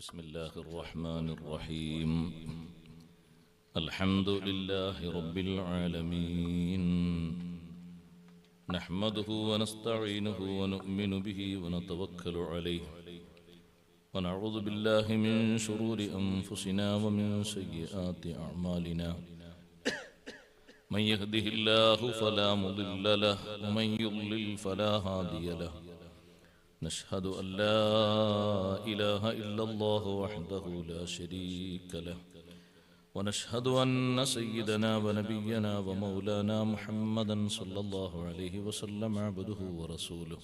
بسم الله الرحمن الرحيم الحمد لله رب العالمين نحمده ونستعينه ونؤمن به ونتوكل عليه ونعوذ بالله من شرور أنفسنا ومن سيئات أعمالنا من يهده الله فلا مضل له ومن يضلل فلا هادي له نشهد أن لا إله إلا الله وحده لا شريك له ونشهد أن سيدنا ونبينا ومولانا محمدا صلى الله عليه وسلم عبده ورسوله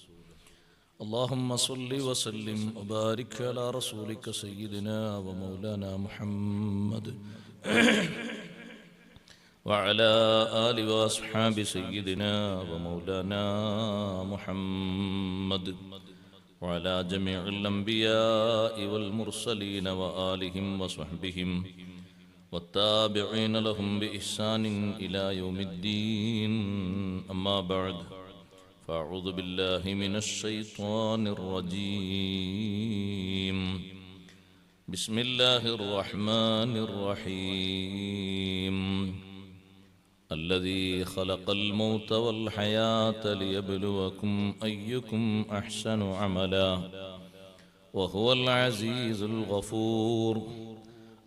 اللهم صل وسلم وبارك على رسولك سيدنا ومولانا محمد وعلى آل وأصحاب سيدنا ومولانا محمد وعلى جميع الأنبياء والمرسلين وآلهم وصحبهم والتابعين لهم بإحسان إلى يوم الدين أما بعد فأعوذ بالله من الشيطان الرجيم بسم الله الرحمن الرحيم الذي خلق الموت والحياة ليبلوكم أيكم أحسن عملا وهو العزيز الغفور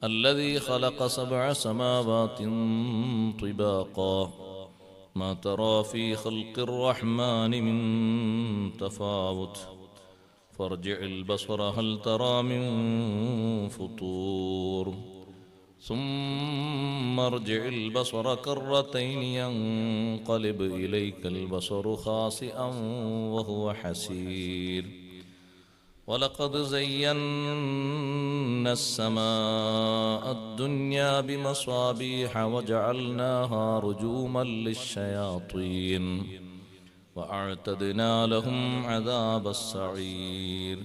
الذي خلق 7 سماوات طباقا ما ترى في خلق الرحمن من تفاوت فارجع البصر هل ترى من فطور ثم ارجع البصر كرتين ينقلب إليك البصر خاسئا وهو حسير ولقد زينا السماء الدنيا بمصابيح وجعلناها رجوما للشياطين وأعتدنا لهم عذاب السعير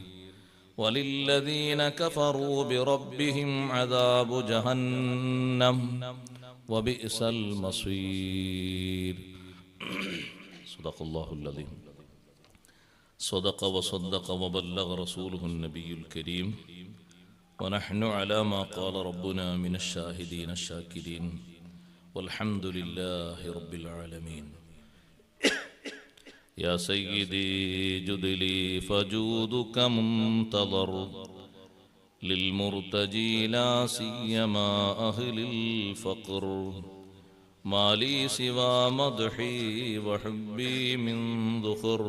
وللذين كفروا بربهم عذاب جهنم وبئس المصير صدق الله العظيم صدق وصدق وبلغ رسوله النبي الكريم ونحن على ما قال ربنا من الشاهدين الشاكرين والحمد لله رب العالمين يا سيدي جد لي فجودك منتظر للمرتجي لا سيما أهل الفقر ما لي سوى مدحي وحبي من ذخر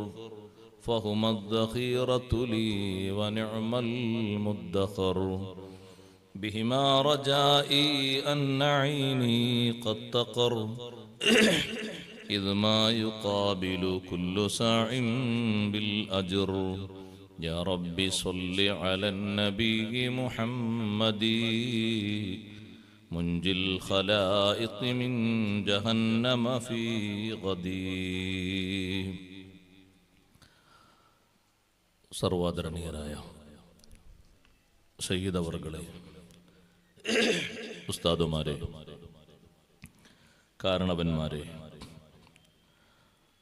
فهما الذخيرة لي ونعم المدخر بهما رجائي أن عيني قد تقر إذ ما يقابل كل ساع بالأجر يا رب صل على النبي محمد منجي الخلائق من جهنم في غدي സർവാദരണീയരായ സയ്യിദ് അവർകളെ, ഉസ്താദുമാരെ, കാരണവന്മാരെ,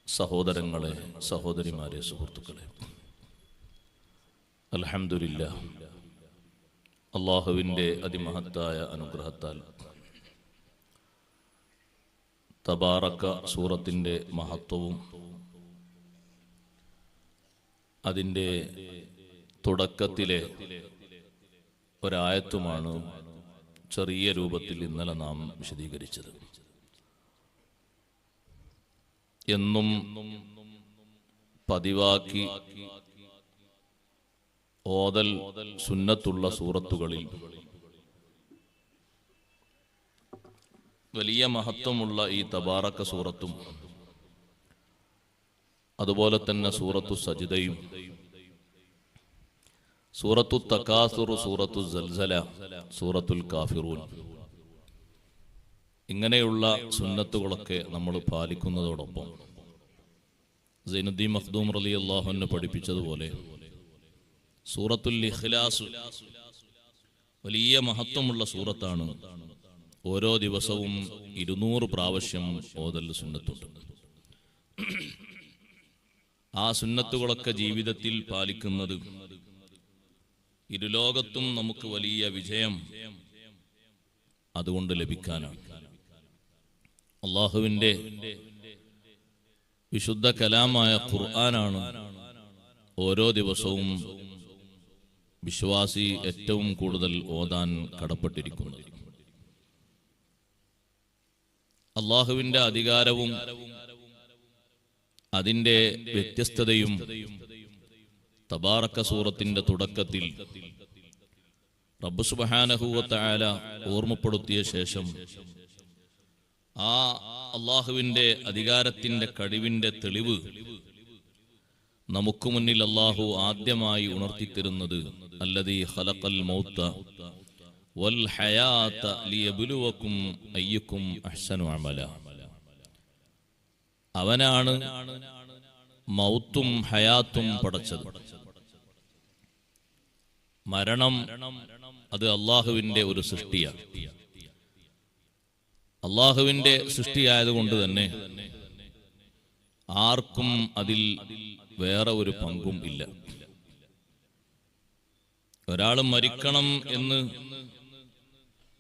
സഹോദരങ്ങളെ, സഹോദരിമാരെ, സുഹൃത്തുക്കളെ, അൽഹംദുലില്ലാഹ്, അല്ലാഹുവിൻ്റെ അതിമഹത്തായ അനുഗ്രഹത്താൽ തബാറക സൂറത്തിൻ്റെ മഹത്വവും അതിൻ്റെ തുടക്കത്തിലെ ഒരായത്തുമാണ് ചെറിയ രൂപത്തിൽ ഇന്നലെ നാം വിശദീകരിച്ചത്. എന്നും പതിവാക്കി ഓതൽ സുന്നത്തുള്ള സൂറത്തുകളിൽ വലിയ മഹത്വമുള്ള ഈ തബാറക സൂറത്തും അതുപോലെ തന്നെ സൂറത്തു സജ്ദയും സൂറത്തു തകാസുർ, സൂറത്തു സൽസല, സൂറത്തുൽ കാഫിറൂൻ, ഇങ്ങനെയുള്ള സുന്നത്തുകളൊക്കെ നമ്മൾ പാലിക്കുന്നതോടൊപ്പം സൈനുദ്ദീൻ മഖ്ദൂം റളിയല്ലാഹു അൻഹു പഠിപ്പിച്ചതുപോലെ സൂറത്തുൽ ഇഖ്ലാസ് വലിയ മഹത്വമുള്ള സൂറത്താണ്. ഓരോ ദിവസവും 200 പ്രാവശ്യം ഓതൽ സുന്നത്തുണ്ട്. ആ സുന്നത്തുകളൊക്കെ ജീവിതത്തിൽ പാലിക്കുന്നത് ഇരുലോകത്തും നമുക്ക് വലിയ വിജയം അതുകൊണ്ട് ലഭിക്കാനാണ്. അള്ളാഹുവിൻ്റെ വിശുദ്ധ കലാമായ ഖുർആനാണ് ഓരോ ദിവസവും വിശ്വാസി ഏറ്റവും കൂടുതൽ ഓതാൻ കടപ്പെട്ടിരിക്കുന്നത്. അള്ളാഹുവിൻ്റെ അധികാരവും അതിൻ്റെ വ്യത്യസ്തതയും തബാറക സൂറത്തിന്റെ തുടക്കത്തിൽ റബ്ബ് സുബ്ഹാനഹു വ തആല ഓർമ്മപ്പെടുത്തിയ ശേഷം ആ അള്ളാഹുവിൻ്റെ അധികാരത്തിന്റെ കഴിവിന്റെ തെളിവ് നമുക്ക് മുന്നിൽ അള്ളാഹു ആദ്യമായി ഉണർത്തിത്തരുന്നത് അല്ലദീ ഖലഖൽ മൗത വൽ ഹയാത ലിയബ്ലുവകും അയ്യുക്കും അഹ്സനു അമല. അവനാണ് മൗത്തും ഹയാത്തും പടച്ചത്. മരണം അത് അള്ളാഹുവിൻ്റെ ഒരു സൃഷ്ടിയാണ്. അള്ളാഹുവിൻ്റെ സൃഷ്ടിയായതുകൊണ്ട് തന്നെ ആർക്കും അതിൽ വേറെ ഒരു പങ്കും ഇല്ല. ഒരാൾ മരിക്കണം എന്ന്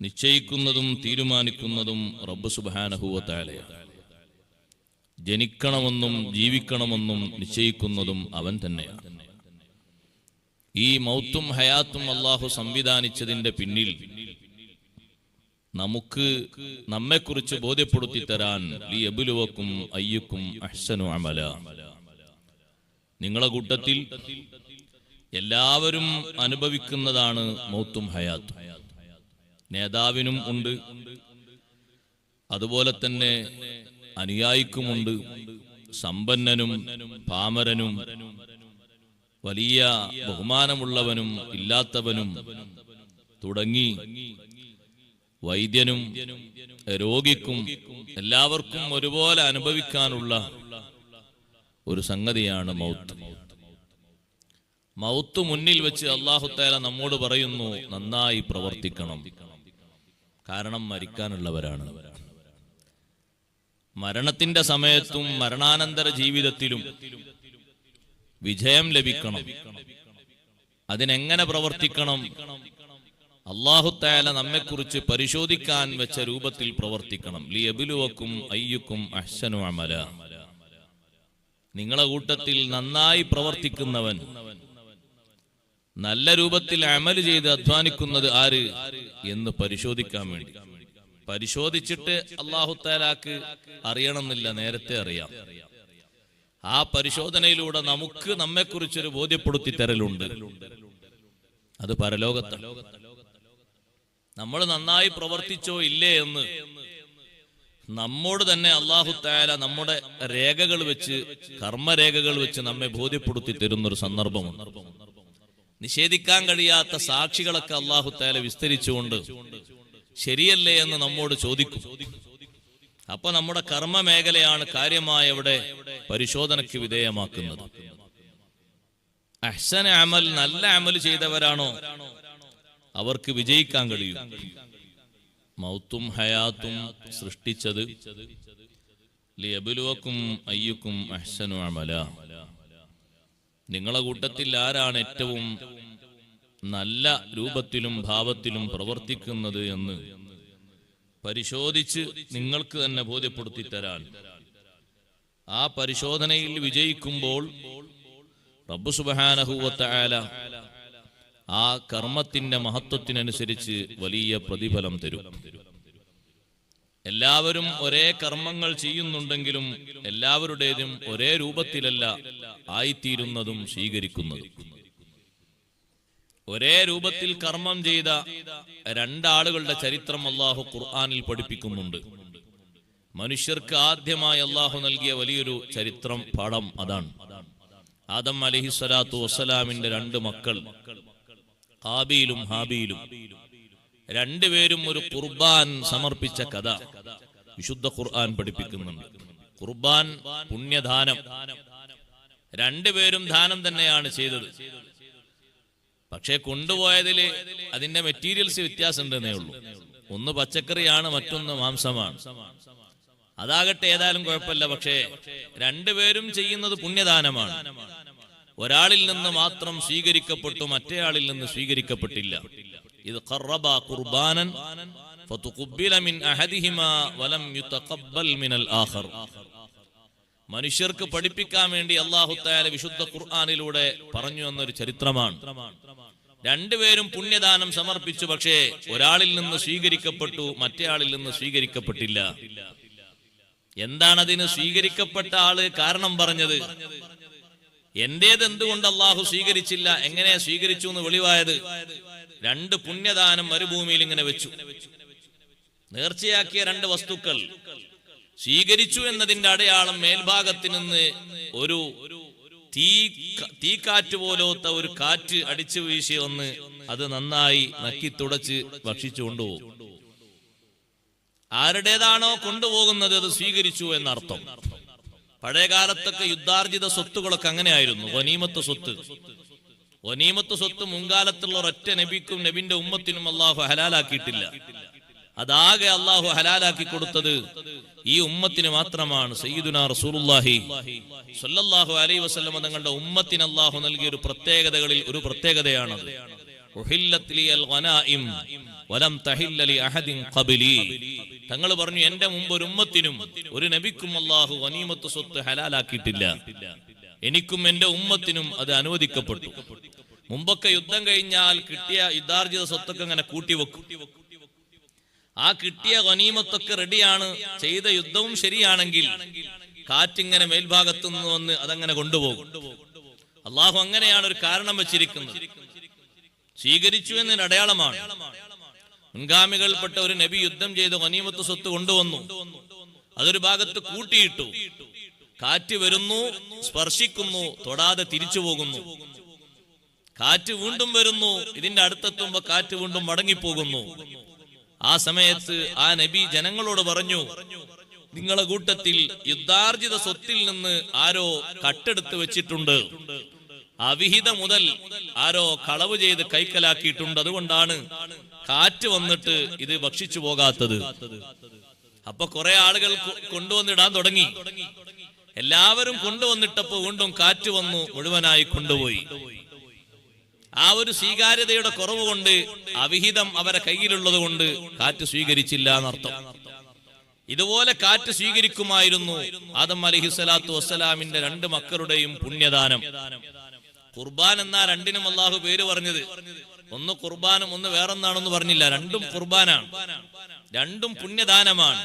നിശ്ചയിക്കുന്നതും തീരുമാനിക്കുന്നതും റബ്ബ് സുബ്ഹാനഹു വ തആലയാണ്. ജനിക്കണമെന്നും ജീവിക്കണമെന്നും നിശ്ചയിക്കുന്നതും അവൻ തന്നെയാണ്. ഈ മൗത്തും ഹയാത്തും അള്ളാഹു സംവിധാനിച്ചതിന്റെ പിന്നിൽ നമുക്ക് നമ്മെക്കുറിച്ച് ബോധ്യപ്പെടുത്തി തരാൻ ലിയബ്ലുവകും അയ്യുക്കും അഹ്സനു അമല. നിങ്ങളെ കൂട്ടത്തിൽ എല്ലാവരും അനുഭവിക്കുന്നതാണ് മൗത്തും ഹയാത്തും. നേതാവിനും ഉണ്ട്, അതുപോലെ തന്നെ അനുയായിക്കുമുണ്ട്, സമ്പന്നനും പാമരനും വലിയ ബഹുമാനമുള്ളവനും ഇല്ലാത്തവനും തുടങ്ങി വൈദ്യനും രോഗിക്കും എല്ലാവർക്കും ഒരുപോലെ അനുഭവിക്കാനുള്ള ഒരു സംഗതിയാണ് മൗത്ത്. മൗത്ത് മുന്നിൽ വെച്ച് അല്ലാഹു തആല നമ്മോട് പറയുന്നു, നന്നായി പ്രവർത്തിക്കണം. കാരണം മരിക്കാനുള്ളവരാണ്. മരണത്തിന്റെ സമയത്തും മരണാനന്തര ജീവിതത്തിലും വിജയം ലഭിക്കണം. അതിനെങ്ങനെ പ്രവർത്തിക്കണം? അല്ലാഹു തആല നമ്മെക്കുറിച്ച് പരിശോധിക്കാൻ വെച്ച രൂപത്തിൽ പ്രവർത്തിക്കണം. ലിയബ്ലുവകും അയ്യുക്കും അഹ്സനു അമല. നിങ്ങളെ കൂട്ടത്തിൽ നന്നായി പ്രവർത്തിക്കുന്നവൻ, നല്ല രൂപത്തിൽ അമൽ ചെയ്ത് അധ്വാനിക്കുന്നത് ആര് എന്ന് പരിശോധിക്കാൻ വേണ്ടി. പരിശോധിച്ചിട്ട് അല്ലാഹു തആലാക്ക് അറിയണമെന്നില്ല, നേരത്തെ അറിയാം. ആ പരിശോധനയിലൂടെ നമുക്ക് നമ്മെക്കുറിച്ചൊരു ബോധ്യപ്പെടുത്തി തരലുണ്ട്. അത് പരലോകത്താണ്. നമ്മൾ നന്നായി പ്രവർത്തിച്ചോ ഇല്ലേ എന്ന് നമ്മോട് തന്നെ അല്ലാഹു തആല നമ്മുടെ രേഖകൾ വെച്ച്, കർമ്മരേഖകൾ വെച്ച് നമ്മെ ബോധ്യപ്പെടുത്തി തരുന്നൊരു സന്ദർഭമുണ്ട്. നിഷേധിക്കാൻ കഴിയാത്ത സാക്ഷികളൊക്കെ അല്ലാഹു തആല വിസ്തരിച്ചുകൊണ്ട് ശരിയല്ലേ എന്ന് നമ്മോട് ചോദിക്കും. അപ്പൊ നമ്മുടെ കർമ്മ മേഖലയാണ് കാര്യമായ ഇവിടെ പരിശോധനയ്ക്ക് വിധേയമാക്കുന്നത്. അഹ്സന അമൽ, നല്ല അമൽ ചെയ്തവരാണോ അവർക്ക് വിജയിക്കാൻ കഴിയും. മൗത്തും ഹയാത്തും സൃഷ്ടിച്ചത് ലിയബ്ലുവകും അയ്യുക്കും അഹ്സനു അമല. നിങ്ങളെ കൂട്ടത്തിൽ ആരാണ് ഏറ്റവും നല്ല രൂപത്തിലും ഭാവത്തിലും പ്രവർത്തിക്കുന്നത് എന്ന് പരിശോധിച്ച് നിങ്ങൾക്ക് തന്നെ ബോധ്യപ്പെടുത്തി തരാൻ. ആ പരിശോധനയിൽ വിജയിക്കുമ്പോൾ റബ്ബ് സുബ്ഹാനഹു വ തആല ആ കർമ്മത്തിന്റെ മഹത്വത്തിനനുസരിച്ച് വലിയ പ്രതിഫലം തരും. എല്ലാവരും ഒരേ കർമ്മങ്ങൾ ചെയ്യുന്നുണ്ടെങ്കിലും എല്ലാവരുടേതും ഒരേ രൂപത്തിലല്ല ആയിത്തീരുന്നതും സ്വീകരിക്കുന്നതും. ഒരേ രൂപത്തിൽ കർമ്മം ചെയ്ത രണ്ടാളുകളുടെ ചരിത്രം അല്ലാഹു ഖുർആനിൽ പഠിപ്പിക്കുന്നുണ്ട്. മനുഷ്യർക്ക് ആദ്യമായി അല്ലാഹു നൽകിയ വലിയൊരു ചരിത്രം പാഠം അതാണ്. ആദം അലൈഹിസ്സലാത്തു വസ്സലാമിന്റെ രണ്ട് മക്കൾ ഹാബീലും ഹാബീലും രണ്ടുപേരും ഒരു ഖുർബാൻ സമർപ്പിച്ച കഥ വിശുദ്ധ ഖുർആൻ പഠിപ്പിക്കുന്നുണ്ട്. ഖുർബാൻ പുണ്യദാനം. രണ്ടുപേരും ദാനം തന്നെയാണ് ചെയ്തത്. പക്ഷെ കൊണ്ടുപോയതില് അതിന്റെ മെറ്റീരിയൽസ് വ്യത്യാസം ഉണ്ടെന്നേ ഉള്ളൂ. ഒന്ന് പച്ചക്കറിയാണ്, മറ്റൊന്ന് മാംസമാണ്. അതാകട്ടെ ഏതായാലും കുഴപ്പമില്ല. പക്ഷേ രണ്ടുപേരും ചെയ്യുന്നത് പുണ്യദാനമാണ്. ഒരാളിൽ നിന്ന് മാത്രം സ്വീകരിക്കപ്പെട്ടു, മറ്റേയാളിൽ നിന്ന് സ്വീകരിക്കപ്പെട്ടില്ല. ഇത് ഖറബ ഖുർബാനൻ ഫതുഖബ്ബില മിൻ അഹദിഹിമാ വലം യുതഖബ്ബൽ മിനൽ ആഖർ. മനുഷ്യർക്ക് പഠിപ്പിക്കാൻ വേണ്ടി അല്ലാഹു തആല വിശുദ്ധ ഖുർആനിലൂടെ പറഞ്ഞു എന്നൊരു ചരിത്രമാണ്. രണ്ടുപേരും പുണ്യദാനം സമർപ്പിച്ചു, പക്ഷേ ഒരാളിൽ നിന്ന് സ്വീകരിക്കപ്പെട്ടു, മറ്റേയാളിൽ നിന്ന് സ്വീകരിക്കപ്പെട്ടില്ല. എന്താണ് അതിന് സ്വീകരിക്കപ്പെട്ട ആള് കാരണം പറഞ്ഞത്? എന്റേത് എന്തുകൊണ്ട് അള്ളാഹു സ്വീകരിച്ചില്ല, എങ്ങനെ സ്വീകരിച്ചു എന്ന് വെളിവായത്? രണ്ട് പുണ്യദാനം മരുഭൂമിയിൽ ഇങ്ങനെ വെച്ചു, നേർച്ചയാക്കിയ രണ്ട് വസ്തുക്കൾ സ്വീകരിച്ചു എന്നതിന്റെ അടയാളം മേൽഭാഗത്ത് നിന്ന് ഒരു തീക്കാറ്റ് പോലത്തെ ഒരു കാറ്റ് അടിച്ചു വീശി വന്ന് അത് നന്നായി നക്കി തുടച്ച് ഭക്ഷിച്ചു കൊണ്ടുപോകും. ആരുടേതാണോ കൊണ്ടുപോകുന്നത് അത് സ്വീകരിച്ചു എന്നർത്ഥം. പഴയ കാലത്തൊക്കെ യുദ്ധാർജിത സ്വത്തുകളൊക്കെ അങ്ങനെയായിരുന്നു. ഗനീമത്ത് സ്വത്ത്, ഗനീമത്ത് സ്വത്ത് മുൻകാലത്തുള്ള ഒരൊറ്റ നബിക്കും നബിന്റെ ഉമ്മത്തിനും അള്ളാഹു ഹലാലാക്കിയിട്ടില്ല. അതാകെ അള്ളാഹു ഹലാലാക്കി കൊടുത്തത് ഈ ഉമ്മത്തിന് മാത്രമാണ്. സയ്യിദുനാ റസൂലുള്ളാഹി സ്വല്ലല്ലാഹു അലൈഹി വസല്ലം തങ്ങളുടെ ഉമ്മത്തിന് അള്ളാഹു നൽകിയ ഒരു പ്രത്യേകതകളിൽ ഒരു പ്രത്യേകതയാണത്. ഉഹില്ലത് ലിയൽ ഗനായിം വലം തഹില്ല ലി അഹദിൻ ഖബ്ലി. തങ്ങൾ പറഞ്ഞു, എന്റെ മുമ്പ് ഒരു ഉമ്മത്തിനും ഒരു നബിക്കും അള്ളാഹു ഗനീമത്ത് സ്വത്ത് ഹലാലാക്കിയിട്ടില്ല. എനിക്കും എന്റെ ഉമ്മത്തിനും അത് അനുവദിക്കപ്പെട്ടു. മുമ്പൊക്കെ യുദ്ധം കഴിഞ്ഞാൽ കിട്ടിയ യുദ്ധാർജിത സ്വത്തൊക്കെ അങ്ങനെ കൂട്ടിവെക്കും. ആ കിട്ടിയ ഗനീമത്തൊക്കെ റെഡിയാണ്. ചെയ്ത യുദ്ധവും ശരിയാണെങ്കിൽ കാറ്റിങ്ങനെ മേൽഭാഗത്തു നിന്ന് വന്ന് അതങ്ങനെ കൊണ്ടുപോകും. അള്ളാഹു അങ്ങനെയാണ് ഒരു കാരണം വെച്ചിരിക്കുന്നത്. സ്വീകരിച്ചു എന്നതിന് അടയാളമാണ്. മുൻഗാമികൾപ്പെട്ട ഒരു നബി യുദ്ധം ചെയ്ത് ഗനീമത്ത് സ്വത്ത് കൊണ്ടുവന്നു, അതൊരു ഭാഗത്ത് കൂട്ടിയിട്ടു. കാറ്റ് വരുന്നു, സ്പർശിക്കുന്നു, തൊടാതെ തിരിച്ചു പോകുന്നു. കാറ്റ് വീണ്ടും വരുന്നു, ഇതിന്റെ അടുത്തെത്തുമ്പോ കാറ്റ് വീണ്ടും മടങ്ങിപ്പോകുന്നു. ആ സമയത്ത് ആ നബി ജനങ്ങളോട് പറഞ്ഞു, നിങ്ങളെ കൂട്ടത്തിൽ യുദ്ധാർജിത സ്വത്തിൽ നിന്ന് ആരോ കട്ടെടുത്ത് വെച്ചിട്ടുണ്ട്, അവിഹിത മുതൽ ആരോ കളവ് ചെയ്ത് കൈക്കലാക്കിയിട്ടുണ്ട്. അതുകൊണ്ടാണ് കാറ്റ് വന്നിട്ട് ഇത് ഭക്ഷിച്ചു പോകാത്തത്. അപ്പൊ കുറെ ആളുകൾ കൊണ്ടുവന്നിടാൻ തുടങ്ങി. എല്ലാവരും കൊണ്ടുവന്നിട്ടപ്പോ വീണ്ടും കാറ്റ് വന്നു, മുഴുവനായി കൊണ്ടുപോയി. ആ ഒരു സ്വീകാര്യതയുടെ കുറവ് കൊണ്ട്, അവിഹിതം അവരെ കയ്യിലുള്ളത് കൊണ്ട് കാറ്റ് സ്വീകരിച്ചില്ല എന്നർത്ഥം. ഇതുപോലെ കാറ്റ് സ്വീകരിക്കുമായിരുന്നു ആദം അലൈഹിസ്സലാത്തു വസ്സലാമിന്റെ രണ്ട് മക്കളുടെയും പുണ്യദാനം. ഖുർബാൻ എന്നാ രണ്ടിനും അള്ളാഹു പേര് പറഞ്ഞത്. ഒന്ന് ഖുർബാനും ഒന്ന് വേറൊന്നാണെന്ന് പറഞ്ഞില്ല. രണ്ടും ഖുർബാനാണ്, രണ്ടും പുണ്യദാനമാണ്.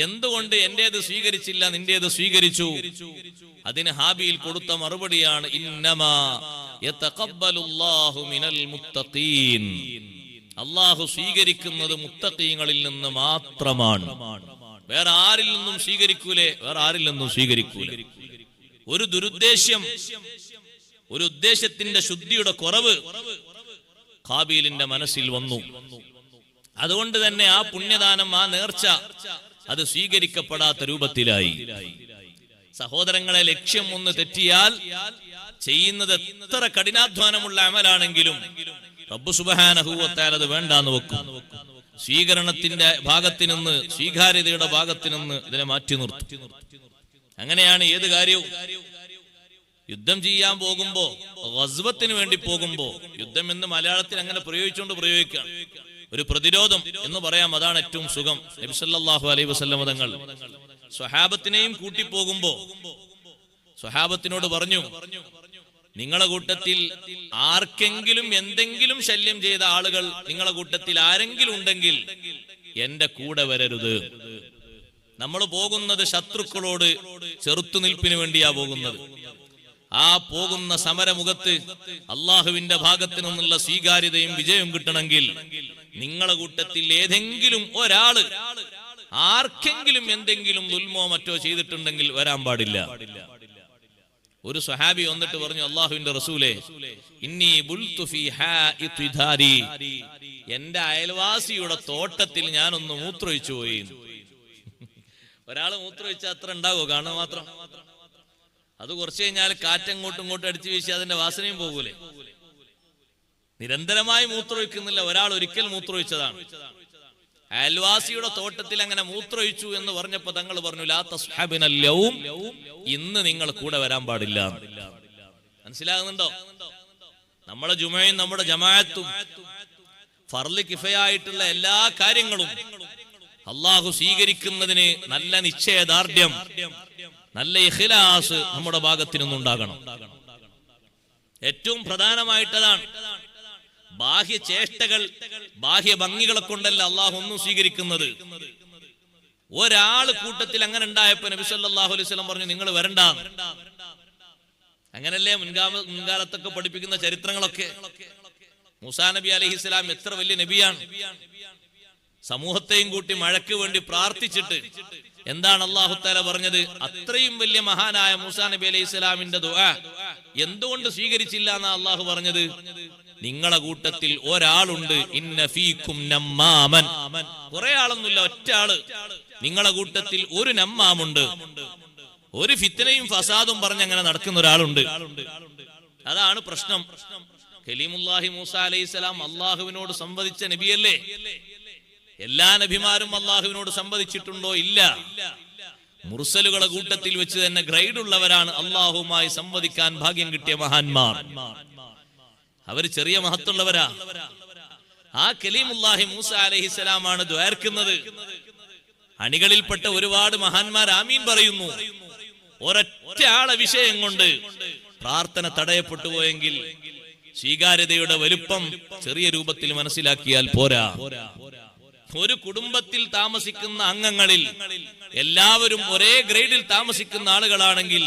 എന്തുകൊണ്ട് എന്റേത് സ്വീകരിച്ചില്ല, നിന്റേത് സ്വീകരിച്ചു? അതിന് ഹാബീൽ കൊടുത്ത മറുപടിയാണ്, ഇന്നമാ യതഖബ്ബലുല്ലാഹു മിനൽ മുത്തഖീൻ. അല്ലാഹു സ്വീകരിക്കുന്നത് മുത്തഖീങ്ങളിൽ നിന്ന് മാത്രമാണ്, വേറെ ആരിൽ നിന്നും സ്വീകരിക്കൂലേ, വേറെ ആരിൽ നിന്നും സ്വീകരിക്കൂല. ഒരു ദുരുദ്ദേശ്യം, ഒരു ഉദ്ദേശത്തിന്റെ ശുദ്ധിയുടെ കുറവ് ഹാബീലിന്റെ മനസ്സിൽ വന്നു. അതുകൊണ്ട് തന്നെ ആ പുണ്യദാനം, ആ നേർച്ച അത് സ്വീകരിക്കപ്പെടാത്ത രൂപത്തിലായി. സഹോദരങ്ങളെ, ലക്ഷ്യം ഒന്ന് തെറ്റിയാൽ ചെയ്യുന്നത് എത്ര കഠിനാധ്വാനമുള്ള അമലാണെങ്കിലും റബ്ബ് സുബ്ഹാനഹു വ തആല അത് വേണ്ടാന്ന് വെക്കും. സ്വീകരണത്തിന്റെ ഭാഗത്ത് നിന്ന്, സ്വീകാര്യതയുടെ ഭാഗത്ത് നിന്ന് ഇതിനെ മാറ്റി നിർത്തും. അങ്ങനെയാണ് ഏത് കാര്യവും. യുദ്ധം ചെയ്യാൻ പോകുമ്പോ, ഗസ്വത്തിന് വേണ്ടി പോകുമ്പോ, യുദ്ധം എന്ന് മലയാളത്തിൽ അങ്ങനെ പ്രയോഗിക്കാം, ഒരു പ്രതിരോധം എന്ന് പറയാം. അതാണ് ഏറ്റവും സുഖം. നബി സല്ലല്ലാഹു അലൈഹി വസല്ലം തങ്ങൾ സ്വഹാബത്തിനെയും കൂട്ടി പോകുമ്പോ സ്വഹാബത്തിനോട് പറഞ്ഞു, നിങ്ങളെ കൂട്ടത്തിൽ ആർക്കെങ്കിലും എന്തെങ്കിലും ശല്യം ചെയ്ത ആളുകൾ നിങ്ങളെ കൂട്ടത്തിൽ ആരെങ്കിലും ഉണ്ടെങ്കിൽ എന്റെ കൂടെ വരരുത്. നമ്മൾ പോകുന്നത് ശത്രുക്കളോട് ചെറുത്തുനിൽപ്പിന് വേണ്ടിയാ പോകുന്നത്. ആ പോകുന്ന സമരമുഖത്ത് അള്ളാഹുവിന്റെ ഭാഗത്തു നിന്നുള്ള സ്വീകാര്യതയും വിജയവും കിട്ടണമെങ്കിൽ നിങ്ങളെ കൂട്ടത്തിൽ ഏതെങ്കിലും ഒരാള് ആർക്കെങ്കിലും എന്തെങ്കിലും ദുൽമോ മറ്റോ ചെയ്തിട്ടുണ്ടെങ്കിൽ വരാൻ പാടില്ല. ഒരു സ്വഹാബി വന്നിട്ട് പറഞ്ഞു, അള്ളാഹുവിന്റെ റസൂലേ, ഇന്നി ബുൽതു ഫീ ഹാഇതി ദാരി, എന്റെ അയൽവാസിയുടെ തോട്ടത്തിൽ ഞാനൊന്ന് മൂത്രമൊഴിച്ചു പോയി. ഒരാള് മൂത്രമൊഴിച്ചാൽ അത്ര ഉണ്ടാവോ? കാണുക മാത്രം. അത് കുറച്ചു കഴിഞ്ഞാൽ കാറ്റങ്ങോട്ടും ഇങ്ങോട്ടും അടിച്ചു വീശി അതിന്റെ വാസനയും പോകൂലേ? നിരന്തരമായി മൂത്രമൊഴിക്കുന്നില്ല, ഒരാൾ ഒരിക്കൽ മൂത്രമൊഴിച്ചതാണ്. അയൽവാസിയുടെ തോട്ടത്തിൽ അങ്ങനെ മൂത്രമൊഴിച്ചു എന്ന് പറഞ്ഞപ്പോ തങ്ങൾ പറഞ്ഞു, ലാ തസ്ഹബിനൽ യൗം, ഇന്ന് നിങ്ങൾ കൂടെ വരാൻ പാടില്ല. മനസ്സിലാകുന്നുണ്ടോ? നമ്മുടെ ജുമയും നമ്മുടെ ജമാഅത്തും ഫർള് കിഫയായിട്ടുള്ള എല്ലാ കാര്യങ്ങളും അള്ളാഹു സ്വീകരിക്കുന്നതിന് നല്ല നിശ്ചയദാർഢ്യം, നല്ല ഇഖ്ലാസ് നമ്മുടെ ഭാഗത്തു നിന്നുണ്ടാകണം. ഏറ്റവും പ്രധാനമായിട്ടതാണ്. ബാഹ്യ ചേഷ്ടകൾ, ബാഹ്യ ഭംഗികളെ കൊണ്ടല്ല അള്ളാഹു ഒന്നും സ്വീകരിക്കുന്നത്. ഒരാള് കൂട്ടത്തിൽ അങ്ങനെ ഉണ്ടായപ്പോ നബി സല്ലല്ലാഹു അലൈഹി വസല്ലം പറഞ്ഞു, നിങ്ങൾ വരണ്ട. അങ്ങനല്ലേ മുൻകാലത്തൊക്കെ പഠിപ്പിക്കുന്ന ചരിത്രങ്ങളൊക്കെ. മൂസാ നബി അലൈഹിസ്സലാം എത്ര വലിയ നബിയാണ്. സമൂഹത്തെയും കൂട്ടി മഴയ്ക്ക് വേണ്ടി പ്രാർത്ഥിച്ചിട്ട് എന്താണ് അല്ലാഹു തആല പറഞ്ഞത്? അത്രയും വലിയ മഹാനായ മൂസാ നബി അലൈഹിസ്സലാമിന്റെ ദുആ എന്തുകൊണ്ട് സ്വീകരിച്ചില്ല എന്നാ അല്ലാഹു പറഞ്ഞത്? നിങ്ങളെ കൂട്ടത്തിൽ ഒരാളുണ്ട്, ഇന്ന ഫീക്കും നമ്മാമൻ. കുറെ ആളൊന്നുമില്ല, ഒറ്റ ആള്. നിങ്ങളെ കൂട്ടത്തിൽ ഒരു നമ്മാമുണ്ട്, ഒരു ഫിത്നയും ഫസാദും പറഞ്ഞങ്ങനെ നടക്കുന്ന ഒരാളുണ്ട്. അതാണ് പ്രശ്നം. കലീമുല്ലാഹി മൂസ അലൈഹിസ്സലാം അള്ളാഹുവിനോട് സംവദിച്ച നബിയല്ലേ? എല്ലാ നബിമാരും അള്ളാഹുവിനോട് സംവദിച്ചിട്ടുണ്ടോ? ഇല്ല. മുർസലുകളെ കൂട്ടത്തിൽ വെച്ച് തന്നെ ഗ്രേഡ് ഉള്ളവരാണ് അള്ളാഹുമായി സംവദിക്കാൻ ഭാഗ്യം കിട്ടിയ മഹാന്മാർ. അവര് ചെറിയ മഹത്തുള്ളവരാ. ആ കലീമുല്ലാഹി മൂസ അലൈഹിസ്സലാമാണ് ദ്വാർക്കുന്നത്. അണികളിൽപ്പെട്ട ഒരുപാട് മഹാന്മാർ ആമീൻ പറയുന്നു. ഒരൊറ്റ ആളെ വിഷയം കൊണ്ട് പ്രാർത്ഥന തടയപ്പെട്ടു പോയെങ്കിൽ സ്വീകാര്യതയുടെ വലുപ്പം ചെറിയ രൂപത്തിൽ മനസ്സിലാക്കിയാൽ പോരാ. ഒരു കുടുംബത്തിൽ താമസിക്കുന്ന അംഗങ്ങളിൽ എല്ലാവരും ഒരേ ഗ്രേഡിൽ താമസിക്കുന്ന ആളുകളാണെങ്കിൽ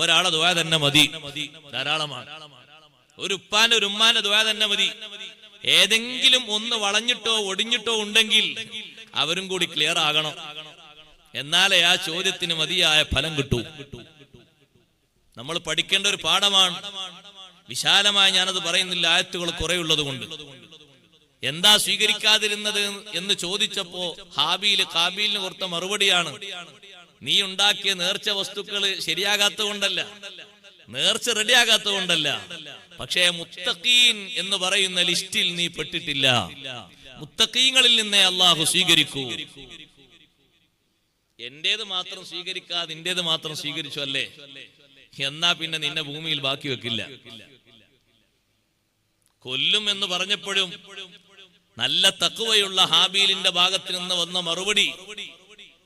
ഒരാളെ ദുആ തന്നെ മതി, ധാരാളമാണ്. ഒരു ഉപ്പാന്റെ ഒരു ഉമ്മാന്റെ ദുആ തന്നെ മതി. ഏതെങ്കിലും ഒന്ന് വളഞ്ഞിട്ടോ ഒടിഞ്ഞിട്ടോ ഉണ്ടെങ്കിൽ അവരും കൂടി ക്ലിയർ ആകണം. എന്നാലേ ആ ചോദ്യത്തിന് മതിയായ ഫലം കിട്ടൂ. നമ്മൾ പഠിക്കേണ്ട ഒരു പാഠമാണ്. വിശാലമായി ഞാനത് പറയുന്നില്ല, ആയത്തുകൾ കുറെ ഉള്ളത് കൊണ്ട്. എന്താ സ്വീകരിക്കാതിരുന്നത് എന്ന് ചോദിച്ചപ്പോ ഹാബീല് കാബീലിന് കൊടുത്ത മറുപടിയാണ്, നീ ഉണ്ടാക്കിയ നേർച്ച വസ്തുക്കള് ശരിയാകാത്തത് കൊണ്ടല്ല, നേർച്ച റെഡിയാകാത്തത് കൊണ്ടല്ല, പക്ഷേ മുത്തഖീൻ എന്ന് പറയുന്ന ലിസ്റ്റിൽ നീ പെട്ടിട്ടില്ല. മുത്തഖീങ്ങളിൽ നിന്നേ അള്ളാഹു സ്വീകരിക്കൂ. എന്റേത് മാത്രം സ്വീകരിക്കാതെ നിന്റേത് മാത്രം സ്വീകരിച്ചു അല്ലേ, എന്നാ പിന്നെ നിന്നെ ഭൂമിയിൽ ബാക്കി വെക്കില്ല. കൊല്ലും എന്ന് പറഞ്ഞപ്പോഴും നല്ല തഖ്വയുള്ള ഹാബീലിന്റെ ഭാഗത്ത് നിന്ന് വന്ന മറുപടി,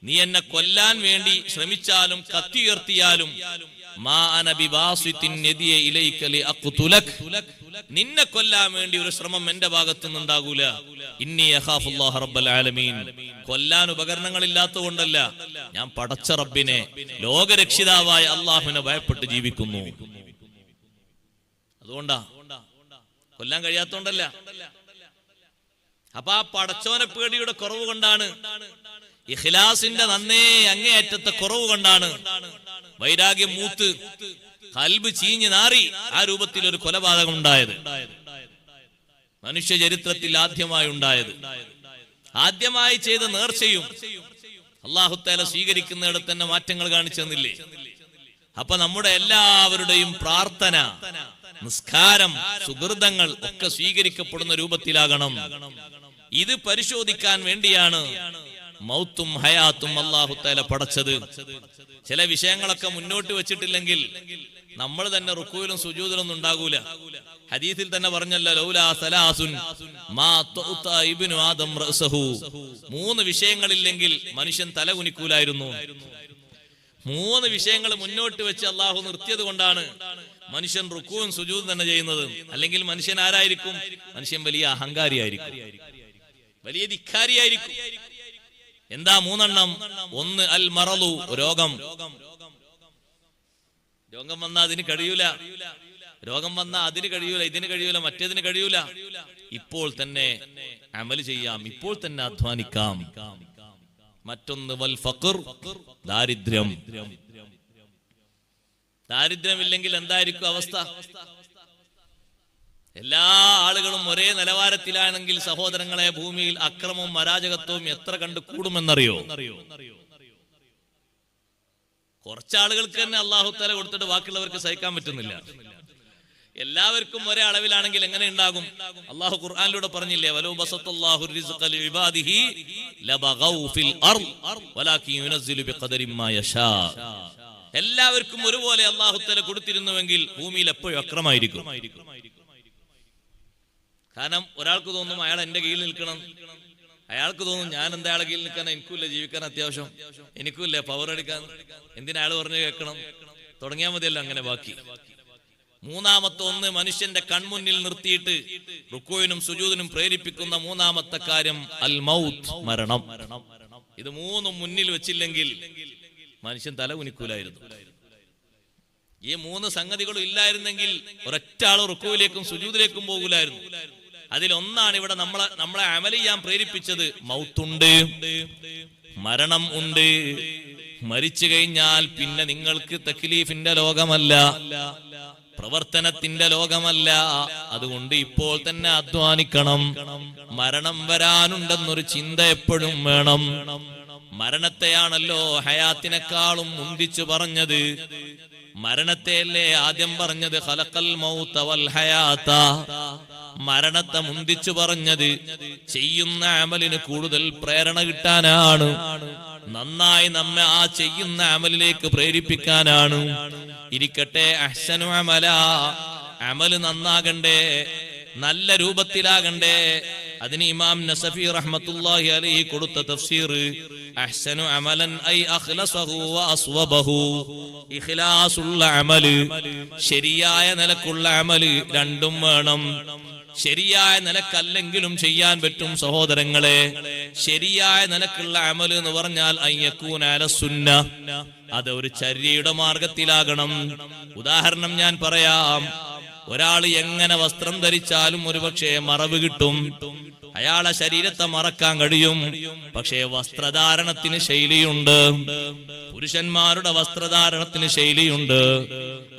നീ എന്നെ കൊല്ലാൻ വേണ്ടി ശ്രമിച്ചാലും കത്തി ഉയർത്തിയാലും നിന്നെ കൊല്ലാൻ വേണ്ടി ഒരു ശ്രമം എന്റെ ഭാഗത്തു നിന്നുണ്ടാകൂല. ഇന്നി യഖാഫുല്ലാഹ റബ്ബൽ ആലമീൻ. കൊല്ലാൻ ഉപകരണങ്ങളില്ലാത്തത് കൊണ്ടല്ല, ഞാൻ പടച്ച റബ്ബിനെ, ലോകരക്ഷിതാവായ അള്ളാഹുവിനെ ഭയപ്പെട്ട് ജീവിക്കുന്നു. അതുകൊണ്ടാ, കൊല്ലാൻ കഴിയാത്തോണ്ടല്ല. അപ്പൊ ആ പടച്ചോനെ പേടിയുടെ കുറവ് കൊണ്ടാണ്, ഇഖ്ലാസിന്റെ നന്നേ അങ്ങേയറ്റത്തെ കുറവ് കൊണ്ടാണ് വൈരാഗ്യം മൂത്ത് കൽബ് ചീഞ്ഞ് നാറി ആ രൂപത്തിൽ ഒരു കൊലപാതകം ഉണ്ടായത്. മനുഷ്യ ചരിത്രത്തിൽ ആദ്യമായി ഉണ്ടായത്. ആദ്യമായി ചെയ്ത നേർച്ചയും അല്ലാഹു തആല സ്വീകരിക്കുന്നിടത്ത് തന്നെ മാറ്റങ്ങൾ കാണിച്ചു തന്നില്ലേ? അപ്പൊ നമ്മുടെ എല്ലാവരുടെയും പ്രാർത്ഥന, നിസ്കാരം, സുഹൃതങ്ങൾ ഒക്കെ സ്വീകരിക്കപ്പെടുന്ന രൂപത്തിലാകണം. ഇത് പരിശോധിക്കാൻ വേണ്ടിയാണ് മൗത്തും ഹയാത്തും അല്ലാഹു തആല പടച്ചത്. ചില വിഷയങ്ങളൊക്കെ മുന്നോട്ട് വെച്ചിട്ടില്ലെങ്കിൽ നമ്മൾ തന്നെ റുക്കൂയിലും സുജൂദിലും ഉണ്ടാകൂല. ഹദീസിൽ തന്നെ പറഞ്ഞല്ലോ, ലൗലാ സലാസുൻ മാ തുഅത ഇബ്നു ആദം റഅസഹു. 3 വിഷയങ്ങളില്ലെങ്കിൽ മനുഷ്യൻ തല കുനിക്കൂലായിരുന്നു. 3 വിഷയങ്ങൾ മുന്നോട്ട് വെച്ച് അള്ളാഹു നിർത്തിയത് കൊണ്ടാണ് മനുഷ്യൻ റുക്കൂവും സുജൂദും തന്നെ ചെയ്യുന്നത്. അല്ലെങ്കിൽ മനുഷ്യൻ ആരായിരിക്കും? മനുഷ്യൻ വലിയ അഹങ്കാരിയായിരിക്കും, വലിയ ധിക്കാരിയായിരിക്കും. എന്താ 3 എണ്ണം? 1 അൽ മറലു, രോഗം. രോഗം വന്നാ അതിന് കഴിയൂല, രോഗം വന്നാ അതിന് കഴിയൂല, ഇതിന് കഴിയൂല, മറ്റേതിന് കഴിയൂല. ഇപ്പോൾ തന്നെ അമൽ ചെയ്യാം, ഇപ്പോൾ തന്നെ അധ്വാനിക്കാം. മറ്റൊന്ന് വൽ ഫഖർ, ദാരിദ്ര്യം. ദാരിദ്ര്യമില്ലെങ്കിൽ എന്തായിരിക്കും അവസ്ഥ? എല്ലാ ആളുകളും ഒരേ നിലവാരത്തിലാണെങ്കിൽ സഹോദരങ്ങളെ, ഭൂമിയിൽ അക്രമവും അരാജകത്വവും എത്ര കണ്ട് കൂടുമെന്നറിയോ? കുറച്ചാളുകൾക്ക് തന്നെ അല്ലാഹു തആല കൊടുത്തിട്ട് ബാക്കിയുള്ളവർക്ക് സഹിക്കാൻ പറ്റുന്നില്ല. എല്ലാവർക്കും ഒരേ അളവിലാണെങ്കിൽ എങ്ങനെ ഉണ്ടാകും? അല്ലാഹു ഖുർആനിലൂടെ പറഞ്ഞില്ലേ, വലൗ ബസത്തല്ലാഹു റിസ്ഖ ലിഇബാദിഹി ലബഗൗ ഫിൽ അർദ് വലാകിൻ യുനസ്സിലു ബിഖദരി മാ യശാ. എല്ലാവർക്കും ഒരുപോലെ അല്ലാഹു തആല കൊടുത്തിരുന്നുവെങ്കിൽ ഭൂമിയിൽ എപ്പോഴും അക്രമായിരിക്കും. കാരണം ഒരാൾക്ക് തോന്നും അയാൾ എന്റെ കീഴിൽ നിൽക്കണം, അയാൾക്ക് തോന്നും ഞാൻ എന്താ അയാളെ കീഴിൽ നിൽക്കാൻ, എനിക്കില്ല ജീവിക്കാൻ അത്യാവശ്യം, എനിക്കില്ല പവർ എടുക്കാൻ, എന്തിനാ അയാൾ പറഞ്ഞു കേൾക്കണം, തുടങ്ങിയാൽ മതിയല്ലോ അങ്ങനെ ബാക്കി. മൂന്നാമത്തെ ഒന്ന് മനുഷ്യന്റെ കൺമുന്നിൽ നിർത്തിയിട്ട് റുക്കൂഇനും സുജൂദിനും പ്രേരിപ്പിക്കുന്ന മൂന്നാമത്തെ കാര്യം അൽ മൗത്ത്, മരണം. ഇത് മൂന്നും മുന്നിൽ വെച്ചില്ലെങ്കിൽ മനുഷ്യൻ തല കുനിക്കൂലായിരുന്നു. ഈ മൂന്ന് സംഗതികളും ഇല്ലായിരുന്നെങ്കിൽ ഒരൊറ്റ ആള് റുക്കൂയിലേക്കും സുജൂദിലേക്കും പോകൂലായിരുന്നു. അതിലൊന്നാണ് ഇവിടെ നമ്മളെ അമൽ ചെയ്യാൻ പ്രേരിപ്പിച്ചത്. മൗത്തുണ്ട്, മരണം ഉണ്ട്. മരിച്ചു കഴിഞ്ഞാൽ പിന്നെ നിങ്ങൾക്ക് തക്ലീഫിന്റെ ലോകമല്ല, പ്രവർത്തനത്തിന്റെ ലോകമല്ല. അതുകൊണ്ട് ഇപ്പോൾ തന്നെ അധ്വാനിക്കണം. മരണം വരാനുണ്ടെന്നൊരു ചിന്ത എപ്പോഴും വേണം. മരണത്തെയാണല്ലോ ഹയാത്തിനെക്കാളും മുന്തിച്ചു പറഞ്ഞത്. മരണത്തെയല്ലേ ആദ്യം പറഞ്ഞത്? ഖലഖൽ മൗത വൽ ഹയാത. മരണത്തെ മുന്തിച്ചു പറഞ്ഞത് ചെയ്യുന്ന അമലിന് കൂടുതൽ പ്രേരണ കിട്ടാനാണ്, നന്നായി നമ്മെ ആ ചെയ്യുന്ന അമലിലേക്ക് പ്രേരിപ്പിക്കാനാണ്. ഇരിക്കട്ടെ, അഹ്സനു അമല, അമല് നന്നാകണ്ടേ, നല്ല രൂപത്തിലാകണ്ടേ. അതിന് ഇമാം നസഫി റഹ്മത്തുള്ളാഹി അലൈഹി കൊടുത്ത തഫ്സീർ അഹ്സനു അമലൻ ഐ അഖ്ലസഹു വ അസ്വബഹു. ഇഖ്ലാസുള്ള അമല്, ശരിയായ നിലക്കുള്ള അമല് രണ്ടും വേണം. ശരിയായ നിലക്കല്ലെങ്കിലും ചെയ്യാൻ പറ്റും സഹോദരങ്ങളെ. ശരിയായ നിലക്കുള്ള അമല് എന്ന് പറഞ്ഞാൽ അയ്യകൂന അല സുന്ന, അത് ഒരു ചര്യയുടെ മാർഗത്തിലാകണം. ഉദാഹരണം ഞാൻ പറയാം. ഒരാൾ എങ്ങനെ വസ്ത്രം ധരിച്ചാലും ഒരുപക്ഷെ മറവ് കിട്ടും, അയാളെ ശരീരത്തെ മറക്കാൻ കഴിയും. പക്ഷേ വസ്ത്രധാരണത്തിന് ശൈലിയുണ്ട്. പുരുഷന്മാരുടെ വസ്ത്രധാരണത്തിന് ശൈലിയുണ്ട്.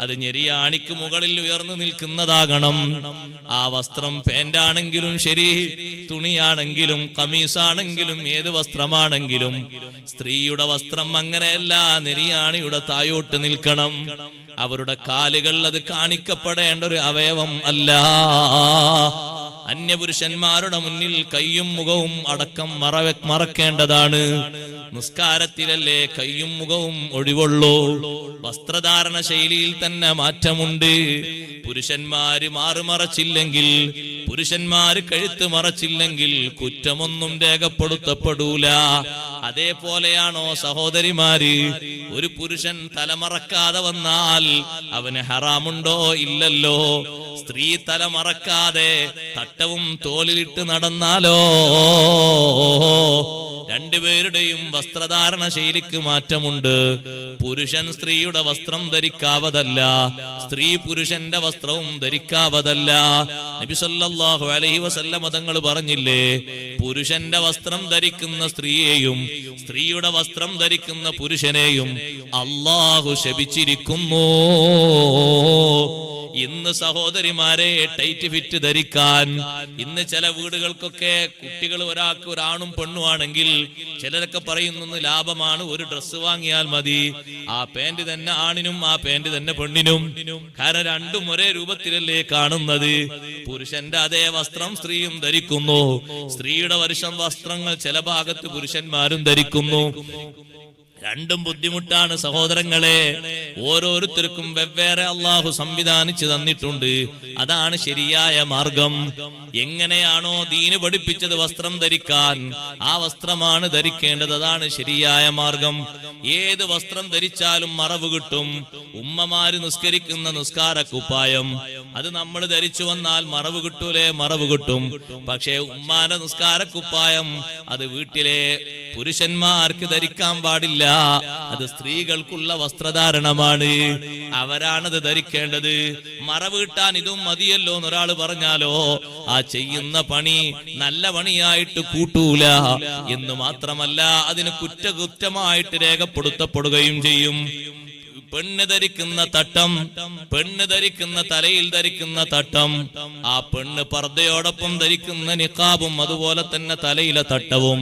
അത് ഞെരിയാണിക്ക് മുകളിൽ ഉയർന്നു നിൽക്കുന്നതാകണം. ആ വസ്ത്രം പാന്റാണെങ്കിലും ശരി, തുണിയാണെങ്കിലും കമീസാണെങ്കിലും ഏത് വസ്ത്രമാണെങ്കിലും സ്ത്രീയുടെ വസ്ത്രം അങ്ങനെയല്ല, നെരിയാണിയുടെ തായോട്ട് നിൽക്കണം. അവരുടെ കാലുകൾ അത് കാണിക്കപ്പെടേണ്ട ഒരു അവയവം അല്ല. അന്യപുരുഷന്മാരുടെ മുന്നിൽ കയ്യും മുഖവും അടക്കം മറക്കേണ്ടതാണ്. നിസ്കാരത്തിലല്ലേ കയ്യും മുഖവും ഒഴിവുള്ളൂ. വസ്ത്രധാരണ ശൈലിയിൽ തന്നെ മാറ്റമുണ്ട്. പുരുഷന്മാര് മാറുമറച്ചില്ലെങ്കിൽ, പുരുഷന്മാര് കഴുത്ത് മറച്ചില്ലെങ്കിൽ കുറ്റമൊന്നും രേഖപ്പെടുത്തപ്പെടൂല. അതേപോലെയാണോ സഹോദരിമാര്? ഒരു പുരുഷൻ തലമറക്കാതെ വന്നാൽ അവന് ഹറാമുണ്ടോ? ഇല്ലല്ലോ. സ്ത്രീ തലമറക്കാതെ തട്ടവും തോലിലിട്ട് നടന്നാലോ? രണ്ടുപേരുടെയും വസ്ത്രധാരണ ശൈലിക്ക് മാറ്റമുണ്ട്. പുരുഷൻ സ്ത്രീയുടെ വസ്ത്രം ധരിക്കാവതല്ല, സ്ത്രീ പുരുഷന്റെ വസ്ത്രവും ധരിക്കാവതല്ല. നബി സല്ലല്ലാഹു അലൈഹി വസല്ലം തങ്ങൾ പറഞ്ഞില്ലേ, പുരുഷന്റെ വസ്ത്രം ധരിക്കുന്ന സ്ത്രീയെയും സ്ത്രീയുടെ വസ്ത്രം ധരിക്കുന്ന പുരുഷനെയും അല്ലാഹു ശപിച്ചിരിക്കുന്നു. ഇന്ന് സഹോദരിമാരെ ടൈറ്റ് ഫിറ്റ് ധരിക്കാൻ, ഇന്ന് ചില വീടുകൾക്കൊക്കെ കുട്ടികൾ ഒരാൾക്ക് ഒരാണും പെണ്ണുമാണെങ്കിൽ ചിലരൊക്കെ പറയുന്നു ലാഭമാണ്, ഒരു ഡ്രസ്സ് വാങ്ങിയാൽ മതി. ആ പാന്റ് തന്നെ ആണിനും ആ പാന്റ് തന്നെ പെണ്ണിനും. കാരണം രണ്ടും ഒരേ രൂപത്തിലല്ലേ കാണുന്നത്. പുരുഷന്റെ അതേ വസ്ത്രം സ്ത്രീയും ധരിക്കുന്നു, സ്ത്രീയുടെ വസ്ത്രങ്ങൾ ചില ഭാഗത്ത് പുരുഷന്മാരും ധരിക്കുന്നു. രണ്ടും ബുദ്ധിമുട്ടാണ് സഹോദരങ്ങളെ. ഓരോരുത്തർക്കും വെവ്വേറെ അള്ളാഹു സംവിധാനിച്ചു തന്നിട്ടുണ്ട്. അതാണ് ശരിയായ മാർഗം. എങ്ങനെയാണോ ദീന് പഠിപ്പിച്ചത് വസ്ത്രം ധരിക്കാൻ, ആ വസ്ത്രമാണ് ധരിക്കേണ്ടത്. അതാണ് ശരിയായ മാർഗം. ഏത് വസ്ത്രം ധരിച്ചാലും മറവ് കിട്ടും. ഉമ്മമാര് നിസ്കരിക്കുന്ന നിസ്കാര കുപ്പായം അത് നമ്മൾ ധരിച്ചു വന്നാൽ മറവ് കിട്ടൂലേ? മറവ് കിട്ടും. പക്ഷേ ഉമ്മാന്റെ നിസ്കാര കുപ്പായം അത് വീട്ടിലെ പുരുഷന്മാർക്ക് ധരിക്കാൻ പാടില്ല. അത് സ്ത്രീകൾക്കുള്ള വസ്ത്രധാരണമാണ്. അവരാണത് ധരിക്കേണ്ടത്. മറവ് കിട്ടാൻ ഇതും മതിയല്ലോ എന്നൊരാൾ പറഞ്ഞാലോ, ആ ചെയ്യുന്ന പണി നല്ല പണിയായിട്ട് കൂട്ടൂല എന്ന് മാത്രമല്ല, അതിന് കുറ്റമായിട്ട് രേഖപ്പെടുത്തപ്പെടുകയും ചെയ്യും. പെണ്ണ് ധരിക്കുന്ന തട്ടം, പെണ്ണ് ധരിക്കുന്ന തലയിൽ ധരിക്കുന്ന തട്ടം, ആ പെണ്ണ് പർദ്ദയോടൊപ്പം ധരിക്കുന്ന നിഖാബും അതുപോലെ തന്നെ തലയിലെ തട്ടവും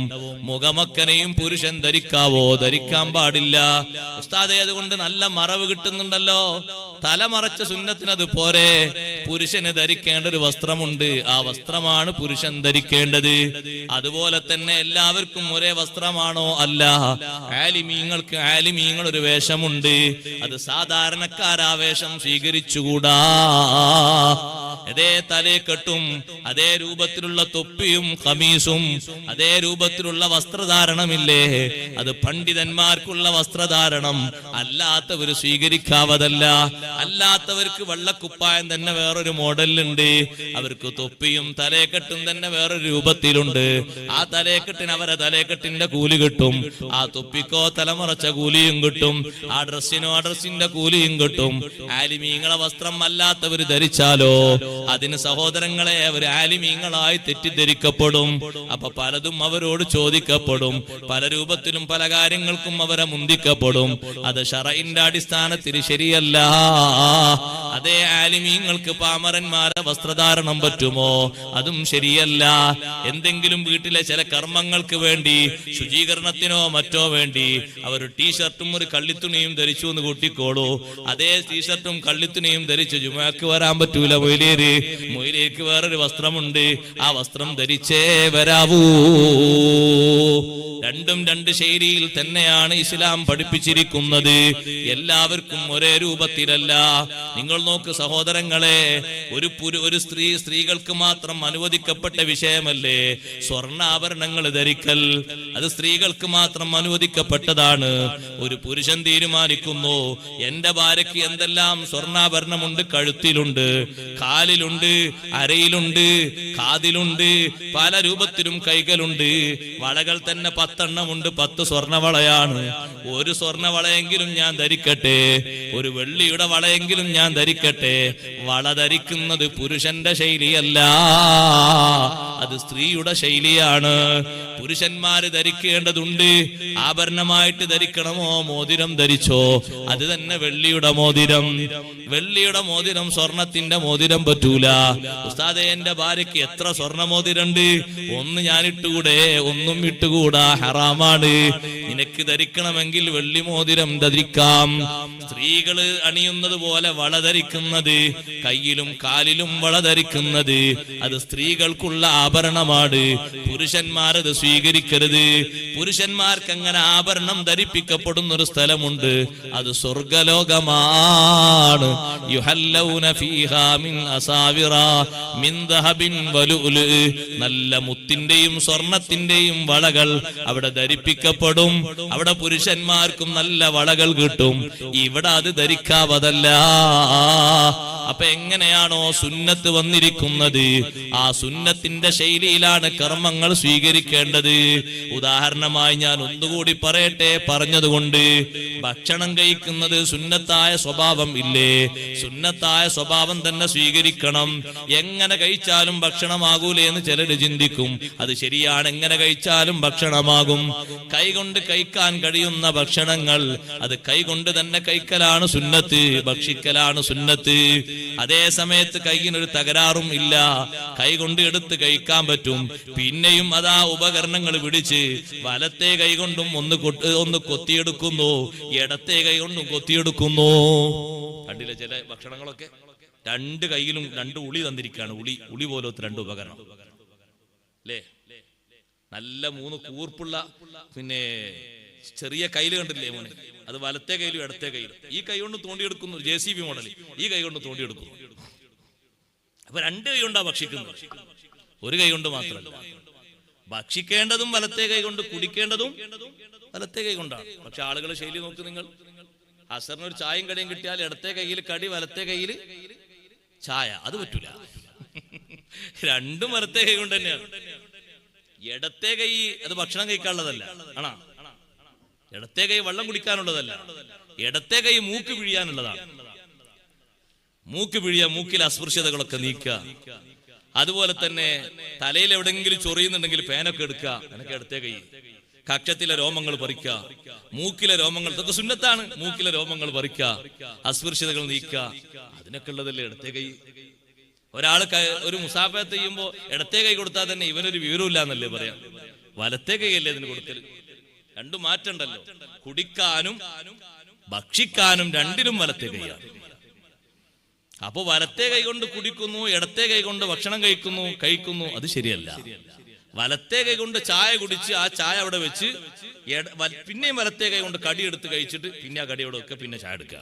മുഖമക്കനെയും പുരുഷൻ ധരിക്കാവോ? ധരിക്കാൻ പാടില്ല. ഉസ്താദേ, അതുകൊണ്ട് നല്ല മറവ് കിട്ടുന്നുണ്ടല്ലോ. തലമറച്ച സുന്നത്തിനത് പോരെ. പുരുഷന് ധരിക്കേണ്ട ഒരു വസ്ത്രമുണ്ട്. ആ വസ്ത്രമാണ് പുരുഷൻ ധരിക്കേണ്ടത്. അതുപോലെ തന്നെ എല്ലാവർക്കും ഒരേ വസ്ത്രമാണോ? അല്ല. ആലിമീങ്ങൾക്ക് ആലിമീങ്ങൾ ഒരു വേഷമുണ്ട്. അത് സാധാരണക്കാരാ വേഷം സ്വീകരിച്ചുകൂടാ. അതേ തലേക്കെട്ടും അതേ രൂപത്തിലുള്ള തൊപ്പിയും ഖമീസും അതേ രൂപത്തിലുള്ള വസ്ത്രധാരണമില്ലേ, അത് പണ്ഡിതന്മാർക്കുള്ള വസ്ത്രധാരണം. അല്ലാത്തവർ സ്വീകരിക്കാവതല്ല. അല്ലാത്തവർക്ക് വെള്ളക്കുപ്പായം തന്നെ വേറൊരു മോഡലുണ്ട്. അവർക്ക് തൊപ്പിയും തലേക്കെട്ടും തന്നെ വേറൊരു രൂപത്തിലുണ്ട്. ആ തലേക്കെട്ടിന് അവരെ തലേക്കെട്ടിന്റെ കൂലി കിട്ടും. ആ തൊപ്പിക്കോ തലമുറച്ച കൂലിയും കിട്ടും. ആ ഡ്രസ്സിനോ ആ ഡ്രസ്സിന്റെ കൂലിയും കിട്ടും. ആലിമീങ്ങളെ വസ്ത്രം അല്ലാത്തവർ ധരിച്ചാലോ അതിന് സഹോദരങ്ങളെ അവർ ആലിമീങ്ങളായി തെറ്റിദ്ധരിക്കപ്പെടും. അപ്പൊ പലതും അവരോട് ചോദിക്കപ്പെടും. പല രൂപത്തിലും പല കാര്യങ്ങൾക്കും അവരെ മുന്തിക്കപ്പെടും. അത് ശറഇന്റെ അടിസ്ഥാനത്തിൽ ശരിയല്ല. അതേ ആലിമീങ്ങൾക്ക് പാമരന്മാരെ വസ്ത്രധാരണം പറ്റുമോ? അതും ശരിയല്ല. എന്തെങ്കിലും വീട്ടിലെ ചില കർമ്മങ്ങൾക്ക് വേണ്ടി, ശുചീകരണത്തിനോ മറ്റോ വേണ്ടി അവർ ടീഷർട്ടും ഒരു കള്ളിത്തുണിയും ധരിച്ചു എന്ന് കൂട്ടിക്കോളൂ. അതേ ടീഷർട്ടും കള്ളിത്തുണിയും ധരിച്ച് ജുമാക്ക് വരാൻ പറ്റൂല. മൊയിലേക്ക് വേറൊരു വസ്ത്രമുണ്ട്. ആ വസ്ത്രം ധരിച്ചേ വരാവൂ. രണ്ടും രണ്ട് ശൈലിയിൽ തന്നെയാണ് ഇസ്ലാം പഠിപ്പിച്ചിരിക്കുന്നത്. എല്ലാവർക്കും ഒരേ രൂപത്തിലല്ല. നിങ്ങൾ നോക്ക് സഹോദരങ്ങളെ, ഒരു സ്ത്രീകൾക്ക് മാത്രം അനുവദിക്കപ്പെട്ട വിഷയമല്ലേ സ്വർണ്ണാഭരണങ്ങൾ ധരിക്കൽ. അത് സ്ത്രീകൾക്ക് മാത്രം അനുവദിക്കപ്പെട്ടതാണ്. ഒരു പുരുഷൻ തീരുമാനിക്കുന്നു, എന്റെ ഭാര്യയ്ക്ക് എന്തെല്ലാം സ്വർണ്ണാഭരണമുണ്ട്, കഴുത്തിലുണ്ട്, കാലിലുണ്ട്, അരയിലുണ്ട്, കാതിലുണ്ട്, പല രൂപത്തിലും കൈകളുണ്ട്. വളകൾ തന്നെ 10 എണ്ണമുണ്ട്. 10 സ്വർണ്ണവളയാണ്. ഒരു സ്വർണ്ണവളയെങ്കിലും ഞാൻ ധരിക്കട്ടെ, ഒരു വെള്ളിയുടെ വളയെങ്കിലും ഞാൻ ധരിക്കട്ടെ. വള ധരിക്കുന്നത് പുരുഷന്റെ ശൈലിയല്ല, അത് സ്ത്രീയുടെ ശൈലിയാണ്. പുരുഷന്മാര് ധരിക്കേണ്ടതുണ്ട്. ആഭരണമായിട്ട് ധരിക്കണമോ? മോതിരം ധരിച്ചോ, അത് തന്നെ വെള്ളിയുടെ മോതിരം. വെള്ളിയുടെ മോതിരം സ്വർണത്തിന്റെ മോതിരം പറ്റൂല. ഉസ്താദേ, എന്റെ ഭാര്യയ്ക്ക് എത്ര സ്വർണ്ണ മോതിരണ്ട്, ഒന്ന് ഞാൻ ഇട്ടുകൂടെ? ഒന്നും ഇട്ടുകൂടാ, ഹറാമാണ്. നിനക്ക് ധരിക്കണമെങ്കിൽ വെള്ളി മോതിരം ധരിക്കാം. സ്ത്രീകള് അണിയുന്നത് പോലെ വള ധരിക്കുന്നത്, കയ്യിലും കാലിലും വള ധരിക്കുന്നത്, അത് സ്ത്രീകൾക്കുള്ള ആഭരണമാണ്. പുരുഷന്മാരത് സ്വീകരിക്കരുത്. പുരുഷന്മാർക്ക് അങ്ങനെ ആഭരണം ധരിപ്പിക്കപ്പെടുന്ന ഒരു സ്ഥലമുണ്ട്, അത് സ്വർഗലോകമാണ്. യുഹല്ലൗന ഫീഹാ മിൻ അസാവിറ മിൻ ദഹബിൻ വലുഉലു. നല്ല മുത്തിന്റെയും സ്വർണത്തിന്റെയും വളകൾ അവിടെ ധരിപ്പിക്കപ്പെടും. അവിടെ പുരുഷന്മാർക്കും നല്ല വളകൾ കിട്ടും. ഇവിടെ അത് ധരിക്കാവതല്ല. അപ്പൊ എങ്ങനെയാണോ സുന്നത്ത് വന്നിരിക്കുന്നത്, ആ സുന്നത്തിന്റെ ശൈലിയിലാണ് കർമ്മങ്ങൾ സ്വീകരിക്കേണ്ടത്. ഉദാഹരണമായി ഞാൻ ഒന്നുകൂടി പറയട്ടെ, പറഞ്ഞതുകൊണ്ട്. ഭക്ഷണം കഴിക്കുന്നത് സുന്നത്തായ സ്വഭാവം ഇല്ലേ? സുന്നത്തായ സ്വഭാവം തന്നെ സ്വീകരിക്കണം. എങ്ങനെ കഴിച്ചാലും ഭക്ഷണമാകൂലേ എന്ന് ചിലർ ചിന്തിക്കും. അത് ശരിയാണ്, എങ്ങനെ കഴിച്ചാലും ഭക്ഷണമാകും. കൈകൊണ്ട് കഴിക്കാൻ കഴിയുന്ന ഭക്ഷണങ്ങൾ അത് കൈകൊണ്ട് തന്നെ കഴിക്കലാണ് സുന്നത്ത്, ഭക്ഷിക്കലാണ് സുന്നത്ത്. അതേ സമയത്ത് കൈയിനൊരു തകരാറും ഇല്ല, കൈകൊണ്ട് എടുത്ത് കഴിക്കാൻ പറ്റും. പിന്നെയും അതാ ഉപകരണങ്ങൾ പിടിച്ച് വലത്തെ കൈകൊണ്ടും ഒന്ന് കൊത്തിയെടുക്കുന്നു, ഇടത്തെ കൈകൊണ്ടും കൊത്തിയെടുക്കുന്നു. കണ്ടില്ലേ ചില ഭക്ഷണങ്ങളൊക്കെ? 2 കൈയിലും 2 ഉളി തന്നിരിക്കുകയാണ്. ഉളി പോലത്തെ 2 ഉപകരണം അല്ലേ? നല്ല 3 കൂർപ്പുള്ള പിന്നെ ചെറിയ കയ്യില് കണ്ടില്ലേ മോനെ? അത് വലത്തെ കയ്യിലും ഇടത്തെ കയ്യിലും. ഈ കൈ കൊണ്ട് തോണ്ടിയെടുക്കുന്നു, JCB മോഡൽ. ഈ കൈ കൊണ്ട് തോണ്ടിയെടുക്കുന്നു. അപ്പൊ 2 കൈ കൊണ്ടാ ഭക്ഷിക്കുന്നത്, ഒരു കൈ കൊണ്ട് മാത്രമല്ല. ഭക്ഷിക്കേണ്ടതും വലത്തെ കൈ കൊണ്ട്, കുടിക്കേണ്ടതും വലത്തെ കൈ കൊണ്ടാണ്. പക്ഷെ ആളുകളെ ശൈലി നോക്ക് നിങ്ങൾ. അസറിന് ഒരു ചായയും കടിയും കിട്ടിയാൽ ഇടത്തെ കയ്യിൽ കടി, വലത്തെ കയ്യിൽ ചായ. അത് പറ്റൂല. 2 വലത്തെ കൈ കൊണ്ട് തന്നെയാണ്. ഇടത്തെ കൈ അത് ഭക്ഷണം കഴിക്കാനുള്ളതല്ല, ആണോ? ഇടത്തെ കൈ വെള്ളം കുടിക്കാനുള്ളതല്ല. ഇടത്തെ കൈ മൂക്ക് പിഴിയാനുള്ളതാണ്. മൂക്ക് പിഴിയുക, മൂക്കിലെ അസ്പൃശ്യതകളൊക്കെ നീക്കുക. അതുപോലെ തന്നെ തലയിൽ എവിടെങ്കിലും ചൊറിയുന്നുണ്ടെങ്കിൽ ഫാനൊക്കെ എടുക്കുക, എനിക്ക് ഇടത്തെ കൈ. കക്ഷത്തിലെ രോമങ്ങൾ പറിക്കുക, മൂക്കിലെ രോമങ്ങൾ, ഇതൊക്കെ സുന്നത്താണ്. മൂക്കിലെ രോമങ്ങൾ പറിക്കുക, അസ്പൃശ്യതകൾ നീക്കുക, അതിനൊക്കെ ഉള്ളതല്ലേ ഇടത്തെ കൈ. ഒരാൾ ഒരു മുസാഫത്ത് ചെയ്യുമ്പോ ഇടത്തെ കൈ കൊടുത്താൽ തന്നെ ഇവനൊരു വിവരമില്ല എന്നല്ലേ പറയാം. വലത്തെ കൈയല്ലേ ഇതിന് കൊടുക്കൽ. 2 മാറ്റണ്ടല്ലോ. കുടിക്കാനും ഭക്ഷിക്കാനും 2നും വലത്തെ കൈയാണ്. അപ്പൊ വലത്തെ കൈ കൊണ്ട് കുടിക്കുന്നു, ഇടത്തെ കൈ കൊണ്ട് ഭക്ഷണം കഴിക്കുന്നു, അത് ശരിയല്ല. വലത്തെ കൈ കൊണ്ട് ചായ കുടിച്ച് ആ ചായ അവിടെ വെച്ച് പിന്നെയും വലത്തെ കൈ കൊണ്ട് കടി എടുത്ത് കഴിച്ചിട്ട് പിന്നെ ആ കടിയോടെ ഒക്കെ പിന്നെ ചായ എടുക്കുക.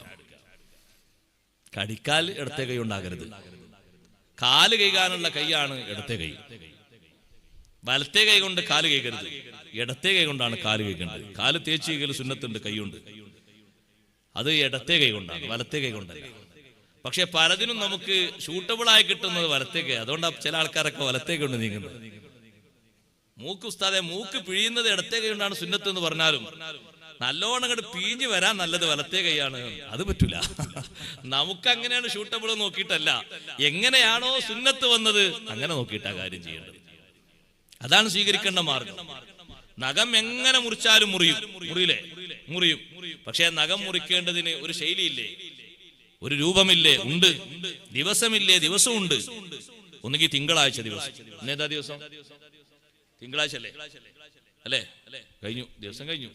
കടിക്കാൽ ഇടത്തെ കൈ കൊണ്ടാകരുത്. കാല് കൈകാനുള്ള കൈയാണ് ഇടത്തെ കൈ. വലത്തെ കൈ കൊണ്ട് കാല് കൈകരുത്, ഇടത്തെ കൈ കൊണ്ടാണ് കാല് കൈക്കേണ്ടത്. കാല് തേച്ച് കൈകൾ സുന്നത്തുണ്ട്, കൈയുണ്ട്, അത് ഇടത്തെ കൈ കൊണ്ടാണ്, വലത്തെ കൈ കൊണ്ടല്ല. പക്ഷെ പലതിനും നമുക്ക് ഷൂട്ടബിൾ ആയി കിട്ടുന്നത് വലത്തെ കൈ. അതുകൊണ്ടാണ് ചില ആൾക്കാരൊക്കെ വലത്തെ കൊണ്ട് നീങ്ങുന്നത്. മൂക്ക് ഉസ്താദെ, മൂക്ക് പിഴിയുന്നത് ഇടത്തെ കൈ കൊണ്ടാണ് സുന്നത്ത് എന്ന് പറഞ്ഞാലും നല്ലോണം അങ്ങോട്ട് പിഴിഞ്ഞു വരാൻ നല്ലത് വലത്തെ കൈയാണ്. അത് പറ്റൂല. നമുക്ക് അങ്ങനെയാണ് ഷൂട്ടബിൾ നോക്കിയിട്ടല്ല, എങ്ങനെയാണോ സുന്നത്ത് വന്നത് അങ്ങനെ നോക്കിയിട്ടാ കാര്യം ചെയ്യേണ്ടത്. അതാണ് സ്വീകരിക്കേണ്ട മാർഗം. നഖം എങ്ങനെ മുറിച്ചാലും മുറിയും. പക്ഷെ നഖം മുറിക്കേണ്ടതിന് ഒരു ശൈലിയില്ലേ, ഒരു രൂപമില്ലേ? ഉണ്ട്. ദിവസമില്ലേ? ദിവസമുണ്ട്. ഒന്നുകിൽ തിങ്കളാഴ്ച ദിവസം. ഇന്നേതാ ദിവസം? തിങ്കളാഴ്ച അല്ലേ? കഴിഞ്ഞു, ദിവസം കഴിഞ്ഞു.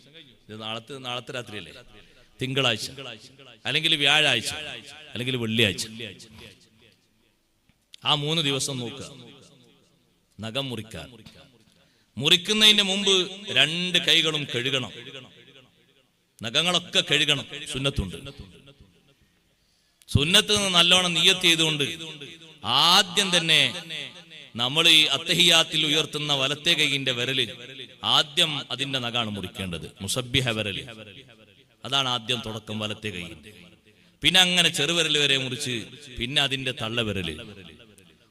ഇത് നാളത്തെ രാത്രിയല്ലേ? തിങ്കളാഴ്ച, അല്ലെങ്കിൽ വ്യാഴാഴ്ച, അല്ലെങ്കിൽ വെള്ളിയാഴ്ച. ആ 3 ദിവസം നോക്കുക നഖം മുറിക്കാൻ. മുറിക്കുന്നതിന് മുമ്പ് 2 കൈകളും കഴുകണം, നഖങ്ങളൊക്കെ കഴുകണം. സുന്നത്തുണ്ട്. സുന്നത്ത് നല്ലോണം നിയ്യത്ത് ചെയ്തുകൊണ്ട് ആദ്യം തന്നെ നമ്മൾ ഈ അത്തഹിയാത്തിൽ ഉയർത്തുന്ന വലത്തെ കൈയിന്റെ വിരല് ആദ്യം അതിന്റെ നഖാണ് മുറിക്കേണ്ടത്. മുസബ്ബിഹ വിരല്, അതാണ് ആദ്യം തുടക്കം വലത്തെ കൈയിന്റെ. പിന്നെ അങ്ങനെ ചെറുവിരൽ വരെ മുറിച്ച് പിന്നെ അതിന്റെ തള്ളവിരല്.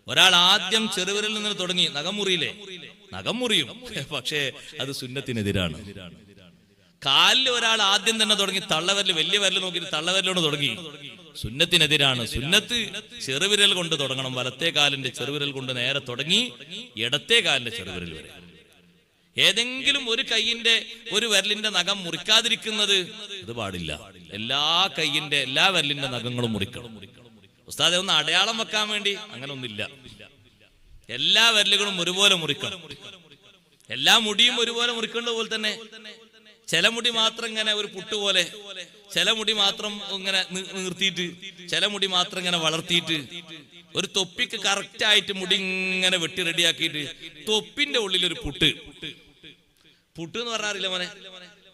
ഒരാൾ ആദ്യം ചെറുവിരലിൽ നിന്ന് തുടങ്ങി നഖം മുറിയില്ലേ? നഖം മുറിയും, പക്ഷേ അത് സുന്നത്തിനെതിരാണ്. കാലിൽ ഒരാൾ ആദ്യം തന്നെ തുടങ്ങി തള്ളവിരൽ, വലിയ വിരൽ നോക്കിയിട്ട് തള്ളവിരലോട് തുടങ്ങി, സുന്നത്തിനെതിരാണ്. സുന്നത്ത് ചെറുവിരൽ കൊണ്ട് തുടങ്ങണം. വലത്തെ കാലിന്റെ ചെറുവിരൽ കൊണ്ട് നേരെ തുടങ്ങി ഇടത്തെ കാലിന്റെ ചെറുവിരൽ വരെ. ഏതെങ്കിലും ഒരു കൈയിന്റെ ഒരു വിരലിന്റെ നഖം മുറിക്കാതിരിക്കുന്നത് ഇത് പാടില്ല. എല്ലാ വിരലിന്റെ നഖങ്ങളും മുറിക്കണം. ഉസ്താദെ, ഒന്ന് അടയാളം വെക്കാൻ വേണ്ടി അങ്ങനെ ഒന്നില്ല. എല്ലാ വിരലുകളും ഒരുപോലെ മുറിക്കണം. എല്ലാ മുടിയും ഒരുപോലെ മുറിക്കേണ്ട പോലെ തന്നെ ചില മുടി മാത്രം ഇങ്ങനെ ഒരു പുട്ട് പോലെ, ചില മുടി മാത്രം ഇങ്ങനെ നിർത്തിയിട്ട്, ചില മുടി മാത്രം ഇങ്ങനെ വളർത്തിയിട്ട്, ഒരു തൊപ്പിക്ക് കറക്റ്റ് ആയിട്ട് മുടി ഇങ്ങനെ വെട്ടി റെഡിയാക്കിയിട്ട് തൊപ്പിന്റെ ഉള്ളിൽ ഒരു പുട്ട് എന്ന് പറഞ്ഞാറില്ല മോനെ?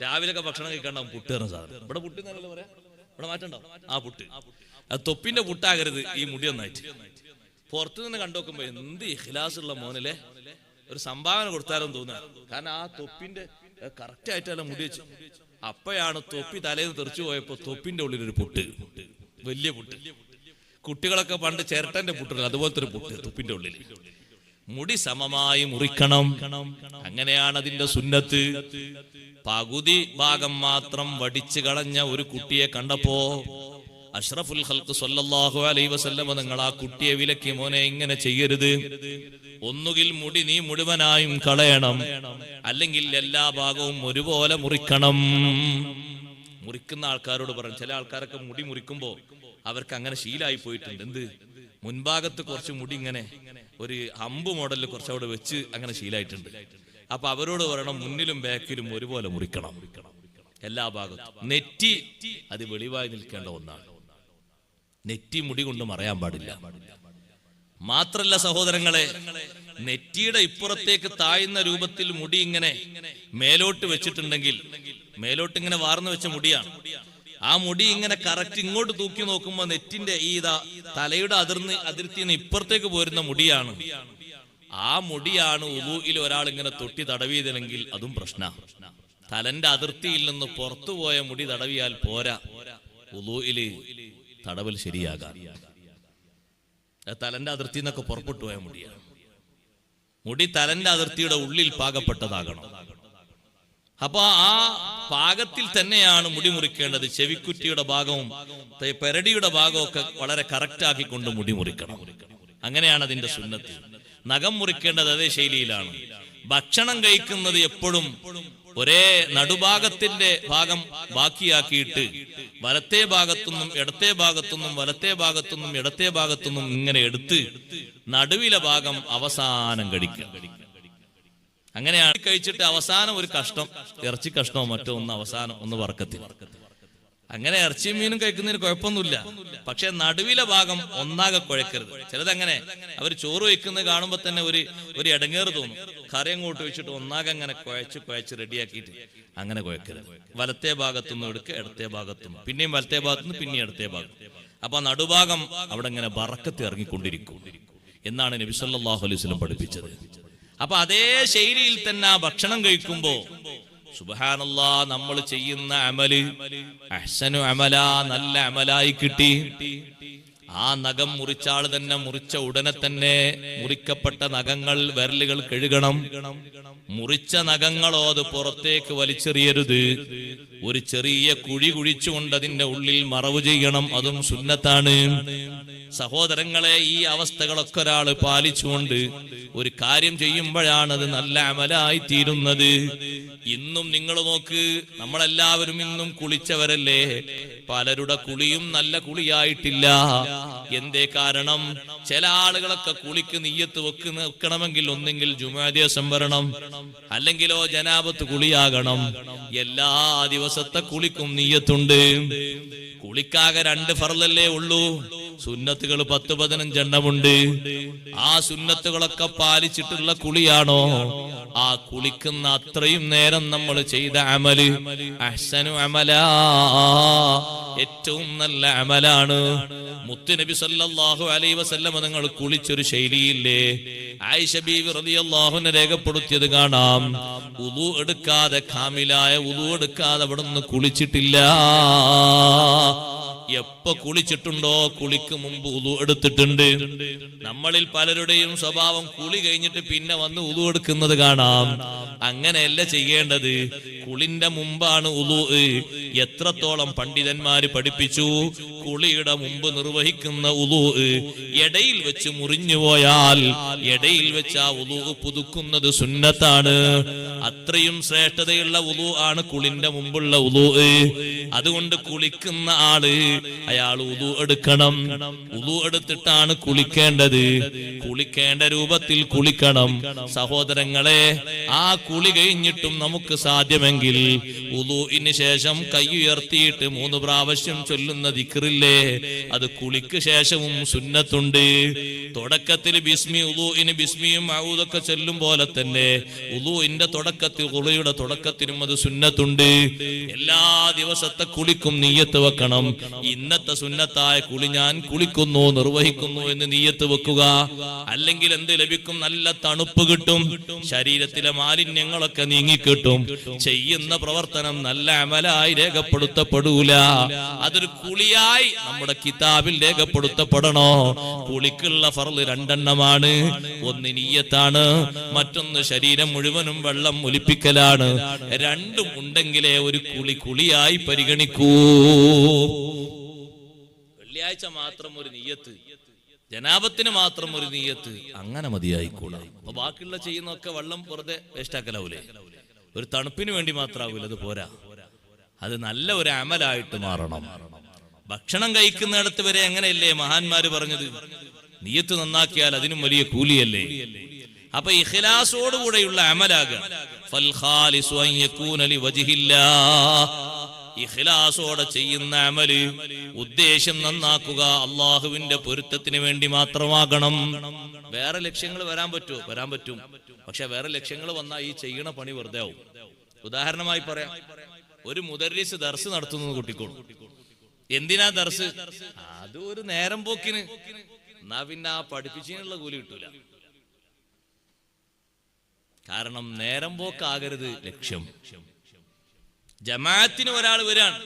രാവിലൊക്കെ ഭക്ഷണം കഴിക്കാണ്ടാവും പുട്ട് പറഞ്ഞ സാധനം. ഇവിടെ പുട്ട് എന്നല്ലോ പറയാ, ഇവിടെ മാറ്റണ്ടോ? ആ പുട്ട്, അത് തൊപ്പിന്റെ പുട്ടാകരുത്. ഈ മുടി ഒന്നായിട്ട് പുറത്തു നിന്ന് കണ്ടുനോക്കുമ്പോ എന്ത് ഇഖ്ലാസ് ഉള്ള മോനിലെ, ഒരു സംഭാവന കൊടുത്താലും തോന്നുക. കാരണം ആ തൊപ്പിന്റെ കറക്റ്റ് ആയിട്ടല്ല മുടി വെച്ചു. അപ്പോഴാണ് തൊപ്പി തലേന്ന് തെറിച്ചു പോയപ്പോ തൊപ്പിന്റെ ഉള്ളിൽ ഒരു പുട്ട്, വലിയ പുട്ട്. കുട്ടികളൊക്കെ പണ്ട് ചിരട്ടന്റെ പുട്ടുണ്ട്, അതുപോലത്തെ ഒരു പുട്ട് തൊപ്പിന്റെ ഉള്ളിൽ. മുടി സമമായി മുറിക്കണം, അങ്ങനെയാണ് അതിന്റെ സുന്നത്ത്. പകുതി ഭാഗം മാത്രം വടിച്ചു കളഞ്ഞ ഒരു കുട്ടിയെ കണ്ടപ്പോ അഷ്റഫുൽ ഖൽഖ് സ്വല്ലല്ലാഹു അലൈഹി വസല്ലം നിങ്ങൾ ആ കുട്ടിയെ വിലക്കി, മോനെ ഇങ്ങനെ ചെയ്യരുത്. ഒന്നുകിൽ മുടി നീ മുഴുവനായും കളയണം, അല്ലെങ്കിൽ എല്ലാ ഭാഗവും ഒരുപോലെ മുറിക്കണം. മുറിക്കുന്ന ആൾക്കാരോട് പറഞ്ഞു. ചില ആൾക്കാരൊക്കെ മുടി മുറിക്കുമ്പോ അവർക്ക് അങ്ങനെ ശീലായി പോയിട്ടുണ്ട്. എന്ത്, മുൻഭാഗത്ത് കുറച്ച് മുടി ഇങ്ങനെ ഒരു ഹമ്പ് മോഡലിൽ കുറച്ചവിടെ വെച്ച് അങ്ങനെ ശീലായിട്ടുണ്ട്. അപ്പൊ അവരോട് പറയണം, മുന്നിലും ബാക്കിലും ഒരുപോലെ മുറിക്കണം, എല്ലാ ഭാഗത്തും. നെറ്റി അത് വെളിവായി നിൽക്കേണ്ട ഒന്നാണ്. നെറ്റി മുടി കൊണ്ട് മറയാൻ പാടില്ല. മാത്രല്ല സഹോദരങ്ങളെ, നെറ്റിയുടെ ഇപ്പുറത്തേക്ക് താഴ്ന്ന രൂപത്തിൽ മുടി ഇങ്ങനെ മേലോട്ട് വെച്ചിട്ടുണ്ടെങ്കിൽ, മേലോട്ട് ഇങ്ങനെ വാർന്നു വെച്ച മുടിയാണ്, ആ മുടി ഇങ്ങനെ കറക്റ്റ് ഇങ്ങോട്ട് തൂക്കി നോക്കുമ്പോ നെറ്റിന്റെ ഈ തലയുടെ അതിർത്തിയിൽ നിന്ന് ഇപ്പുറത്തേക്ക് പോരുന്ന മുടിയാണ്. ആ മുടിയാണ് ഉളൂയിൽ ഒരാൾ ഇങ്ങനെ തൊട്ടി തടവിയതെങ്കിൽ അതും പ്രശ്നമാണ്. തലന്റെ അതിർത്തിയിൽ നിന്ന് പുറത്തുപോയ മുടി തടവിയാൽ പോരാ, ഉളൂയില് തടവൽ ശരിയാകാൻ. തലന്റെ അതിർത്തി നിന്നൊക്കെ പുറപ്പെട്ടു പോയ മുടിയാണ്. മുടി തലന്റെ അതിർത്തിയുടെ ഉള്ളിൽ പാകപ്പെട്ടതാകണം. അപ്പൊ ആ പാകത്തിൽ തന്നെയാണ് മുടി മുറിക്കേണ്ടത്. ചെവിക്കുറ്റിയുടെ ഭാഗവും പെരടിയുടെ ഭാഗവും ഒക്കെ വളരെ കറക്റ്റ് ആക്കിക്കൊണ്ട് മുടി മുറിക്കണം. അങ്ങനെയാണ് അതിന്റെ സുന്നത്ത്. നഖം മുറിക്കേണ്ടത് അതേ ശൈലിയിലാണ്. ഭക്ഷണം കഴിക്കുന്നത് എപ്പോഴും ഒരേ നടുഭാഗത്തിന്റെ ഭാഗം ബാക്കിയാക്കിയിട്ട് വലത്തെ ഭാഗത്തുനിന്നും ഇടത്തെ ഭാഗത്തുനിന്നും വലത്തെ ഭാഗത്തുനിന്നും ഇടത്തെ ഭാഗത്തുനിന്നും ഇങ്ങനെ എടുത്ത് നടുവിലെ ഭാഗം അവസാനം കഴിക്കുക. അങ്ങനെയാണ് കഴിച്ചിട്ട് അവസാനം ഒരു കഷ്ണം, ഇറച്ചി കഷ്ണമോ മറ്റോ ഒന്ന് അവസാനം ഒന്ന് വറക്കത്തിൽ, അങ്ങനെ ഇറച്ചിയും മീനും കഴിക്കുന്നതിന് കുഴപ്പമൊന്നുമില്ല. പക്ഷെ നടുവിലെ ഭാഗം ഒന്നാകെ കുഴക്കരുത്. ചിലതങ്ങനെ അവർ ചോറ് വയ്ക്കുന്നത് കാണുമ്പോ തന്നെ ഒരു ഇടങ്ങേറ് തോന്നും. കറി അങ്ങോട്ട് വെച്ചിട്ട് ഒന്നാകെ അങ്ങനെ കുഴച്ച് റെഡിയാക്കിയിട്ട് അങ്ങനെ കുഴക്കരുത്. വലത്തെ ഭാഗത്തുനിന്ന് എടുക്കുക, ഇടത്തെ ഭാഗത്തുനിന്ന്, പിന്നെയും വലത്തെ ഭാഗത്തുനിന്ന്, പിന്നെയും ഇടത്തെ ഭാഗം. അപ്പൊ നടുഭാഗം അവിടെ ഇങ്ങനെ ബറക്കത്ത് ഇറങ്ങിക്കൊണ്ടിരിക്കും എന്നാണ് നബി സല്ലല്ലാഹു അലൈഹി വസല്ലം പഠിപ്പിച്ചത്. അപ്പൊ അതേ ശൈലിയിൽ തന്നെ ആ ഭക്ഷണം കഴിക്കുമ്പോ സുബ്ഹാനല്ലാഹ് നമ്മൾ ചെയ്യുന്ന അമല് അഹ്സനു അമല, നല്ല അമലായി കിട്ടി. ആ നഖം മുറിച്ചാൾ തന്നെ മുറിച്ച ഉടനെ തന്നെ മുറിക്കപ്പെട്ട നഖങ്ങൾ വിരലുകൾ കഴുകണം. മുറിച്ച നഖങ്ങളോ അത് പുറത്തേക്ക് വലിച്ചെറിയരുത്. ഒരു ചെറിയ കുഴി കുഴിച്ചുകൊണ്ട് അതിന്റെ ഉള്ളിൽ മറവ് ചെയ്യണം. അതും സുന്നത്താണ്. സഹോദരങ്ങളെ, ഈ അവസ്ഥകളൊക്കെ ഒരാൾ പാലിച്ചുകൊണ്ട് ഒരു കാര്യം ചെയ്യുമ്പോഴാണ് അത് നല്ല അമലായി തീരുന്നത്. ഇന്നും നിങ്ങൾ നോക്ക്, നമ്മളെല്ലാവരും ഇന്നും കുളിച്ചവരല്ലേ. പലരുടെ കുളിയും നല്ല കുളിയായിട്ടില്ല. എന്തേ കാരണം? ചില ആളുകളൊക്കെ കുളിക്ക് നിയ്യത്ത് വെക്കണമെങ്കിൽ ഒന്നെങ്കിൽ ജുമുഅ ദിവസം വരണം, അല്ലെങ്കിലോ ജനാബത്ത് കുളിയാകണം. എല്ലാ ദിവസത്തെ കുളിക്കും നിയ്യത്തുണ്ട്. കുളിക്കാകെ 2 ഫർളല്ലേ ഉള്ളൂ. സുന്നത്തുകൾ 10-15 എണ്ണമുണ്ട്. ആ സുന്നത്തുകളൊക്കെ പാലിച്ചിട്ടുള്ള കുളിയാണോ? ആ കുളിക്കുന്ന അത്രയും നേരം നമ്മൾ ചെയ്ത അമല് അഹ്സനു അമലാ, ഏറ്റവും നല്ല അമലാണ്. മുത്തുനബി സല്ലല്ലാഹു അലൈഹി വസല്ലം നിങ്ങൾ കുളിച്ചൊരു ശൈലിയില്ലേ? ആയിഷ ബീവി റളിയല്ലാഹു അൻഹ രേഖപ്പെടുത്തിയത് കാണാം. വുളു എടുക്കാതെ, കാമിലായ വുളു എടുക്കാതെ അവിടുന്ന് കുളിച്ചിട്ടില്ല. എപ്പോ കുളിച്ചിട്ടുണ്ടോ കുളിക്ക് മുമ്പ് ഉളു എടുത്തിട്ടുണ്ട്. നമ്മളിൽ പലരുടെയും സ്വഭാവം കുളി കഴിഞ്ഞിട്ട് പിന്നെ വന്ന് ഉളു എടുക്കുന്നത് കാണാം. അങ്ങനെയല്ല ചെയ്യേണ്ടത്. കുളിന്റെ മുമ്പാണ് ഉളു. എത്രത്തോളം പണ്ഡിതന്മാര് പഠിപ്പിച്ചു, കുളിയുടെ മുമ്പ് നിർവഹിക്കുന്ന ഉളു ഇടയിൽ വെച്ച് മുറിഞ്ഞു പോയാൽ ഇടയിൽ വെച്ച് ആ ഉളു പുതുക്കുന്നത് സുന്നത്താണ്. അത്രയും ശ്രേഷ്ഠതയുള്ള ഉളു ആണ് കുളിന്റെ മുമ്പുള്ള ഉളു. അതുകൊണ്ട് കുളിക്കുന്ന ആള് അയാൾ ഉളു എടുക്കണം. ഉളു എടുത്തിട്ടാണ് കുളിക്കേണ്ടത്. കുളിക്കേണ്ട രൂപത്തിൽ കുളിക്കണം. സഹോദരങ്ങളെ, ആ കുളി കഴിഞ്ഞിട്ടും നമുക്ക് സാധ്യമെങ്കിൽ ഉളുവിന് ശേഷം കൈ ഉയർത്തിയിട്ട് 3 പ്രാവശ്യം ചൊല്ലുന്ന ദിക്റില്ലേ, അത് കുളിക്ക് ശേഷവും സുന്നത്തുണ്ട്. തുടക്കത്തിൽ ബിസ്മി, ഉളുവിന് ബിസ്മിയും ഔദൊക്കെ ചൊല്ലും പോലെ തന്നെ ഉളുവിന്റെ തുടക്കത്തിൽ, കുളിയുടെ തുടക്കത്തിനും അത് സുന്നത്തുണ്ട്. എല്ലാ ദിവസത്തെ കുളിക്കും നിയ്യത്ത് വെക്കണം. ഇന്നത്തെ സുന്നത്തായ കുളി ഞാൻ കുളിക്കുന്നു, നിർവഹിക്കുന്നു എന്ന് നിയ്യത്ത് വെക്കുക. അല്ലെങ്കിൽ എന്ത് ലഭിക്കും? നല്ല തണുപ്പ് കിട്ടും. ശരീരത്തിലെ മാലിന്യങ്ങളൊക്കെ നീങ്ങിക്കിട്ടും. ചെയ്യുന്ന പ്രവർത്തനം നല്ല അമലായി രേഖപ്പെടുത്തപ്പെടൂല. അതൊരു കുളിയായി നമ്മുടെ കിതാബിൽ രേഖപ്പെടുത്തപ്പെടണോ? കുളിക്കുള്ള ഫർള് 2 എണ്ണമാണ്. ഒന്ന് നിയ്യത്താണ്, മറ്റൊന്ന് ശരീരം മുഴുവനും വെള്ളം ഒലിപ്പിക്കലാണ്. രണ്ടും ഉണ്ടെങ്കിലേ ഒരു കുളിയായി പരിഗണിക്കൂ. വെള്ളിയാഴ്ച മാത്രം ഒരു നിയ്യത്ത്, ജനാബത്തിന് മാത്രം ഒരു നിയ്യത്ത്, അങ്ങനെ മതിയായിക്കൂടാ. അപ്പൊ ബാക്കിയുള്ള ചെയ്യുന്നൊക്കെ വെള്ളം വെറുതെ വേസ്റ്റാക്കലാവൂലേ? ഒരു തണുപ്പിന് വേണ്ടി മാത്രമാവൂല, അത് പോരാ. അത് നല്ല ഒരു അമലായിട്ട് മാറണം. ഭക്ഷണം കഴിക്കുന്നിടത്ത് വരെ അങ്ങനെയല്ലേ മഹാന്മാര് പറഞ്ഞത്? നിയ്യത്ത് നന്നാക്കിയാൽ അതിനും വലിയ കൂലിയല്ലേ? അപ്പൊ ഇഖ്ലാസോടുകൂടെയുള്ള അമലാകുക. ഫൽ ഖാലിസു അൻ യകൂന ലിവജ്ഹില്ലാഹ്, ഇഖ്ലാസോടെ ചെയ്യുന്ന അമല്, ഉദ്ദേശം നന്നാക്കുക അള്ളാഹുവിന്റെ പൊരുത്തത്തിന് വേണ്ടി മാത്രമാകണം. വേറെ ലക്ഷ്യങ്ങൾ വരാൻ പറ്റുമോ? വരാൻ പറ്റും. പക്ഷെ വേറെ ലക്ഷ്യങ്ങൾ വന്നാൽ ഈ ചെയ്യണ പണി വെറുതെ ആവും. ഉദാഹരണമായി പറയാം, ഒരു മുദർരിസ് ദർസ് നടത്തുന്നത് കുട്ടിക്കോളും. എന്തിനാ ദർസ്? അത് ഒരു നേരം പോക്കിന്. എന്നാ പിന്നെ ആ പഠിപ്പിച്ചതിനുള്ള കൂലി കിട്ടൂല. കാരണം നേരം പോക്കാകരുത് ലക്ഷ്യം. ജമാഅത്തിന് ഒരാൾ വരാണ്,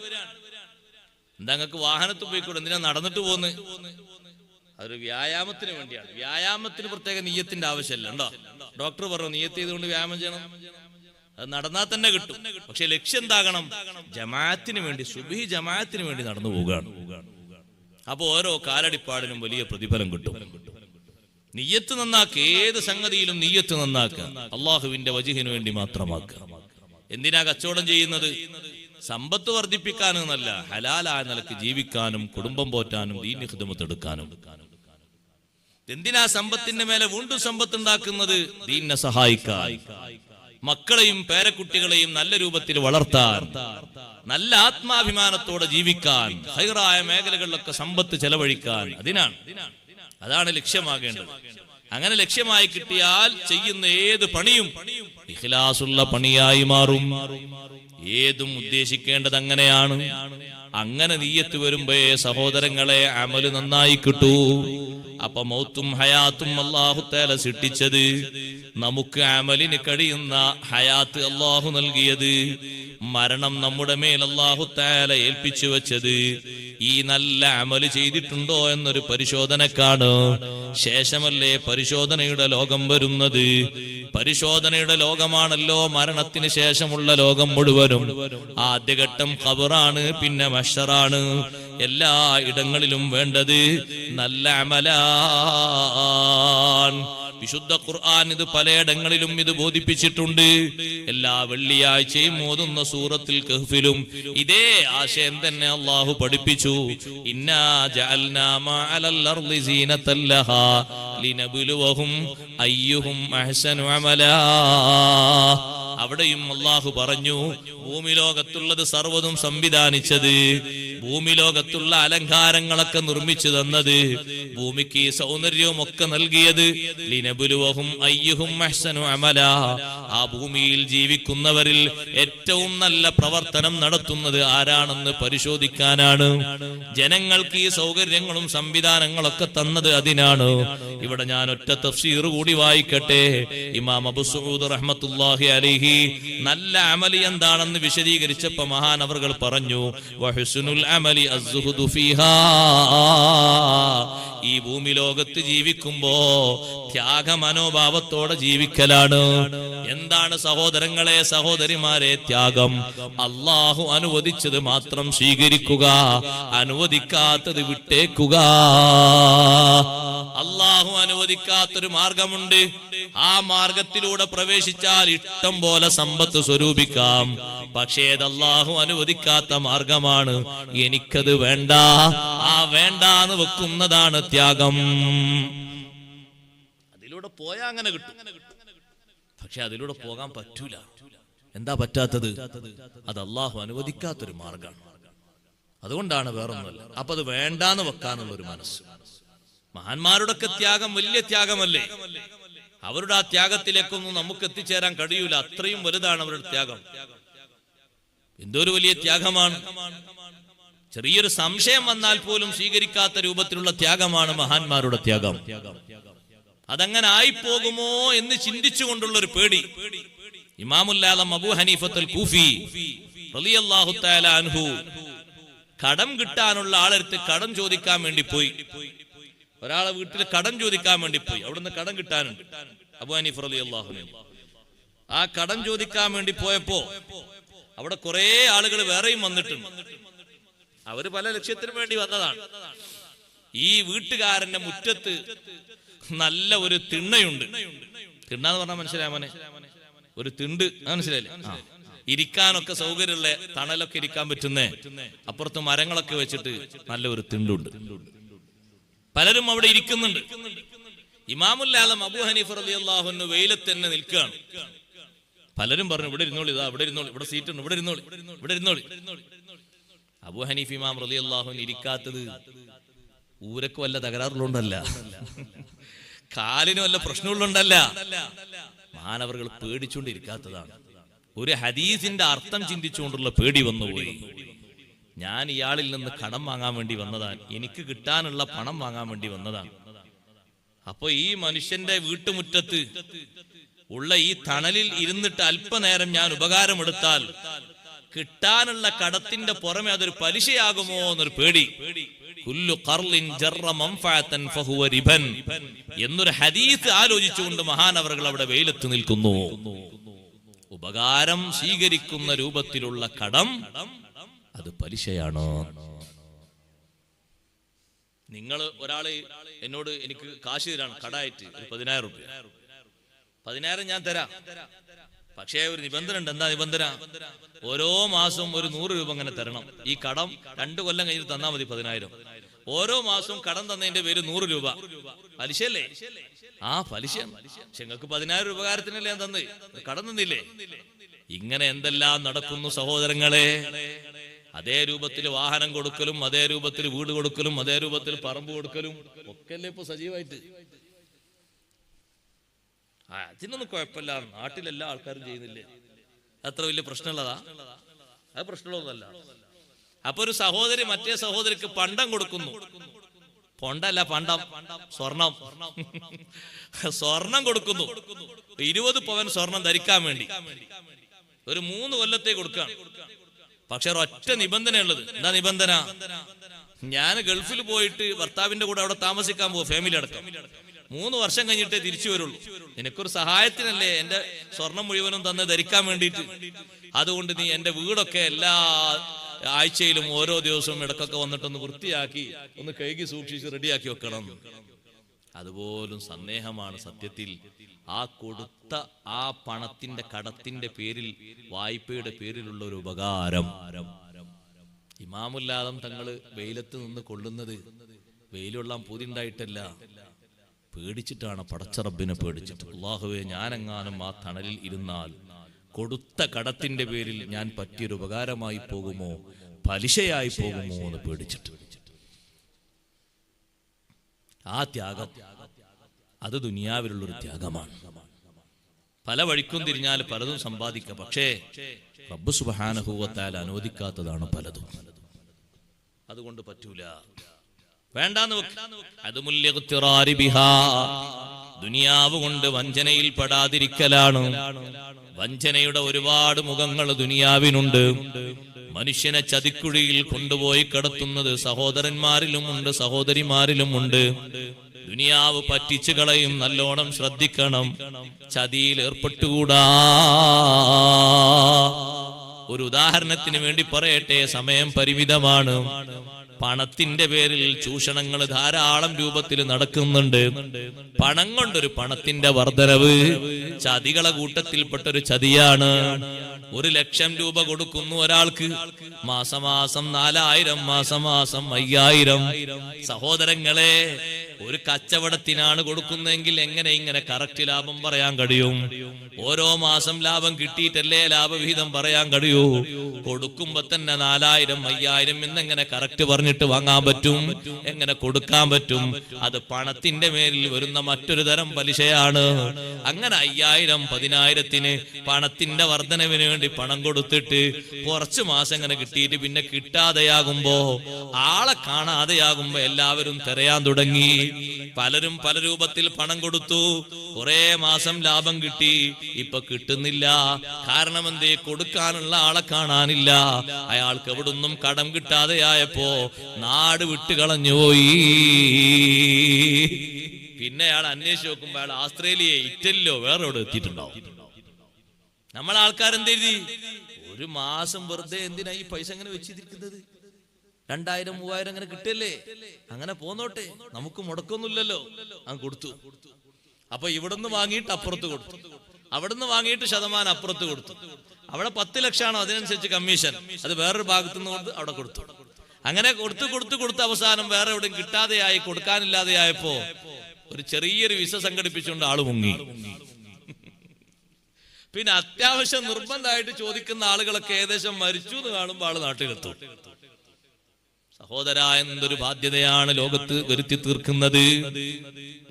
എന്താ നിങ്ങൾക്ക് വാഹനത്തിൽ പോയിക്കൂടെ? എന്തിനാ നടന്നിട്ട് പോന്ന്? അതൊരു വ്യായാമത്തിന് വേണ്ടിയാണ്. വ്യായാമത്തിന് പ്രത്യേക നിയ്യത്തിന്റെ ആവശ്യമല്ല. ഉണ്ടോ? ഡോക്ടർ പറഞ്ഞു നിയ്യത്ത് ചെയ്തുകൊണ്ട് വ്യായാമം ചെയ്യണം, അത് നടന്നാൽ തന്നെ കിട്ടും. പക്ഷെ ലക്ഷ്യം എന്താകണം? ജമാഅത്തിന് വേണ്ടി, സുബ്ഹി ജമാഅത്തിന് വേണ്ടി നടന്നു പോവുകയാണ്. അപ്പൊ ഓരോ കാലടിപ്പാടിനും വലിയ പ്രതിഫലം കിട്ടും. നിയ്യത്ത് നന്നാക്കുക. ഏത് സംഗതിയിലും നിയ്യത്ത് നന്നാക്കുക. അള്ളാഹുവിന്റെ വജ്ഹിന് വേണ്ടി മാത്രമാക്കുക. എന്തിനാ കച്ചവടം ചെയ്യുന്നത്? സമ്പത്ത് വർദ്ധിപ്പിക്കാനെന്നല്ല, ഹലാലായ നിലക്ക് ജീവിക്കാനും കുടുംബം പോറ്റാനും ദീൻ ഖിദ്മത്ത് എടുക്കാനും. എന്തിനാ സമ്പത്തിന്റെ മേലെ വീണ്ടും സമ്പത്ത് ഉണ്ടാക്കുന്നത്? ദീനിനെ സഹായിക്കാൻ. മക്കളെയും പേരക്കുട്ടികളെയും നല്ല രൂപത്തിൽ വളർത്താൻ, നല്ല ആത്മാഭിമാനത്തോടെ ജീവിക്കാൻ, ഹൈറായ മേഖലകളിലൊക്കെ സമ്പത്ത് ചെലവഴിക്കാൻ, അതാണ് ലക്ഷ്യമാകേണ്ടത്. അങ്ങനെ ലക്ഷ്യമായി കിട്ടിയാൽ ചെയ്യുന്ന ഏത് പണിയും ഇഖ്ലാസുള്ള പണിയായി മാറും. ഏതും ഉദ്ദേശിക്കേണ്ടത് അങ്ങനെയാണ്. അങ്ങനെ നിയ്യത്ത് വരുമ്പോഴേ സഹോദരങ്ങളെ അമല് നന്നായി കിട്ടൂ. അപ്പൊ മൗത്തും ഹയാത്തും അല്ലാഹു തആല സൃഷ്ടിച്ചത്, നമുക്ക് അമലിന് കഴിയുന്ന ഹയാത്ത് അല്ലാഹു നൽകിയത്, മരണം നമ്മുടെ മേൽ അല്ലാഹു തആല ഏൽപ്പിച്ചു വെച്ചത് ഈ നല്ല അമല് ചെയ്തിട്ടുണ്ടോ എന്നൊരു പരിശോധനക്കാണ്. ശേഷമല്ലേ പരിശോധനയുടെ ലോകം വരുന്നത്. പരിശോധനയുടെ ലോകമാണല്ലോ മരണത്തിന് ശേഷമുള്ള ലോകം മുഴുവനും. ആദ്യഘട്ടം ഖബറാണ്, പിന്നെ മഹ്ശറാണ്. എല്ലാ ഇടങ്ങളിലും വേണ്ടത് നല്ല അമലാണ്. വിശുദ്ധ ഖുർആൻ ഇത് പലയിടങ്ങളിലും ഇത് ബോധിപ്പിച്ചിട്ടുണ്ട്. എല്ലാ വെള്ളിയാഴ്ചയും ഓതുന്ന സൂറത്തുൽ കഹ്ഫിലും ഇതേ ആശയം തന്നെ അല്ലാഹു പഠിപ്പിച്ചു. ഇന്നാ ജഅൽനാ മഅലൽ അർളി സീനത്തൻ ലഹാ ലിനബ്ലുവഹും അയ്യുഹും അഹ്സനു അമലാ. അവിടെയും അല്ലാഹു പറഞ്ഞു, ഭൂമി ലോകത്തുള്ളത് സർവ്വതും സംവിധാനിച്ചത്, ഭൂമി ലോകത്തുള്ള അലങ്കാരങ്ങളൊക്കെ നിർമ്മിച്ചു തന്നത്, ഭൂമിക്ക് സൗന്ദര്യവും ഒക്കെ നൽകിയത് ലിനബ്ലുവഹും അയ്യുഹും അഹ്സനു അമലാ. ആ ഭൂമിയിൽ ജീവിക്കുന്നവരിൽ ഏറ്റവും നല്ല പ്രവർത്തനം നടത്തുന്നത് ആരാണെന്ന് പരിശോധിക്കാനാണ്. ജനങ്ങൾക്ക് ഈ സൗകര്യങ്ങളും സംവിധാനങ്ങളൊക്കെ തന്നത് അതിനാണ്. ഇവിടെ ഞാൻ ഒറ്റ തഫ്സീർ കൂടി വായിക്കട്ടെ. ഇമാം അബൂ സഊദ് റഹ്മത്തുള്ളാഹി അലൈഹി നല്ല അമലി എന്താണെന്ന് വിശദീകരിച്ചപ്പോൾ മഹാൻ അവർകൾ പറഞ്ഞു, വഹുസ്നുൽ അമലി അസ്സുഹുദു ഫീഹാ. ഈ ഭൂമി ലോകത്ത് ജീവിക്കുമ്പോ ത്യാഗ മനോഭാവത്തോടെ ജീവിക്കലാണ്. എന്താണ് സഹോദരങ്ങളെ, സഹോദരിമാരെ ത്യാഗം? അല്ലാഹു അനുവദിച്ചത് മാത്രം സ്വീകരിക്കുക, അനുവദിക്കാത്തത് വിട്ടേക്കുക. അല്ലാഹു അനുവദിക്കാത്തൊരു മാർഗമുണ്ട്. ആ മാർഗത്തിലൂടെ പ്രവേശിച്ചാൽ ഇഷ്ടം പോലെ സമ്പത്ത് സ്വരൂപിക്കാം. പക്ഷേ അത് അല്ലാഹു അനുവദിക്കാത്ത മാർഗമാണ്. എനിക്കത് വേണ്ട, ആ വേണ്ടാന്ന് വെക്കുന്നതാണ് ത്യാഗം. അതിലൂടെ പോയാ അങ്ങനെ കിട്ടും, പക്ഷെ അതിലൂടെ പോകാൻ പറ്റൂല. എന്താ പറ്റാത്തത്? അത് അല്ലാഹു അനുവദിക്കാത്തൊരു മാർഗമാണ്. അതുകൊണ്ടാണ്, വേറൊന്നുമല്ല. അപ്പൊ അത് വേണ്ടാന്ന് വെക്കാനുള്ള ഒരു മനസ്സ്. മഹാന്മാരുടെ ഒക്കെ ത്യാഗം വലിയ ത്യാഗമല്ലേ? അവരുടെ ആ ത്യാഗത്തിലേക്കൊന്നും നമുക്ക് എത്തിച്ചേരാൻ കഴിയൂല. അത്രയും വലുതാണ് അവരുടെ ത്യാഗം. എന്തൊരു വലിയ ത്യാഗമാണ്! ചെറിയൊരു സംശയം വന്നാൽ പോലും സ്വീകരിക്കാത്ത രൂപത്തിലുള്ള ത്യാഗമാണ് മഹാന്മാരുടെ ത്യാഗം. അതങ്ങനെ ആയിപ്പോകുമോ എന്ന് ചിന്തിച്ചുകൊണ്ടുള്ള ഒരു പേടി. ഇമാമുൽ ആലം അബൂ ഹനീഫത്തുൽ കൂഫി റളിയല്ലാഹു തആല അൻഹു കടം കിട്ടാനുള്ള ആളെടുത്ത് കടം ചോദിക്കാൻ വേണ്ടി പോയി. ഒരാളെ വീട്ടിൽ കടം ചോദിക്കാൻ വേണ്ടി പോയി. അവിടുന്ന് കടം കിട്ടാനുണ്ട്. അബൂ ഹനീഫ റളിയല്ലാഹു അൻഹു ആ കടം ചോദിക്കാൻ വേണ്ടി പോയപ്പോ അവിടെ കുറെ ആളുകൾ വേറെയും വന്നിട്ടുണ്ട്. അവര് പല ലക്ഷ്യത്തിനു വേണ്ടി വന്നതാണ്. ഈ വീട്ടുകാരന്റെ മുറ്റത്ത് നല്ല ഒരു തിണ്ണയുണ്ട്. തിണ്ണാന്ന് പറഞ്ഞാൽ മനസ്സിലായ മോനെ? ഒരു തിണ്ട്, മനസ്സിലായില്ലേ? ഇരിക്കാനൊക്കെ സൗകര്യമുള്ള, തണലൊക്കെ ഇരിക്കാൻ പറ്റുന്ന, അപ്പുറത്ത് മരങ്ങളൊക്കെ വെച്ചിട്ട് നല്ല ഒരു തിണ്ടുണ്ട്. പലരും അവിടെ ഇരിക്കുന്നുണ്ട്. ഇമാമുൽ ആലം അബൂ ഹനീഫ റളിയല്ലാഹു അൻഹു വെയിലത്ത് തന്നെ നിൽക്കുകയാണ്. പലരും പറഞ്ഞു, ഇവിടെ ഇരുന്നോളി, ഇതാ ഇവിടെ ഇരുന്നോളി, ഇവിടെ സീറ്റ് ഉണ്ട്, ഇവിടെ ഇരുന്നോളി, ഇവിടെ ഇരുന്നോളി. അബൂ ഹനീഫ ഇമാം റളിയല്ലാഹു അൻഹു ഇരിക്കാത്തത് ഊരക്ക് വല്ല തകരാറുള്ളതുകൊണ്ടല്ല, കാലിന് വല്ല പ്രശ്നമുള്ളതുകൊണ്ടല്ല, മാനവറുകൾ പേടിച്ചുകൊണ്ടിരിക്കാത്തതാണ്. ഒരു ഹദീസിന്റെ അർത്ഥം ചിന്തിച്ചുകൊണ്ടുള്ള പേടി വന്നുപോയി. ഞാൻ ഇയാളിൽ നിന്ന് കടം വാങ്ങാൻ വേണ്ടി വന്നതാണ്, എനിക്ക് കിട്ടാനുള്ള പണം വാങ്ങാൻ വേണ്ടി വന്നതാണ്. അപ്പൊ ഈ മനുഷ്യന്റെ വീട്ടുമുറ്റത്ത് ഉള്ള ഈ തണലിൽ ഇരുന്നിട്ട് അല്പനേരം ഞാൻ ഉപകാരമെടുത്താൽ കിട്ടാനുള്ള കടത്തിന്റെ പുറമെ അതൊരു പലിശയാകുമോ എന്നൊരു പേടി. കുല്ലു ഖർലിൻ ജറ മൻഫഅതൻ ഫഹുവ റിബൻ എന്നൊരു ഹദീസ് ആലോചിച്ചുകൊണ്ട് മഹാനവറുകൾ അവിടെ വെയിലത്ത് നിൽക്കുന്നു. ഉപകാരം സ്വീകരിക്കുന്ന രൂപത്തിലുള്ള കടം അത് പലിശയാണോ? നിങ്ങൾ ഒരാള് എന്നോട് എനിക്ക് കാശ് തരാണ് കടായിട്ട്, ഒരു 10,000 രൂപ. 10,000 ഞാൻ തരാം, പക്ഷേ ഒരു നിബന്ധന ഉണ്ട്. എന്താ നിബന്ധന? ഓരോ മാസവും ഒരു 100 രൂപ അങ്ങനെ തരണം. ഈ കടം 2 കൊല്ലം കഴിഞ്ഞിട്ട് തന്നാൽ മതി 10,000. ഓരോ മാസവും കടം തന്നതിന്റെ പേര് 100 രൂപ പലിശയല്ലേ? ആ പലിശ. പക്ഷെ നിങ്ങൾക്ക് 10,000 ഉപകാരത്തിനല്ലേ ഞാൻ തന്ന്, കടം തന്നില്ലേ? ഇങ്ങനെ എന്തെല്ലാം നടക്കുന്നു സഹോദരങ്ങളെ. അതേ രൂപത്തിൽ വാഹനം കൊടുക്കലും, അതേ രൂപത്തിൽ വീട് കൊടുക്കലും, അതേ രൂപത്തിൽ പറമ്പ് കൊടുക്കലും ഒക്കെ അല്ലേ ഇപ്പൊ സജീവമായിട്ട്. അതിനൊന്നും കുഴപ്പമില്ല, നാട്ടിലെല്ലാ ആൾക്കാരും ചെയ്യുന്നില്ലേ? അത്ര വലിയ പ്രശ്നമുള്ളതാ? അത് പ്രശ്നമുള്ളതല്ല. അപ്പൊ ഒരു സഹോദരി മറ്റേ സഹോദരിക്ക് പണ്ടം കൊടുക്കുന്നു. പൊണ്ടല്ല, പണ്ടം, സ്വർണം. സ്വർണം കൊടുക്കുന്നു. 20 പവൻ സ്വർണം ധരിക്കാൻ വേണ്ടി ഒരു 3 കൊല്ലത്തേക്ക് കൊടുക്കുകയാണ്. പക്ഷെ ഒരൊറ്റ നിബന്ധനയുള്ളത്. എന്താ നിബന്ധന? ഞാൻ ഗൾഫിൽ പോയിട്ട് ഭർത്താവിന്റെ കൂടെ അവിടെ താമസിക്കാൻ പോകും, ഫാമിലി അടക്കം. 3 വർഷം കഴിഞ്ഞിട്ടേ തിരിച്ചു വരുള്ളൂ. നിനക്കൊരു സഹായത്തിനല്ലേ എന്റെ സ്വർണം മുഴുവനും തന്നെ ധരിക്കാൻ വേണ്ടിയിട്ട്. അതുകൊണ്ട് നീ എന്റെ വീടൊക്കെ എല്ലാ ആഴ്ചയിലും ഓരോ ദിവസവും ഇടക്കൊക്കെ വന്നിട്ടൊന്ന് വൃത്തിയാക്കി ഒന്ന് കഴുകി സൂക്ഷിച്ച് റെഡിയാക്കി വെക്കണം. അതുപോലും സന്ദേഹമാണ് സത്യത്തിൽ. ആ കൊടുത്ത ആ പണത്തിന്റെ കടത്തിന്റെ പേരിൽ, വായ്പയുടെ പേരിലുള്ള ഒരു ഉപകാരം. ഇമാമുല്ലാദം തങ്ങള് വെയിലത്ത് നിന്ന് കൊള്ളുന്നത് വെയിലുള്ള പൂതിണ്ടായിട്ടല്ല, പേടിച്ചിട്ടാണ്. പടച്ച റബ്ബിനെ പേടിച്ചിട്ട്. അല്ലാഹുവേ, ഞാനെങ്ങാനും ആ തണലിൽ ഇരുന്നാൽ കൊടുത്ത കടത്തിന്റെ പേരിൽ ഞാൻ പറ്റിയൊരു ഉപകാരമായി പോകുമോ, പലിശയായി പോകുമോ എന്ന് പേടിച്ചിട്ട്. ആ ത്യാഗം അത് ദുനിയാവിലുള്ളൊരു ത്യാഗമാണ്. പല വഴിക്കും തിരിഞ്ഞാൽ പലതും സമ്പാദിക്കാം. പക്ഷേ റബ്ബ് സുബ്ഹാനഹു വ തആല അനുവദിക്കാത്തതാണ് പലതും. അതുകൊണ്ട് പറ്റൂല, വേണ്ടാന്ന് വെക്ക്. ദുനിയാവ് കൊണ്ട് വഞ്ചനയിൽ പെടാതിരിക്കലാണ്. വഞ്ചനയുടെ ഒരുപാട് മുഖങ്ങൾ ദുനിയാവിനുണ്ട്. മനുഷ്യനെ ചതിക്കുഴിയിൽ കൊണ്ടുപോയി കിടത്തുന്നത് സഹോദരന്മാരിലുമുണ്ട്, സഹോദരിമാരിലുമുണ്ട്. ദുനിയാവ് പറ്റിച്ചു കളയും. നല്ലോണം ശ്രദ്ധിക്കണം, ചതിയിൽ ഏർപ്പെട്ടുകൂടാ. ഒരു ഉദാഹരണത്തിന് വേണ്ടി പറയട്ടെ, സമയം പരിമിതമാണ്. പണത്തിന്റെ പേരിൽ ചൂഷണങ്ങൾ ധാരാളം രൂപത്തിൽ നടക്കുന്നുണ്ട്. പണം കൊണ്ടൊരു പണത്തിന്റെ വർധനവ് ചതികളെ കൂട്ടത്തിൽപ്പെട്ടൊരു ചതിയാണ്. 1 ലക്ഷം രൂപ കൊടുക്കുന്നു ഒരാൾക്ക്, മാസമാസം 4000, മാസമാസം 5000. സഹോദരങ്ങളെ, ഒരു കച്ചവടത്തിനാണ് കൊടുക്കുന്നതെങ്കിൽ എങ്ങനെ ഇങ്ങനെ കറക്റ്റ് ലാഭം പറയാൻ കഴിയും? ഓരോ മാസം ലാഭം കിട്ടിയിട്ടല്ലേ ലാഭവിഹിതം പറയാൻ കഴിയൂ? കൊടുക്കുമ്പോ തന്നെ 4000, 5000 എന്നെങ്ങനെ കറക്റ്റ് പറഞ്ഞിട്ട് വാങ്ങാൻ പറ്റും? എങ്ങനെ കൊടുക്കാൻ പറ്റും? അത് പണത്തിന്റെ മേലിൽ വരുന്ന മറ്റൊരു തരം പലിശയാണ്. അങ്ങനെ 5000, 10000 പണത്തിന്റെ വർധനവിന് വേണ്ടി പണം കൊടുത്തിട്ട് കുറച്ചു മാസം ഇങ്ങനെ കിട്ടിയിട്ട് പിന്നെ കിട്ടാതെയാകുമ്പോ, ആളെ കാണാതെയാകുമ്പോ എല്ലാവരും തിരയാൻ തുടങ്ങി. പലരും പല രൂപത്തിൽ പണം കൊടുത്തു, കുറെ മാസം ലാഭം കിട്ടി, ഇപ്പൊ കിട്ടുന്നില്ല. കാരണം എന്തേ? കൊടുക്കാനുള്ള ആളെ കാണാനില്ല. അയാൾക്ക് എവിടുന്നും കടം കിട്ടാതെയായപ്പോ നാട് വിട്ടുകളഞ്ഞുപോയി. പിന്നെ അയാൾ അന്വേഷിച്ച് നോക്കുമ്പോ അയാൾ ആസ്ട്രേലിയ, ഇറ്റലിയിലോ വേറെ എവിടെ എത്തിയിട്ടുണ്ടാവും. നമ്മളെ ആൾക്കാരെന്ത് എഴുതി? 1 മാസം വെറുതെ എന്തിനാ ഈ പൈസ അങ്ങനെ വെച്ചിരിക്കുന്നത്? 2000, 3000 അങ്ങനെ കിട്ടല്ലേ? അങ്ങനെ പോന്നോട്ടെ, നമുക്ക് മുടക്കൊന്നുമില്ലല്ലോ. അങ്ങ് കൊടുത്തു. അപ്പൊ ഇവിടുന്ന് വാങ്ങിയിട്ട് അപ്പുറത്ത് കൊടുത്തു, അവിടുന്ന് വാങ്ങിയിട്ട് ശതമാനം അപ്പുറത്ത് കൊടുത്തു. അവിടെ 10 ലക്ഷമാണോ അതിനനുസരിച്ച് കമ്മീഷൻ, അത് വേറൊരു ഭാഗത്തുനിന്ന് കൊണ്ട് അവിടെ കൊടുത്തു. അങ്ങനെ കൊടുത്ത് അവസാനം വേറെ എവിടെയും കിട്ടാതെയായി, കൊടുക്കാനില്ലാതെയായപ്പോ ഒരു ചെറിയൊരു വിസ സംഘടിപ്പിച്ചുകൊണ്ട് ആള് മുങ്ങി. പിന്നെ അത്യാവശ്യം നിർബന്ധമായിട്ട് ചോദിക്കുന്ന ആളുകളൊക്കെ ഏകദേശം മരിച്ചു എന്ന് കാണുമ്പോൾ ആള് നാട്ടിലെത്തും. സഹോദര, എന്തൊരു ബാധ്യതയാണ് ലോകത്ത് വരുത്തി തീർക്കുന്നത്.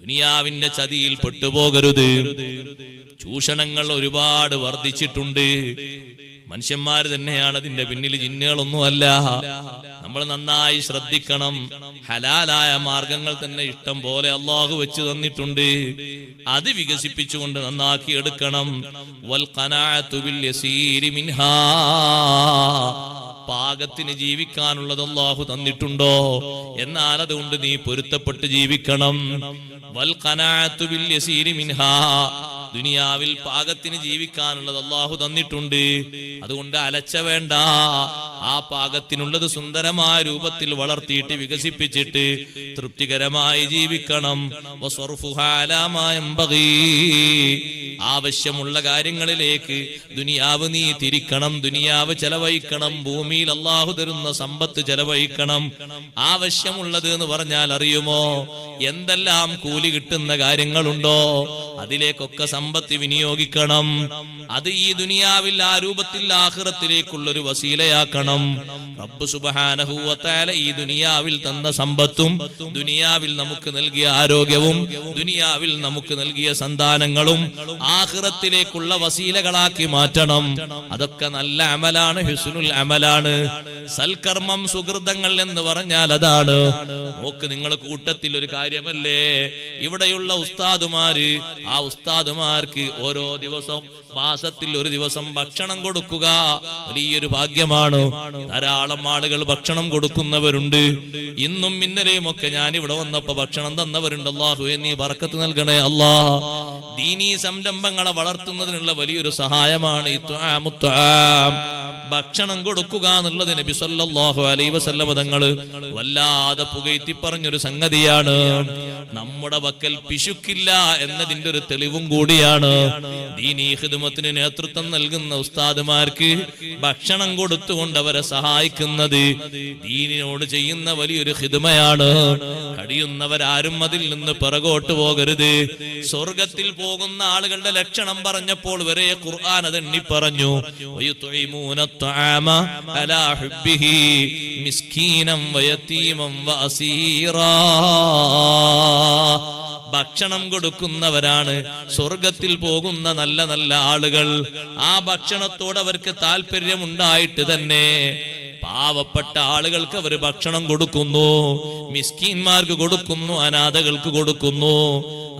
ദുനിയാവിന്റെ ചതിയിൽ പെട്ടുപോകരുത്. ചൂഷണങ്ങൾ ഒരുപാട് വർദ്ധിച്ചിട്ടുണ്ട്. മനുഷ്യന്മാര് തന്നെയാണ് അതിന്റെ പിന്നിൽ, ജിന്നുകളൊന്നുമല്ല. നമ്മൾ നന്നായി ശ്രദ്ധിക്കണം. ഹലാലായ മാർഗങ്ങൾ തന്നെ ഇഷ്ടം പോലെ അള്ളാഹു വെച്ച് തന്നിട്ടുണ്ട്. അത് വികസിപ്പിച്ചുകൊണ്ട് നന്നാക്കി എടുക്കണം. വൽ ഖനാഅതു ബിൽ യസീരി മിൻഹാ, പാകത്തിന് ജീവിക്കാനുള്ളത് അല്ലാഹു തന്നിട്ടുണ്ടോ? എന്നാൽ അതുകൊണ്ട് നീ പൊരുത്തപ്പെട്ട് ജീവിക്കണം. വൽ ഖനാഅതു ബിൽ യസീരി മിൻഹാ, ദുനിയാവിൽ പാകത്തിന് ജീവിക്കാനുള്ളത് അല്ലാഹു തന്നിട്ടുണ്ട്. അതുകൊണ്ട് അലച്ച വേണ്ട. ആ പാകത്തിനുള്ളത് സുന്ദരമായ രൂപത്തിൽ വളർത്തിയിട്ട് വികസിപ്പിച്ചിട്ട് തൃപ്തികരമായി ജീവിക്കണം. ആവശ്യമുള്ള കാര്യങ്ങളിലേക്ക് ദുനിയാവ് നീ തിരിക്കണം, ദുനിയാവ് ചെലവഴിക്കണം, ഭൂമിയിൽ അള്ളാഹു തരുന്ന സമ്പത്ത് ചെലവഴിക്കണം. ആവശ്യമുള്ളത് എന്ന് പറഞ്ഞാൽ അറിയുമോ? എന്തെല്ലാം കൂലി കിട്ടുന്ന കാര്യങ്ങളുണ്ടോ അതിലേക്കൊക്കെ സമ്പത്ത് വിനിയോഗിക്കണം. അത് ഈ ദുനിയാവിൽ ആ രൂപത്തിൽ ആഖിറത്തിലേക്കുള്ളൊരു വസീലയാക്കണം. റബ്ബ് സുബ്ഹാനഹു വ തആല ഈ ദുനിയാവിൽ തന്ന സമ്പത്തും ദുനിയാവിൽ നമുക്ക് നൽകിയ ആരോഗ്യവും ദുനിയാവിൽ നമുക്ക് നൽകിയ സന്താനങ്ങളും ആഖിറത്തിലേക്കുള്ള വസീലകളാക്കി മാറ്റണം. അതൊക്കെ നല്ല അമലാണ്, ഹുസ്നുൽ അമലാണ്. സൽക്കർമ്മം, സുഹൃതങ്ങൾ എന്ന് പറഞ്ഞാൽ അതാണ്. നോക്ക്, നിങ്ങൾ കൂട്ടത്തിൽ ഒരു കാര്യമല്ലേ ഇവിടെയുള്ള ഉസ്താദുമാര്, ആ ഉസ്താദുമാർക്ക് ഓരോ ദിവസം മാസത്തിൽ ഒരു ദിവസം ഭക്ഷണം കൊടുക്കുക വലിയൊരു ഭാഗ്യമാണ്. ധാരാളം ആളുകൾ ഭക്ഷണം കൊടുക്കുന്നവരുണ്ട്. ഇന്നും ഇന്നലെയും ഒക്കെ ഞാൻ ഇവിടെ വന്നപ്പോ ഭക്ഷണം തന്നവരുണ്ട്. അല്ലാഹുവേ നീ ബർക്കത്ത് നൽകണേ അല്ലാ. ദീനീ സംരംഭങ്ങളെ വളർത്തുന്നതിനുള്ള വലിയൊരു സഹായമാണ് ഈ ഭക്ഷണം കൊടുക്കുക എന്നുള്ളത്. നബി സല്ലല്ലാഹു അലൈഹി വസല്ലം തങ്ങള് വല്ലാതെ പുകഴ്ത്തി പറഞ്ഞൊരു സംഗതിയാണ്. നമ്മുടെ പക്കൽ പിശുക്കില്ല എന്നതിന്റെ ഒരു തെളിവും കൂടിയാണ്. ദീനീ ഖിദ്മത്തിന് നേതൃത്വം നൽകുന്ന ഉസ്താദുമാർക്ക് ഭക്ഷണം കൊടുത്തുകൊണ്ട് അവരെ സഹായിക്കുന്നത് ദീനിനോട് ചെയ്യുന്ന വലിയൊരു ഖിദ്മയാണ്. കഴിയുന്നവരാരും അതിൽ നിന്ന് പിറകോട്ട് പോകരുത്. സ്വർഗത്തിൽ പോകുന്ന ആളുകളുടെ ലക്ഷണം പറഞ്ഞപ്പോൾ വരെ ഖുർആൻ അതെണ്ണി പറഞ്ഞു. അലാ ഹുബ്ബിഹി മിസ്കീനം വയതീമം വഅസീറാ. ഭക്ഷണം കൊടുക്കുന്നവരാണ് സ്വർഗത്തിൽ പോകുന്ന നല്ല നല്ല ആളുകൾ. ആ ഭക്ഷണത്തോട് അവർക്ക് താല്പര്യമുണ്ടായിട്ട് തന്നെ പാവപ്പെട്ട ആളുകൾക്ക് അവർ ഭക്ഷണം കൊടുക്കുന്നു, മിസ്കീന്മാർക്ക് കൊടുക്കുന്നു, അനാഥകൾക്ക് കൊടുക്കുന്നു.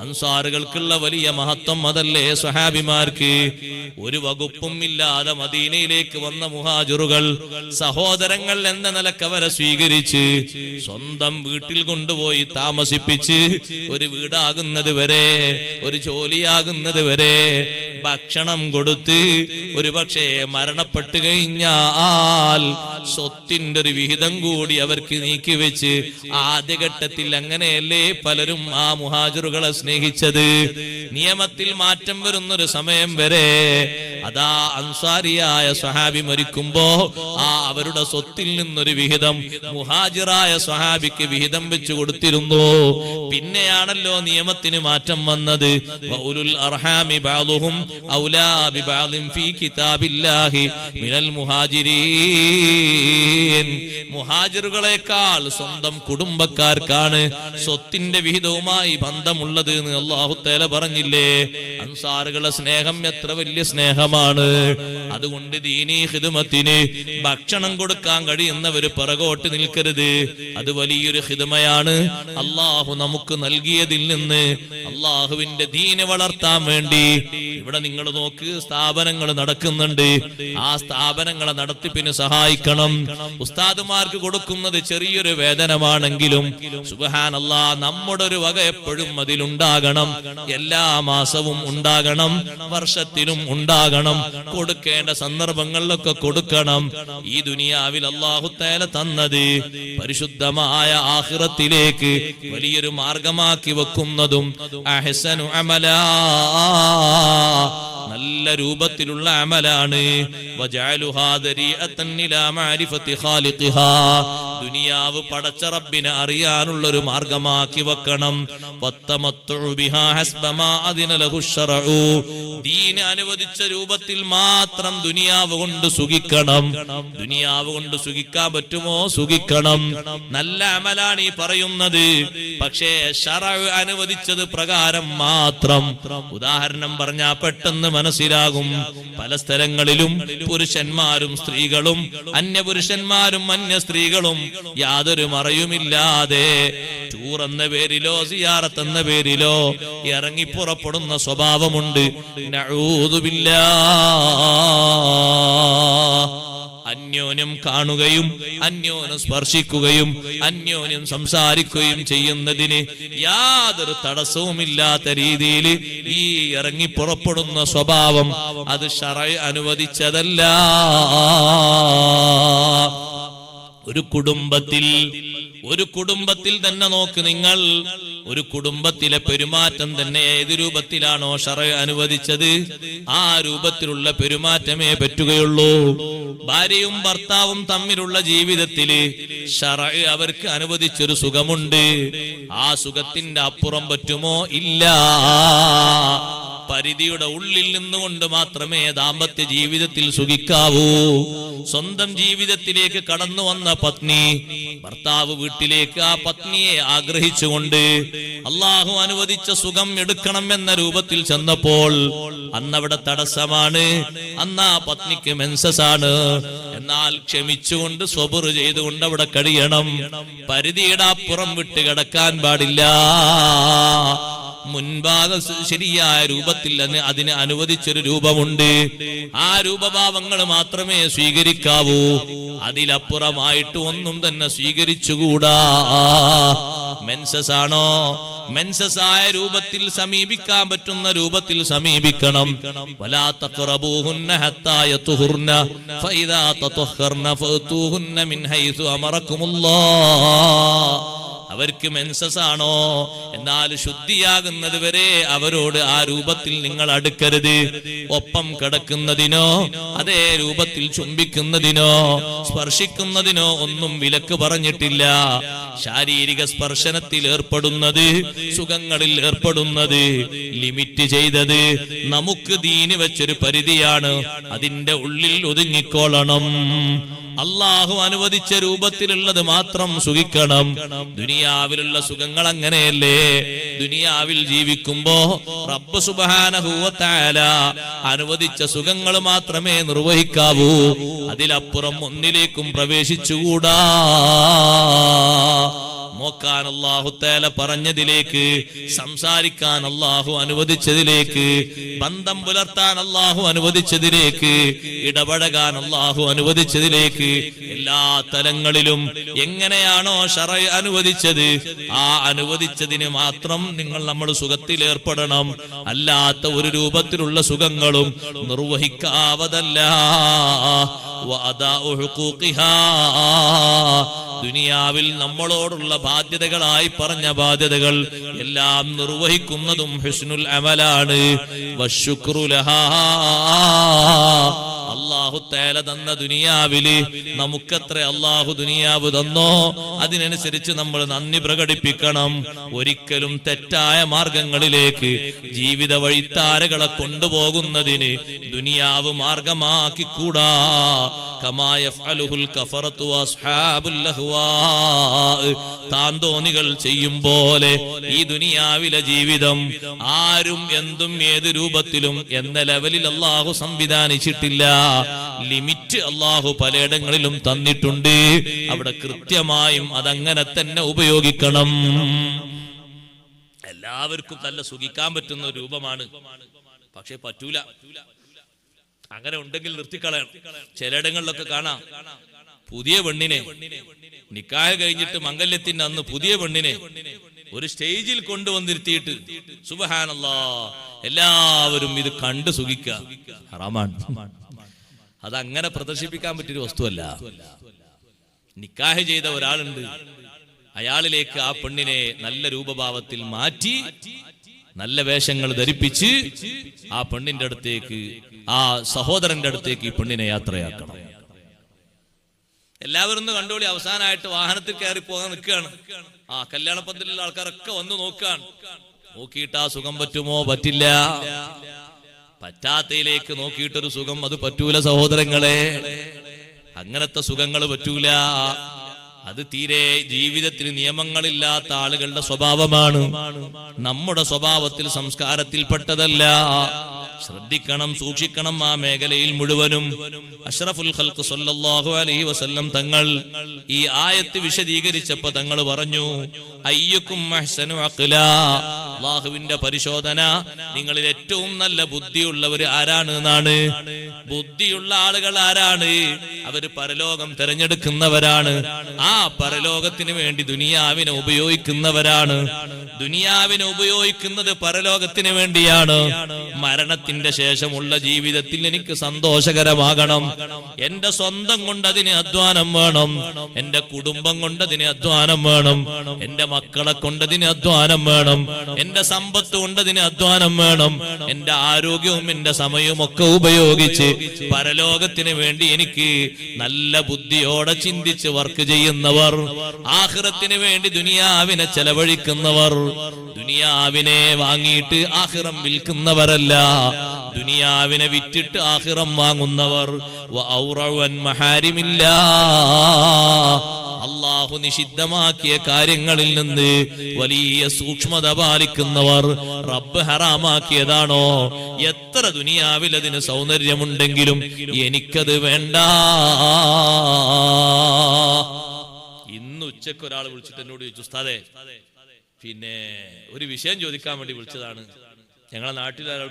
അൻസാറുകൾക്കുള്ള വലിയ മഹത്വം അതല്ലേ സ്വഹാബിമാർക്ക്. ഒരു വകുപ്പും ഇല്ലാതെ മദീനയിലേക്ക് വന്ന മുഹാജിറുകൾ സഹോദരങ്ങൾ എന്ന നിലക്ക് അവരെ സ്വീകരിച്ച് സ്വന്തം വീട്ടിൽ കൊണ്ടുപോയി താമസിപ്പിച്ച് ഒരു വീടാകുന്നത് വരെ, ഒരു ജോലിയാകുന്നത് വരെ ഭക്ഷണം കൊടുത്ത് ഒരു പക്ഷേ മരണപ്പെട്ടു കഴിഞ്ഞാൽ സ്വത്തിന്റെ ഒരു വിഹിതം കൂടി അവർക്ക് നീക്കിവെച്ച് ആദ്യഘട്ടത്തിൽ അങ്ങനെയല്ലേ പലരും ആ മുഹാജിറുകളെ സ്നേഹിച്ചത്. നിയമത്തിൽ മാറ്റം വരുന്നൊരു സമയം വരെ അതാ അൻസാരിയായ സ്വഹാബി മരിക്കുമ്പോ ആ അവരുടെ സ്വത്തിൽ നിന്നൊരു വിഹിതം മുഹാജിറായ സ്വഹാബിക്ക് വിഹിതം വെച്ചു കൊടുത്തിരുന്നു. പിന്നെയാണല്ലോ നിയമത്തിന് മാറ്റം വന്നത്. വഉലുൽ അർഹാമി ബഅദുഹും ഔലാ ബിബഅദിൻ ഫീ കിതാബില്ലാഹി മിനൽ മുഹാജിരീൻ. മുഹാജിറുകളെക്കാൾ സ്വന്തം കുടുംബക്കാർക്കാണ് സ്വത്തിന്റെ വിഹിതവുമായി ബന്ധമുള്ളത് എന്ന് അല്ലാഹു തആല പറഞ്ഞില്ലേ. അൻസാറുകളുടെ സ്നേഹം എത്ര വലിയ സ്നേഹമാണ്. അതുകൊണ്ട് ദീനീ ഖിദ്മത്തിന് ഭക്ഷണം കൊടുക്കാൻ കഴിയുന്നവര് പിറകോട്ട് നിൽക്കരുത്. അത് വലിയൊരു ഖിദ്മയാണ്. അല്ലാഹു നമുക്ക് നൽകിയതിൽ നിന്ന് അല്ലാഹുവിന്റെ ദീന് വളർത്താൻ വേണ്ടി ഇവിടെ നിങ്ങൾ നോക്ക്, സ്ഥാപനങ്ങൾ നടക്കുന്നുണ്ട്. ആ സ്ഥാപനങ്ങളെ നടത്തിപ്പിന് സഹായിക്കണം. ഉസ്താദുമാർക്ക് കൊടുക്കുന്നത് ചെറിയൊരു വേതനമാണെങ്കിലും സുബ്ഹാനല്ലാഹ് നമ്മുടെ ഒരു വക എപ്പോഴും അതിലുണ്ടാകണം. എല്ലാ മാസവും ഉണ്ടാകണം, വർഷത്തിലും ഉണ്ടാകണം. കൊടുക്കേണ്ട സന്ദർഭങ്ങളിലൊക്കെ കൊടുക്കണം. ഈ ദുനിയാവിൽ അല്ലാഹു തആല തന്നത് പരിശുദ്ധമായ ആഖിറത്തിലേക്ക് വലിയൊരു മാർഗമാക്കി വെക്കുന്നതും അഹ്സനു അമലാ, നല്ല രൂപത്തിലുള്ള അമലാണ്. ദുനിയാവ് പടച്ച റബ്ബിനെ അറിയാനുള്ള ഒരു മാർഗമാക്കി വെക്കണം. ദീൻ അനുവദിച്ച രൂപത്തിൽ മാത്രം ദുനിയാവ് കൊണ്ട് സുഖിക്കണം. ദുനിയാവ് കൊണ്ട് സുഖിക്കാൻ പറ്റുമോ? സുഖിക്കണം. നല്ല അമലാണ് ഈ പറയുന്നത്. പക്ഷേ ശറഅ് അനുവദിച്ചത് പ്രകാരം മാത്രം. ഉദാഹരണം പറഞ്ഞാൽ പെട്ടെന്ന് മനസ്സിലാകും. പല സ്ഥലങ്ങളിലും പുരുഷന്മാരും സ്ത്രീകളും അന്യപുരുഷന്മാരും അന്യ സ്ത്രീകളും യാതൊരു മറയുമില്ലാതെ ടൂർ എന്ന പേരിലോ സിയാറത്ത് എന്ന പേരിലോ ഇറങ്ങി പുറപ്പെടുന്ന സ്വഭാവമുണ്ട്. നഊദു ബില്ലാഹ്. അന്യോന്യം കാണുകയും അന്യോന്യം സ്പർശിക്കുകയും അന്യോന്യം സംസാരിക്കുകയും ചെയ്യുന്നതിന് യാതൊരു തടസ്സവുമില്ലാത്ത രീതിയിൽ ഈ ഇറങ്ങി പുറപ്പെടുന്ന സ്വഭാവം അത് ശറഅ് അനുവദിച്ചതല്ല. ഒരു കുടുംബത്തിൽ തന്നെ നോക്ക് നിങ്ങൾ, ഒരു കുടുംബത്തിലെ പെരുമാറ്റം തന്നെ ഏത് രൂപത്തിലാണോ ശറഅ് അനുവദിച്ചത് ആ രൂപത്തിലുള്ള പെരുമാറ്റമേ പറ്റുകയുള്ളൂ. ഭാര്യയും ഭർത്താവും തമ്മിലുള്ള ജീവിതത്തില് ശറഅ് അവർക്ക് അനുവദിച്ചൊരു സുഖമുണ്ട്. ആ സുഖത്തിന്റെ അപ്പുറം പറ്റുമോ? ഇല്ല. പരിധിയുടെ ഉള്ളിൽ നിന്നുകൊണ്ട് മാത്രമേ ദാമ്പത്യ ജീവിതത്തിൽ സുഖിക്കാവൂ. സ്വന്തം ജീവിതത്തിലേക്ക് കടന്നു വന്ന പത്നി ഭർത്താവ് വീട്ടിലേക്ക് ആ പത്നിയെ ആഗ്രഹിച്ചുകൊണ്ട് അള്ളാഹു അനുവദിച്ച സുഖം എടുക്കണം എന്ന രൂപത്തിൽ ചെന്നപ്പോൾ അന്നവിടെ തടസ്സമാണ്, അന്ന് ആ പത്നിക്ക് മെൻസസ് ആണ്. എന്നാൽ ക്ഷമിച്ചുകൊണ്ട് സ്വബർ ചെയ്തുകൊണ്ട് അവിടെ കഴിയണം. പരിധിയുടെ അപ്പുറം വിട്ട് കിടക്കാൻ പാടില്ല. മുൻഭാഗം ശരിയായ രൂപത്തിൽ അതിന് അനുവദിച്ചൊരു രൂപമുണ്ട്. ആ രൂപഭാവങ്ങൾ മാത്രമേ സ്വീകരിക്കാവൂ. അതിലപ്പുറമായിട്ട് ഒന്നും തന്നെ സ്വീകരിച്ചുകൂടാ. മെൻസസ് ആണോ? മെൻസസ് ആയ രൂപത്തിൽ സമീപിക്കാൻ പറ്റുന്ന രൂപത്തിൽ സമീപിക്കണം. വലാ തഖറബൂഹുന്ന ഹത്താ യത്ഹുർന ഫഇദാ തത്ഹർന ഫഅതൂഹുന്ന മിൻ ഹൈസു അമറകുമുല്ലാഹ്. അവർക്ക് മെൻസസ് ആണോ, എന്നാൽ ശുദ്ധിയാകുന്നത് വരെ അവരോട് ആ രൂപത്തിൽ നിങ്ങൾ അടുക്കരുത്. ഒപ്പം കിടക്കുന്നതിനോ അതേ രൂപത്തിൽ ചുംബിക്കുന്നതിനോ സ്പർശിക്കുന്നതിനോ ഒന്നും വിലക്ക് പറഞ്ഞിട്ടില്ല. ശാരീരിക സ്പർശനത്തിൽ ഏർപ്പെടുന്നത്, സുഖങ്ങളിൽ ഏർപ്പെടുന്നത് ലിമിറ്റ് ചെയ്തത് നമുക്ക് ദീന് വെച്ചൊരു പരിധിയാണ്. അതിന്റെ ഉള്ളിൽ ഒതുങ്ങിക്കോളണം. അള്ളാഹു അനുവദിച്ച രൂപത്തിലുള്ളത് മാത്രം സുഖിക്കണം. ദുനിയാവിലുള്ള സുഖങ്ങൾ അങ്ങനെയല്ലേ? ദുനിയാവിൽ ജീവിക്കുമ്പോ റബ്ബ് സുബ്ഹാനഹു വ തആല അനുവദിച്ച സുഖങ്ങൾ മാത്രമേ നിർവഹിക്കാവൂ. അതിലപ്പുറം ഒന്നിലേക്കും പ്രവേശിച്ചുകൂടാ. നോക്കാൻ അല്ലാഹു തആല പറഞ്ഞതിലേക്ക്, സംസാരിക്കാൻ അല്ലാഹു അനുവദിച്ചതിലേക്ക്, ബന്ധം പുലർത്താൻ അല്ലാഹു അനുവദിച്ചതിലേക്ക്, ഇടപഴകാൻ അല്ലാഹു അനുവദിച്ചതിലേക്ക്, എല്ലാ തലങ്ങളിലും എങ്ങനെയാണോ ശറഅ് അനുവദിച്ചത് ആ അനുവദിച്ചതിന് മാത്രം നമ്മൾ സുഖത്തിൽ ഏർപ്പെടണം. അല്ലാത്ത ഒരു രൂപത്തിലുള്ള സുഖങ്ങളും നിർവഹിക്കാവതല്ല. വഅദാഉ ഹുഖൂഖിഹാ, ദുനിയാവിൽ നമ്മളോടുള്ള ബാധ്യതകളായി പറഞ്ഞ ബാധ്യതകൾ എല്ലാം നിർവഹിക്കുന്നതും ഹുസ്നുൽ അമലാണ്. വശുക്രു ലഹാ, അല്ലാഹു തആല തന്ന ദുനിയാവില് നമുക്കത്ര അല്ലാഹു ദുനിയാവ് തന്നോ അതിനനുസരിച്ച് നമ്മൾ നന്ദി പ്രകടിപ്പിക്കണം. ഒരിക്കലും തെറ്റായ മാർഗങ്ങളിലേക്ക് ജീവിത വഴിത്താരകളെ കൊണ്ടുപോകുന്നതിന് ദുനിയാവ് മാർഗമാക്കിക്കൂടാ. കമാ യഫ്അലുൽ കഫറത്തു വഅസ്ഹാബുൽ ലഹ്വാ, താന്തോന്നികൾ ചെയ്യും പോലെ ഈ ദുനിയാവിലെ ജീവിതം ആരും എന്തും ഏത് രൂപത്തിലും എന്ന ലെവലിൽ അല്ലാഹു സംവിധാനിച്ചിട്ടില്ല. ലിമിറ്റ് അല്ലാഹു പലയിടങ്ങളിലും തന്നിട്ടുണ്ട്. അവിടെ കൃത്യമായും അതങ്ങനെ തന്നെ ഉപയോഗിക്കണം. എല്ലാവർക്കും നല്ല സുഖിക്കാൻ പറ്റുന്ന രൂപമാണ്, പക്ഷെ പറ്റൂല. അങ്ങനെ ഉണ്ടെങ്കിൽ നിർത്തിക്കളയണം. ചിലയിടങ്ങളിലൊക്കെ കാണാം പുതിയ പെണ്ണിനെ നിക്കാഹ് കഴിഞ്ഞിട്ട് മംഗല്യത്തിന്റെ അന്ന് പുതിയ പെണ്ണിനെ ഒരു സ്റ്റേജിൽ കൊണ്ടുവന്നിരുത്തിയിട്ട് സുബ്ഹാനല്ലാഹ് എല്ലാവരും ഇത് കണ്ട് സുഖിക്കുക ഹറാമാണ്. അതങ്ങനെ പ്രദർശിപ്പിക്കാൻ പറ്റിയൊരു വസ്തുവല്ല. നിക്കാഹ് ചെയ്ത ഒരാളുണ്ട്, അയാളിലേക്ക് ആ പെണ്ണിനെ നല്ല രൂപഭാവത്തിൽ മാറ്റി നല്ല വേഷങ്ങൾ ധരിപ്പിച്ച് ആ പെണ്ണിന്റെ അടുത്തേക്ക്, ആ സഹോദരന്റെ അടുത്തേക്ക് ഈ പെണ്ണിനെ യാത്രയാക്കണം. എല്ലാവരും ഒന്ന് കണ്ടോളി. അവസാനമായിട്ട് വാഹനത്തിൽ കയറി പോകാൻ നിൽക്കുകയാണ്. ആ കല്യാണ പന്തലിലുള്ള ആൾക്കാരൊക്കെ വന്ന് നോക്കാൻ, നോക്കിയിട്ട് ആ സുഖം പറ്റുമോ? പറ്റില്ല. പറ്റാത്തയിലേക്ക് നോക്കിയിട്ടൊരു സുഖം അത് പറ്റൂല സഹോദരങ്ങളെ. അങ്ങനത്തെ സുഖങ്ങൾ പറ്റൂല. അത് തീരെ ജീവിതത്തിൽ നിയമങ്ങളില്ലാത്ത ആളുകളുടെ സ്വഭാവമാണ്. നമ്മുടെ സ്വഭാവത്തിൽ സംസ്കാരത്തിൽപ്പെട്ടതല്ല. ശ്രദ്ധിക്കണം, സൂക്ഷിക്കണം. ആ മേഖലയിൽ മുഴുവനും അഷ്റഫുൽ ഖൽഖ് സല്ലല്ലാഹു അലൈഹി വസല്ലം തങ്ങൾ ഈ ആയത്ത് വിശദീകരിച്ചപ്പോൾ തങ്ങൾ പറഞ്ഞു, അയ്യുക്കും അഹ്സനു അഖ്ലാ, അല്ലാഹുവിന്റെ പരിശോധന, നിങ്ങളിൽ ഏറ്റവും നല്ല ബുദ്ധിയുള്ളവർ ആരാണ് എന്നാണ്. ബുദ്ധിയുള്ള ആളുകൾ ആരാണ്? അവര് പരലോകം തിരഞ്ഞെടുക്കുന്നവരാണ്. ആ പരലോകത്തിന് വേണ്ടി ദുനിയാവിനെ ഉപയോഗിക്കുന്നവരാണ്. ദുനിയാവിനെ ഉപയോഗിക്കുന്നത് പരലോകത്തിന് വേണ്ടിയാണ്. മരണത്തിന്റെ ശേഷമുള്ള ജീവിതത്തിൽ എനിക്ക് സന്തോഷകരമാകണം. എന്റെ സ്വന്തം കൊണ്ടതിന് അധ്വാനം വേണം, എന്റെ കുടുംബം കൊണ്ടതിന് അധ്വാനം വേണം, എന്റെ മക്കളെ കൊണ്ടതിന് അധ്വാനം വേണം, എന്റെ സമ്പത്ത് കൊണ്ടതിന് അധ്വാനം വേണം, എന്റെ ആരോഗ്യവും എന്റെ സമയവും ഒക്കെ ഉപയോഗിച്ച് പരലോകത്തിന് വേണ്ടി എനിക്ക് നല്ല ബുദ്ധിയോടെ ചിന്തിച്ച് വർക്ക് ചെയ്യുന്നവർ, ആഖിറത്തിന് വേണ്ടി ദുനിയാവിനെ ചെലവഴിക്കുന്നവർ, ദുനിയാവിനെ വാങ്ങിയിട്ട് ആഖിറം വിൽക്കുന്നവരല്ല, ദുനിയാവിനെ വിറ്റിട്ട് ആഖിറം വാങ്ങുന്നവർ. അല്ലാഹു നിഷിദ്ധമാക്കിയ കാര്യങ്ങളിൽ നിന്ന് വലിയ സൂക്ഷ്മത പാലിക്കുന്നവർ. റബ്ബ് ഹറാമാക്കിയതാണോ, എത്ര ദുനിയാവിൽ അതിന് സൗന്ദര്യമുണ്ടെങ്കിലും എനിക്കത് വേണ്ട. ഇന്ന് ഉച്ചക്ക് ഒരാൾ വിളിച്ചിട്ട് എന്നോട് ചോദിച്ചു, ഉസ്താദേ, പിന്നെ ഒരു വിഷയം ചോദിക്കാൻ വേണ്ടി വിളിച്ചതാണ്. ഞങ്ങളെ നാട്ടിൽ ഒരാൾ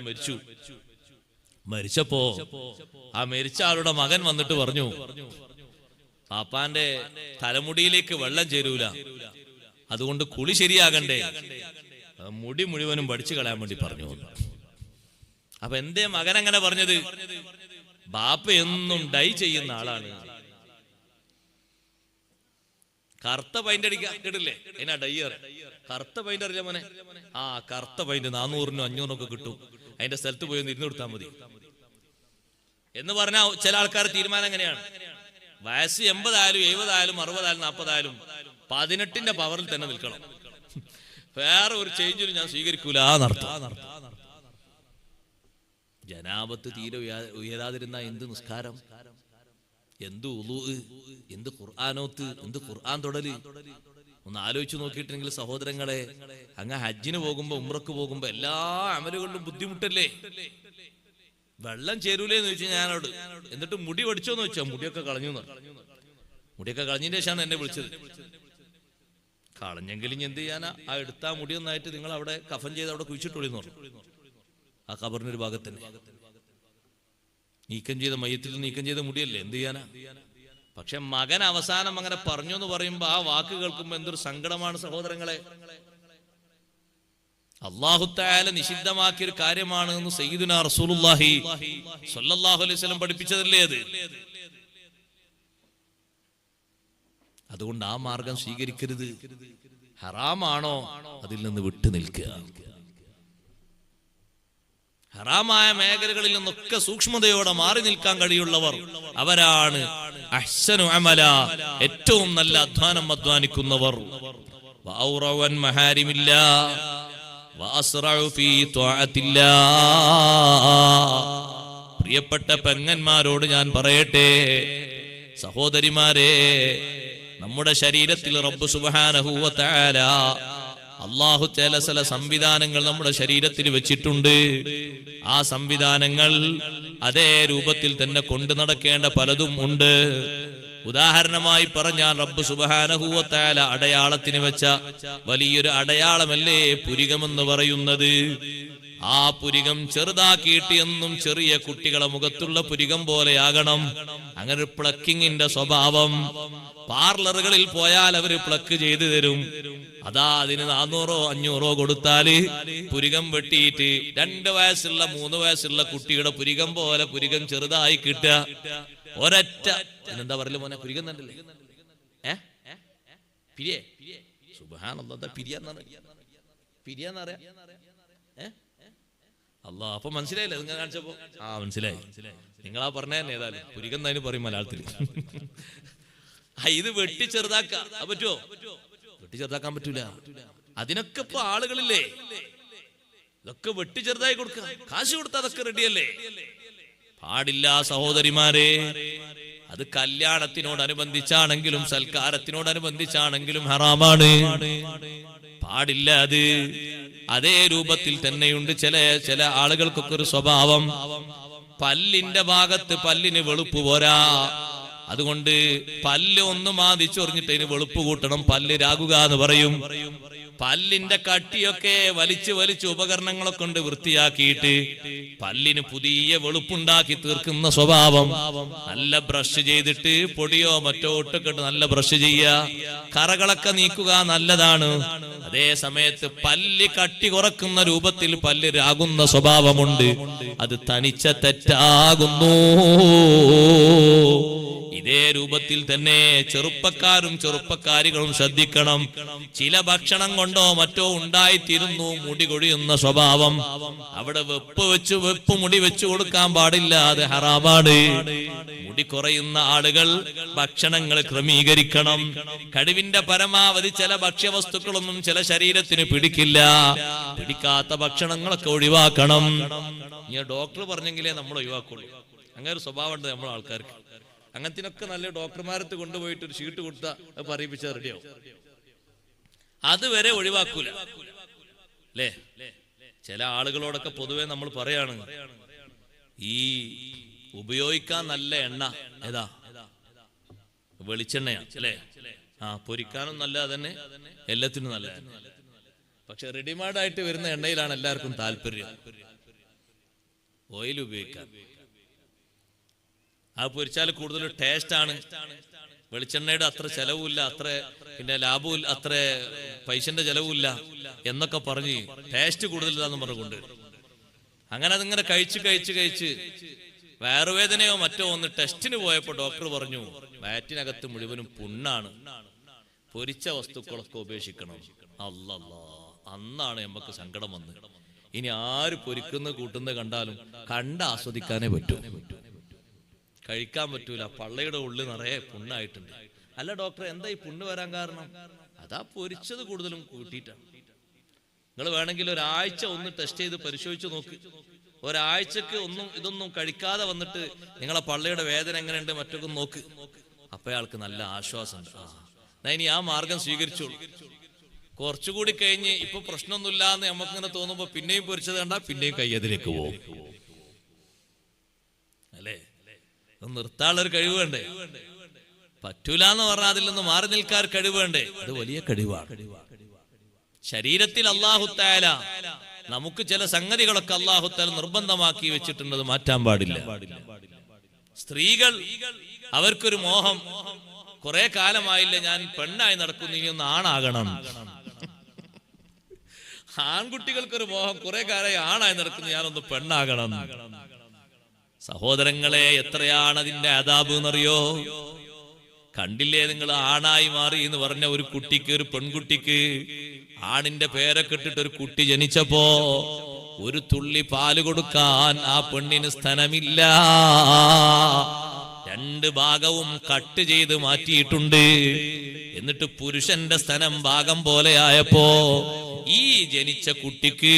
മരിച്ചപ്പോ ആ മരിച്ച ആളുടെ മകൻ വന്നിട്ട് പറഞ്ഞു, പാപ്പാന്റെ തലമുടിയിലേക്ക് വെള്ളം ചേരൂല, അതുകൊണ്ട് കുളി ശരിയാകണ്ടേ, മുടി മുഴുവനും പഠിച്ചു കളയാൻ വേണ്ടി പറഞ്ഞു. അപ്പൊ എന്തേ മകൻ അങ്ങനെ പറഞ്ഞത്? ബാപ്പ എന്നും ഡൈ ചെയ്യുന്ന ആളാണ്. കറുത്ത പെയിന്റ് അടിക്കാൻ കേട്ടില്ലേ, എന്നാ ഡയ്യർ, കറുത്ത പെയിന്റ് അറിയാം മോനെ. ആ കറുത്ത പെയിന്റ് 400-നും 500-നൊക്കെ കിട്ടും, അതിന്റെ സ്ഥലത്ത് പോയി ഒന്ന് ഇരുന്ന് കൊടുത്താൽ മതി എന്ന് പറഞ്ഞാൽ ചില ആൾക്കാർ തീരുമാനം എങ്ങനെയാണ്, വയസ്സ് 80 ആയാലും 70 ആയാലും 60 ആയാലും 40 ആയാലും 18ന്റെ പവറിൽ തന്നെ നിൽക്കണം, വേറെ ഒരു ചേഞ്ചിനും ഞാൻ സ്വീകരിക്കൂല എന്നർത്ഥം. ജനാബത്ത് തീരെ ഉയരാതിരുന്ന എന്ത് നിസ്കാരം, എന്ത് ഉളൂ, എന്ത് ഖുർആനോത്ത്, എന്ത് ഖുർആൻ തൊടല്. ഒന്ന് ആലോചിച്ചു നോക്കിയിട്ടുണ്ടെങ്കിൽ സഹോദരങ്ങളെ, അങ്ങ് ഹജ്ജിന് പോകുമ്പോ ഉംറക്ക് പോകുമ്പോ എല്ലാ അമലുകളിലും ബുദ്ധിമുട്ടല്ലേ. വെള്ളം ചേരൂലേന്ന് ചോദിച്ചു ഞാനോട്. എന്നിട്ട് മുടി പഠിച്ചോന്ന് വെച്ചോ, മുടിയൊക്കെ കളഞ്ഞു. മുടിയൊക്കെ കളഞ്ഞതിന്റെ ശേഷമാണ് എന്നെ വിളിച്ചത്. കളഞ്ഞെങ്കിലും എന്ത് ചെയ്യാനാ, ആ എടുത്ത മുടി ഒന്നായിട്ട് നിങ്ങൾ അവിടെ കഫൻ ചെയ്ത് അവിടെ കുഴിച്ചിട്ടൊളിന്ന് പറഞ്ഞു. ആ ഖബറിന്റെ ഒരു ഭാഗത്ത് തന്നെ നീക്കം ചെയ്ത മയ്യത്തിൽ നീക്കം ചെയ്ത മുടിയല്ലേ, എന്ത് ചെയ്യാനാ. പക്ഷെ മകൻ അവസാനം അങ്ങനെ പറഞ്ഞു എന്ന് പറയുമ്പോ ആ വാക്ക് കേൾക്കുമ്പോ എന്തൊരു സങ്കടമാണ് സഹോദരങ്ങളെ. അല്ലാഹു തആല നിഷിദ്ധമാക്കിയ ഒരു കാര്യമാണ് എന്ന് സയ്യിദുനാ റസൂലുള്ളാഹി സ്വല്ലല്ലാഹു അലൈഹി വസല്ലം പഠിപ്പിച്ചതല്ലേ അത്. അതുകൊണ്ട് ആ മാർഗം സ്വീകരിക്കരുത്. ഹറാമാണോ അതിൽ നിന്ന് വിട്ടു നിൽക്കുക. ഹറാമായ മേഖലകളിൽ നിന്നൊക്കെ സൂക്ഷ്മതയോടെ മാറി നിൽക്കാൻ കഴിയുള്ളവർ അവരാണ് അഹ്സനു അമല, ഏറ്റവും നല്ല അധ്വാനം അധ്വാനിക്കുന്നവർ. വഔറവൻ മഹാരിമില്ലാ വഅസ്റഉ ഫീ ത്വാഅത്തില്ലാ. പ്രിയപ്പെട്ട പെങ്ങന്മാരോട് ഞാൻ പറയട്ടെ, സഹോദരിമാരെ, നമ്മുടെ ശരീരത്തിൽ റബ്ബ് സുബ്ഹാനഹു വ തആല അല്ലാഹു ചില സംവിധാനങ്ങൾ നമ്മുടെ ശരീരത്തിൽ വെച്ചിട്ടുണ്ട്. ആ സംവിധാനങ്ങൾ അതേ രൂപത്തിൽ തന്നെ കൊണ്ടു നടക്കേണ്ട പലതും ഉണ്ട്. ഉദാഹരണമായി പറഞ്ഞാൽ റബ്ബ് സുബ്ഹാനഹു വ തആല അടയാളത്തിന് വെച്ച വലിയൊരു അടയാളമല്ലേ പുരികമെന്ന് പറയുന്നത്. ആ പുരികം ചെറുതാക്കിയിട്ട് എന്നും ചെറിയ കുട്ടികളെ മുഖത്തുള്ള പുരികം പോലെയാകണം. അങ്ങനെ ഒരു പ്ലക്കിങ്ങിന്റെ സ്വഭാവം. പാർലറുകളിൽ പോയാൽ അവര് പ്ലക്ക് ചെയ്തു തരും. അതാ അതിന് 400-500 കൊടുത്താല് പുരികം വെട്ടിയിട്ട് 2 വയസ്സുള്ള 3 വയസ്സുള്ള കുട്ടിയുടെ പുരികം പോലെ പുരികം ചെറുതായി കിട്ടുക. ഒരൊറ്റ എന്താ പറയല് മോനെ, പുരികം തന്നെയല്ലേ, പിരിയേ, സുബ്ഹാനല്ലാഹ്, പിരിയാന്നറിയാം. അല്ലാ, അപ്പൊ മനസ്സിലായില്ലേ നിങ്ങൾ കാണിച്ചപ്പോ? ആ മനസ്സിലായി. നിങ്ങളാ പറഞ്ഞ തന്നെ ഏതായാലും പുരികം തന്നെ പറയും മലയാളത്തിൽ. ഇത് വെട്ടി ചെറുതാക്കാൻ പറ്റുമോ? വെട്ടി ചെറുതാക്കാൻ പറ്റൂല. അതിനൊക്കെ ഇപ്പൊ ആളുകളില്ലേ, ഇതൊക്കെ വെട്ടി ചെറുതായി കൊടുക്കുക, കാശ് കൊടുത്താൽ അതൊക്കെ റെഡിയല്ലേ. പാടില്ല സഹോദരിമാരെ. അത് കല്യാണത്തിനോടനുബന്ധിച്ചാണെങ്കിലും സൽക്കാരത്തിനോടനുബന്ധിച്ചാണെങ്കിലും ഹറാമാണ്, പാടില്ല അത്. അതേ രൂപത്തിൽ തന്നെയുണ്ട് ചില ആളുകൾക്കൊക്കെ ഒരു സ്വഭാവം, പല്ലിന്റെ ഭാഗത്ത് പല്ലിന് വെളുപ്പ് പോരാ, അതുകൊണ്ട് പല്ല് ഒന്ന് മാതിച്ചൊറിഞ്ഞിട്ട് അതിന് വെളുപ്പ് കൂട്ടണം, പല്ല് രാകുക എന്ന് പറയും. പല്ലിന്റെ കട്ടിയൊക്കെ വലിച്ച് ഉപകരണങ്ങളൊക്കെ കൊണ്ട് വൃത്തിയാക്കിയിട്ട് പല്ലിന് പുതിയ വെളുപ്പുണ്ടാക്കി തീർക്കുന്ന സ്വഭാവം. നല്ല ബ്രഷ് ചെയ്തിട്ട് പൊടിയോ മറ്റോ ഇട്ടൊക്കെ നല്ല ബ്രഷ് ചെയ്യുക, കറകളൊക്കെ നീക്കുക, നല്ലതാണ്. അതേ സമയത്ത് പല്ല് കട്ടി കുറക്കുന്ന രൂപത്തിൽ പല്ല് രാകുന്ന സ്വഭാവമുണ്ട്, അത് തനിച്ച തെറ്റാകുന്നു. ഇതേ രൂപത്തിൽ തന്നെ ചെറുപ്പക്കാരും ചെറുപ്പക്കാരികളും ശ്രദ്ധിക്കണം. ചില ഭക്ഷണം കൊണ്ടോ മറ്റോ ഉണ്ടായിത്തീരുന്നു മുടി കൊഴിയുന്ന സ്വഭാവം. അവിടെ വെപ്പ് മുടി വെച്ചു കൊടുക്കാൻ പാടില്ല, അത് ഹറാമാണ്. മുടി കുറയുന്ന ആളുകൾ ഭക്ഷണങ്ങൾ ക്രമീകരിക്കണം. കഴിവിന്റെ പരമാവധി ചില ഭക്ഷ്യവസ്തുക്കളൊന്നും ചില ശരീരത്തിന് പിടിക്കില്ല, പിടിക്കാത്ത ഭക്ഷണങ്ങളൊക്കെ ഒഴിവാക്കണം. ഞാൻ ഡോക്ടർ പറഞ്ഞെങ്കിലേ നമ്മൾ ഒഴിവാക്കുള്ളൂ. അങ്ങനെ ഒരു സ്വഭാവം ഉണ്ട് നമ്മളെ ആൾക്കാർക്ക്. അങ്ങനത്തിനൊക്കെ നല്ല ഡോക്ടർമാരത്ത് കൊണ്ടുപോയിട്ട് ഒരു ഷീട്ട് കൊടുത്താൽ പറയിപ്പിച്ചാൽ റെഡിയാവും. അതുവരെ ഒഴിവാക്കൂല അല്ലേ? ചില ആളുകളോടൊക്കെ പൊതുവെ നമ്മൾ പറയാണ്, ഈ ഉപയോഗിക്കാൻ നല്ല എണ്ണ ഏതാ? വെളിച്ചെണ്ണയാണ് അല്ലേ? പൊരിക്കാനും നല്ല തന്നെ, എല്ലാത്തിനും നല്ല. പക്ഷെ റെഡിമെയ്ഡ് ആയിട്ട് വരുന്ന എണ്ണയിലാണ് എല്ലാവർക്കും താല്പര്യം ഓയിൽ ഉപയോഗിക്കാൻ. അത് പൊരിച്ചാൽ കൂടുതൽ ടേസ്റ്റ് ആണ്. വെളിച്ചെണ്ണയുടെ അത്ര ചെലവുമില്ല, അത്ര പിന്നെ ലാഭവും, അത്ര പൈസന്റെ ചെലവുമില്ല എന്നൊക്കെ പറഞ്ഞ് ടേസ്റ്റ് കൂടുതലാന്ന് പറഞ്ഞുകൊണ്ട് അങ്ങനെ അതിങ്ങനെ കഴിച്ച് വയറുവേദനയോ മറ്റോ ഒന്ന് ടെസ്റ്റിന് പോയപ്പോ ഡോക്ടർ പറഞ്ഞു വയറ്റിനകത്ത് മുഴുവനും പുണ്ണാണ്, പൊരിച്ച വസ്തുക്കളൊക്കെ ഉപേക്ഷിക്കണം. അല്ലല്ലാ, അന്നാണ് നമുക്ക് സങ്കടം വന്നത്. ഇനി ആര് പൊരിക്കുന്ന കൂട്ടുന്ന കണ്ടാലും ആസ്വദിക്കാനേ പറ്റൂ, കഴിക്കാൻ പറ്റൂല. പള്ളയുടെ ഉള്ളിൽ നിറയെ പുണ്ണായിട്ടുണ്ട്. അല്ല ഡോക്ടർ, എന്താ ഈ പുണ്ണ് വരാൻ കാരണം? അതാ പൊരിച്ചത് കൂടുതലും കൂട്ടിയിട്ടാണ്. നിങ്ങൾ വേണമെങ്കിൽ ഒരാഴ്ച ഒന്ന് ടെസ്റ്റ് ചെയ്ത് പരിശോധിച്ച് നോക്ക്. ഒരാഴ്ചക്ക് ഇതൊന്നും കഴിക്കാതെ വന്നിട്ട് നിങ്ങളെ പള്ളയുടെ വേദന എങ്ങനെയുണ്ട് മറ്റൊക്കെ നോക്ക്. അപ്പയാൾക്ക് നല്ല ആശ്വാസമുണ്ട്. ഇനി ആ മാർഗം സ്വീകരിച്ചോളൂ. കുറച്ചുകൂടി കഴിഞ്ഞ് ഇപ്പൊ പ്രശ്നമൊന്നുമില്ല എന്ന് നമുക്കിങ്ങനെ തോന്നുമ്പോ പിന്നെയും പൊരിച്ചത് കണ്ടാ പിന്നെയും കയ്യതിലേക്ക് പോകും അല്ലേ? നിർത്താനുള്ളൊരു കഴിവ് വേണ്ടേ? പറ്റൂല എന്ന് പറഞ്ഞാൽ അതിൽ നിന്ന് മാറി നിൽക്കാൻ കഴിവ് വേണ്ടേ? അത് വലിയ കഴിവാണ്. ശരീരത്തിൽ അല്ലാഹു തആല നമുക്ക് ചില സംഗതികളൊക്കെ അല്ലാഹു തആല നിർബന്ധമാക്കി വെച്ചിട്ടുണ്ട്, അത് മാറ്റാൻ പാടില്ല. സ്ത്രീകൾ അവർക്കൊരു മോഹം, കുറെ കാലമായില്ല ഞാൻ പെണ്ണായി നടക്കുന്നു, ഇനി ഒന്ന് ആണാകണം. ആൺകുട്ടികൾക്കൊരു മോഹം, കുറെ കാലമായി ആണായി നടക്കുന്നു, ഞാനൊന്ന് പെണ്ണാകണം. സഹോദരങ്ങളെ, എത്രയാണ് അതിന്റെ അദാബ് എന്നറിയോ? കണ്ടില്ലേ നിങ്ങൾ? ആണായി മാറി എന്ന് പറഞ്ഞ ഒരു കുട്ടിക്ക്, ഒരു പെൺകുട്ടിക്ക് ആണിന്റെ പേരൊക്കെ ഇട്ടിട്ട് ഒരു കുട്ടി ജനിച്ചപ്പോ ഒരു തുള്ളി പാല് കൊടുക്കാൻ ആ പെണ്ണിന് സ്ഥലമില്ല. രണ്ട് ഭാഗവും കട്ട് ചെയ്ത് മാറ്റിയിട്ടുണ്ട്. എന്നിട്ട് പുരുഷന്റെ സ്ഥലം ഭാഗം പോലെയായപ്പോ ഈ ജനിച്ച കുട്ടിക്ക്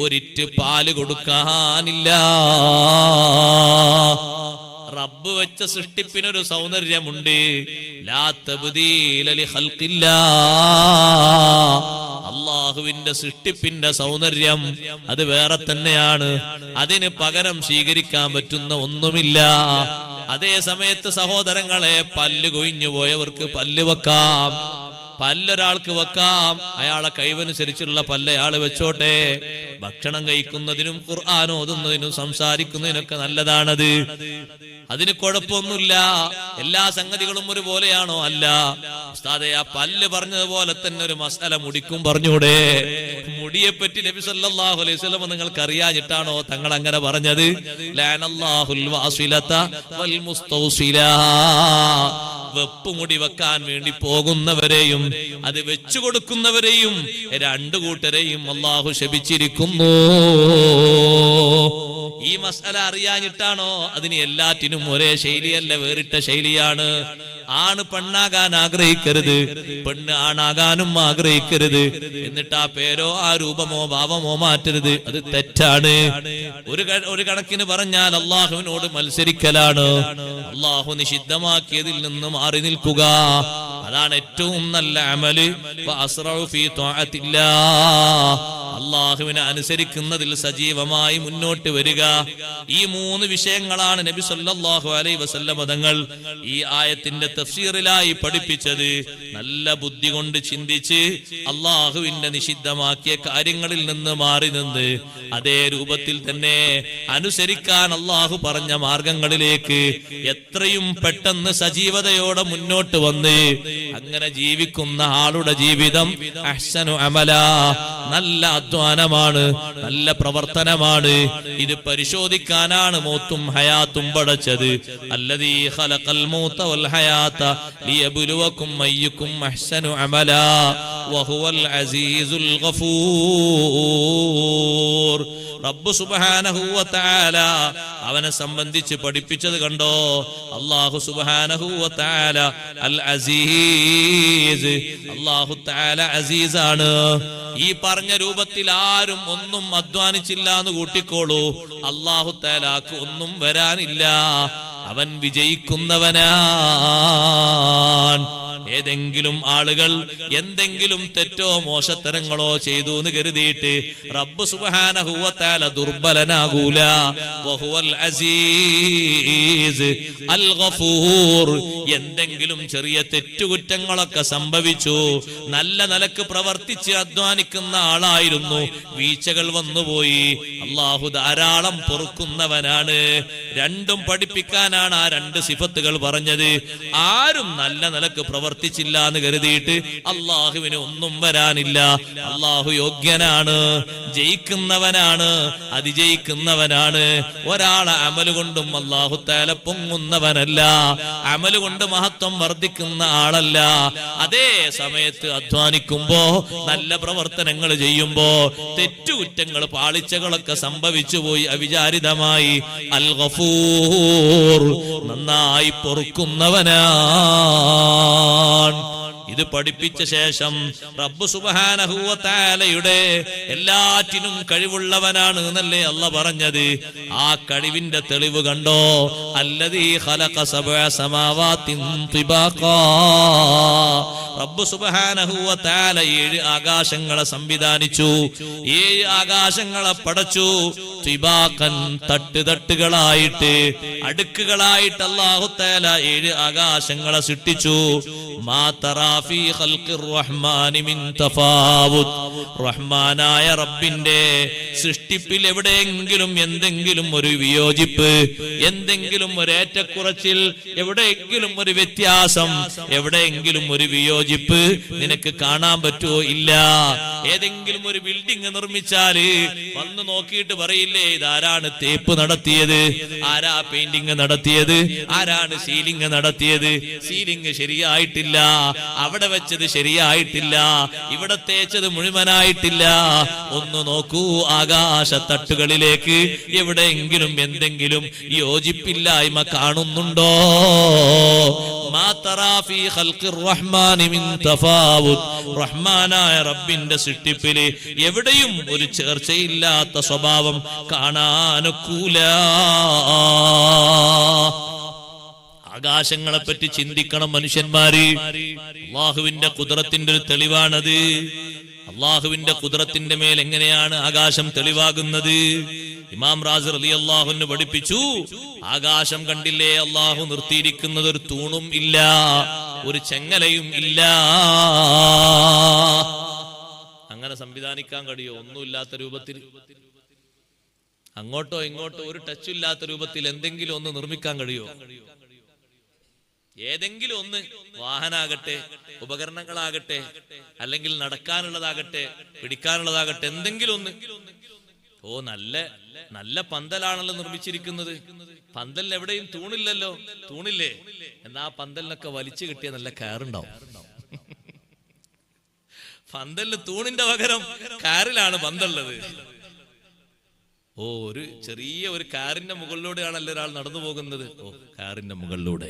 ഒരിറ്റ് പാല് കൊടുക്കാനില്ല. റബ്ബ് വെച്ച സൃഷ്ടിപ്പിനൊരു സൗന്ദര്യമുണ്ട്. ലാ തബ്ദീല ലി ഖൽഖില്ലാ, അല്ലാഹുവിന്റെ സൃഷ്ടിപ്പിന്റെ സൗന്ദര്യം അത് വേറെ തന്നെയാണ്. അതിന് പകരം സ്വീകരിക്കാൻ പറ്റുന്ന ഒന്നുമില്ല. അതേ സമയത്ത് സഹോദരങ്ങളെ, പല്ല് കൊഴിഞ്ഞു പോയവർക്ക് പല്ല് വെക്കാം, പല്ലൊരാൾക്ക് വെക്കാം. അയാളെ കഴിവനുസരിച്ചുള്ള പല്ല് അയാൾ വെച്ചോട്ടെ. ഭക്ഷണം കഴിക്കുന്നതിനും ഖുർആൻ ഓതുന്നതിനും സംസാരിക്കുന്നതിനൊക്കെ നല്ലതാണത്. അതിന് കുഴപ്പമൊന്നുമില്ല. എല്ലാ സംഗതികളും ഒരുപോലെയാണോ? അല്ല. ഉസ്താദേ, ആ പല്ല് പറഞ്ഞതുപോലെ തന്നെ ഒരു മസാല മുടിക്കും പറഞ്ഞൂടെ? മുടിയെ പറ്റി നബി സല്ലല്ലാഹു അലൈഹി വസല്ലം നിങ്ങൾക്ക് അറിയാഞ്ഞിട്ടാണോ തങ്ങൾ അങ്ങനെ പറഞ്ഞത്? ലഅനല്ലാഹുൽ വാസിലത വൽ മുസ്തൗസില. വെപ്പ് മുടി വെക്കാൻ വേണ്ടി പോകുന്നവരെയും അത് വെച്ചു കൊടുക്കുന്നവരെയും രണ്ടു കൂട്ടരെയും അല്ലാഹു ശപിച്ചിരിക്കുന്നു. ഈ മസല അറിയാഞ്ഞിട്ടാണോ? അതിന് എല്ലാറ്റിനും ഒരേ ശൈലിയല്ല, വേറിട്ട ശൈലിയാണ്. ആണ് പെണ്ണാകാൻ ആഗ്രഹിക്കരുത്, പെണ്ണ് ആണാകാനും ആഗ്രഹിക്കരുത്. എന്നിട്ട് ആ പേരോ ആ രൂപമോ ഭാവമോ മാറ്റരുത്. അത് തെറ്റാണ്. ഒരു കണക്കിന് പറഞ്ഞാൽ അള്ളാഹുവിനോട് മത്സരിക്കലാണ്. അള്ളാഹു നിഷിദ്ധമാക്കിയതിൽ നിന്ന് മാറി നിൽക്കുക, അതാണ് ഏറ്റവും നല്ല അമല്. അള്ളാഹുവിനെ അനുസരിക്കുന്നതിൽ സജീവമായി മുന്നോട്ട് വരിക. ഈ 3 വിഷയങ്ങളാണ് നബി സല്ലല്ലാഹു അലൈഹി വസല്ലം തങ്ങൾ ഈ ആയത്തിന്റെ തഫ്സീറിലായി പഠിപ്പിച്ചത്. നല്ല ബുദ്ധി കൊണ്ട് ചിന്തിച്ച് അള്ളാഹുവിന്റെ നിഷിദ്ധമാക്കിയ കാര്യങ്ങളിൽ നിന്ന് മാറി നിന്ന് അതേ രൂപത്തിൽ തന്നെ അനുസരിക്കാൻ അള്ളാഹു പറഞ്ഞ മാർഗങ്ങളിലേക്ക് എത്രയും പെട്ടെന്ന് സജീവതയോടെ മുന്നോട്ട് വന്ന് അങ്ങനെ ജീവിക്കുന്ന ആളുടെ ജീവിതം അഹ്സനു അമല, നല്ല അധ്വാനമാണ്, നല്ല പ്രവർത്തനമാണ്. ഇത് പരിശോധിക്കാനാണ് മൗത്തും ഹയാത്തും പടച്ചത്. അല്ലദീ ഖലഖൽ മൗത വൽ ഹയാത ലിയബ്ലുവകും അയ്യുക്കും അഹ്സനു അമല വഹുവൽ അസീസുൽ ഗഫൂർ. റബ്ബ് സുബ്ഹാനഹു വ തആല അവനെ സംബന്ധിച്ച് പഠിപ്പിച്ചത് കണ്ടോ? അല്ലാഹു സുബ്ഹാനഹു വ തആല അൽ അസീസ്, അല്ലാഹു തആല അസീസാണ്. ഈ പറഞ്ഞ രൂപത്തിൽ ആരും ഒന്നും അധ്വാനിച്ചില്ല എന്ന് കൂട്ടിക്കോളൂ, അല്ലാഹു തആലാക്ക് ഒന്നും വരാനില്ല. അവൻ വിജയിക്കുന്നവനാണ്. ഏതെങ്കിലും ആളുകൾ എന്തെങ്കിലും തെറ്റോ മോശത്തരങ്ങളോ ചെയ്തു എന്ന് കരുതിയിട്ട് റബ്ബ് സുബ്ഹാനഹു വ തആല ദുർബലനാകൂല. വഹുവൽ അസീസ് അൽ ഗഫൂർ. എന്തെങ്കിലും ചെറിയ തെറ്റുകുറ്റങ്ങളൊക്കെ സംഭവിച്ചു, നല്ല നിലക്ക് പ്രവർത്തിച്ച് അധ്വാനിക്കുന്ന ആളായിരുന്നു, വീഴ്ചകൾ വന്നുപോയി, അല്ലാഹു ധാരാളം പൊറുക്കുന്നവനാണ്. രണ്ടും പഠിപ്പിക്കാനാണ് ആ 2 സിഫത്തുകൾ പറഞ്ഞത്. ആരും നല്ല നിലക്ക് പ്രവർത്തിച്ചില്ല എന്ന് കരുതിയിട്ട് അള്ളാഹുവിന് ഒന്നും വരാനില്ല. അള്ളാഹു യോഗ്യനാണ്, ജയിക്കുന്നവനാണ്, അതിജയിക്കുന്നവനാണ്. ഒരാളെ അമല് കൊണ്ടും അള്ളാഹു തആല പൊങ്ങുന്നവനല്ല, അമല് കൊണ്ട് മഹത്വം വർദ്ധിക്കുന്ന ആളല്ല. അതേ സമയത്ത് അധ്വാനിക്കുമ്പോ നല്ല പ്രവർത്തനങ്ങൾ ചെയ്യുമ്പോ തെറ്റുകുറ്റങ്ങൾ പാളിച്ചകളൊക്കെ സംഭവിച്ചു പോയി അവിചാരിതമായി, അൽ ഗഫൂർ, നന്നായി പൊറുക്കുന്നവനാണ്. ഇത് പഠിപ്പിച്ച ശേഷം റബ്ബ് സുബ്ഹാനഹു വ തആലയുടെ എല്ലാറ്റിനും കഴിവുള്ളവനാണ് എന്നല്ലേ അല്ലാഹ് പറഞ്ഞത്. ആ കഴിവിന്റെ തെളിവ് കണ്ടോ? അല്ലദീ ഖലഖ സബഅ സമാവാതിൻ തിബാഖാ. റബ്ബ് സുബ്ഹാനഹു വ തആല 7 ആകാശങ്ങളെ സംവിധാനിച്ചു, 7 ആകാശങ്ങളെ പടച്ചു. തിബാഖൻ, തട്ടുകളായിട്ട്, അടുക്കുകളായിട്ട് അല്ലാഹു തആല 7 ആകാശങ്ങളെ സൃഷ്ടിച്ചു. മാ തറാ ഫീ ഖൽഖിർ റഹ്മാനി മിൻ തഫാവുത്. റഹ്മാനായ റബ്ബിന്റെ സൃഷ്ടിപ്പിൽ എവിടെയെങ്കിലും എന്തെങ്കിലും ഒരു വിയോജിപ്പ്, എന്തെങ്കിലും ഒരു ഏറ്റക്കുറച്ചിൽ, എവിടെയെങ്കിലും ഒരു വ്യത്യാസം, എവിടെയെങ്കിലും ഒരു വിയോജിപ്പ് നിനക്ക് കാണാൻ പറ്റുമോ? ഇല്ല. ഏതെങ്കിലും ഒരു ബിൽഡിംഗ് നിർമ്മിച്ചാല് വന്ന് നോക്കിയിട്ട് പറയില്ലേ, ഇതാരാണ് തേപ്പ് നടത്തിയത്, ആരാ പെയിന്റിങ് നടത്തിയത്, ആരാണ് സീലിംഗ് നടത്തിയത്? സീലിംഗ് ശരിയായിട്ടില്ല, അവിടെ വെച്ചത് ശരിയായിട്ടില്ല, ഇവിടെ തേച്ചത് മുഴുവനായിട്ടില്ല. ഒന്ന് നോക്കൂ ആകാശത്തട്ടുകളിലേക്ക്, എവിടെയെങ്കിലും എന്തെങ്കിലും യോജിപ്പില്ലായ്മ കാണുന്നുണ്ടോ? മാ തറാ ഫീ ഖൽഖിർ റഹ്മാനി മിൻ തഫാവുത്. റഹ്മാനായ റബ്ബിന്റെ സൃഷ്ടിപ്പില് എവിടെയും ഒരു ചേർച്ചയില്ലാത്ത സ്വഭാവം കാണാനൊക്കൂല. ആകാശങ്ങളെ പറ്റി ചിന്തിക്കണം മനുഷ്യന്മാര്. അള്ളാഹുവിന്റെ ഖുദ്റത്തിന്റെ ഒരു തെളിവാണത്. അള്ളാഹുവിന്റെ ഖുദ്റത്തിന്റെ മേൽ എങ്ങനെയാണ് ആകാശം തെളിവാകുന്നത്? ഇമാം റാസി റളിയല്ലാഹു അൻഹു പഠിപ്പിച്ചു, ആകാശം കണ്ടില്ലേ, അള്ളാഹു നിർത്തിയിരിക്കുന്നത് ഒരു തൂണും ഇല്ല, ഒരു ചെങ്ങലയും ഇല്ല. അങ്ങനെ സംവിധാനിക്കാൻ കഴിയോ? ഒന്നുമില്ലാത്ത രൂപത്തിൽ, അങ്ങോട്ടോ ഇങ്ങോട്ടോ ഒരു ടച്ച് ഇല്ലാത്ത രൂപത്തിൽ എന്തെങ്കിലും ഒന്ന് നിർമ്മിക്കാൻ കഴിയോ? ഏതെങ്കിലും ഒന്ന്, വാഹനാകട്ടെ, ഉപകരണങ്ങളാകട്ടെ, അല്ലെങ്കിൽ നടക്കാനുള്ളതാകട്ടെ, പിടിക്കാനുള്ളതാകട്ടെ, എന്തെങ്കിലും ഒന്ന്. ഓ, നല്ല നല്ല പന്തലാണല്ലോ നിർമ്മിച്ചിരിക്കുന്നത്. പന്തലിന് എവിടെയും തൂണില്ലല്ലോ. തൂണില്ലേ? എന്നാ പന്തലിനൊക്കെ വലിച്ചു കിട്ടിയ നല്ല കയറുണ്ടാവും. പന്തലിന് തൂണിന്റെ പകരം കാറിലാണ് പന്തലുള്ളത്. ഓ, ഒരു ചെറിയ ഒരു കാറിന്റെ മുകളിലൂടെയാണല്ലോ ഒരാൾ നടന്നു പോകുന്നത്. ഓ, കാറിന്റെ മുകളിലൂടെ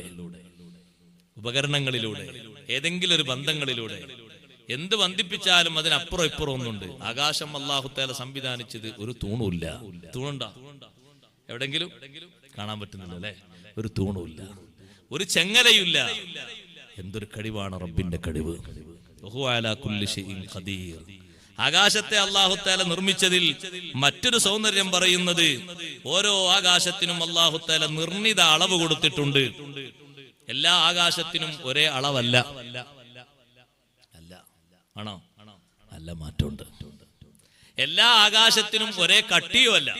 ഉപകരണങ്ങളിലൂടെ, ഏതെങ്കിലും ഒരു ബന്ധങ്ങളിലൂടെ എന്ത് ബന്ധിപ്പിച്ചാലും അതിനപ്പുറം ഇപ്പുറം ഒന്നുണ്ട്. ആകാശം അല്ലാഹു തആല സംവിധാനിച്ചത് ഒരു തൂണുമില്ല. തൂണുണ്ടാ എവിടെങ്കിലും കാണാൻ പറ്റുന്നില്ല അല്ലെ? ഒരു തൂണുമില്ല, ഒരു ചെങ്ങലയില്ല. എന്തൊരു കഴിവാണ് റബ്ബിന്റെ കഴിവ്. വഹുവ അലാ കുല്ലി ഷൈഇൻ ഖദീർ. ആകാശത്തെ അല്ലാഹു തആല നിർമ്മിച്ചതിൽ മറ്റൊരു സൗന്ദര്യം പറയുന്നത്, ഓരോ ആകാശത്തിനും അല്ലാഹു തആല നിർണിത അളവ് കൊടുത്തിട്ടുണ്ട്. എല്ലാ ആകാശത്തിനും ഒരേ അളവല്ല. അല്ല, ആണോ? അല്ല, മാറ്റമുണ്ട്. എല്ലാ ആകാശത്തിനും ഒരേ കട്ടിയും അല്ല.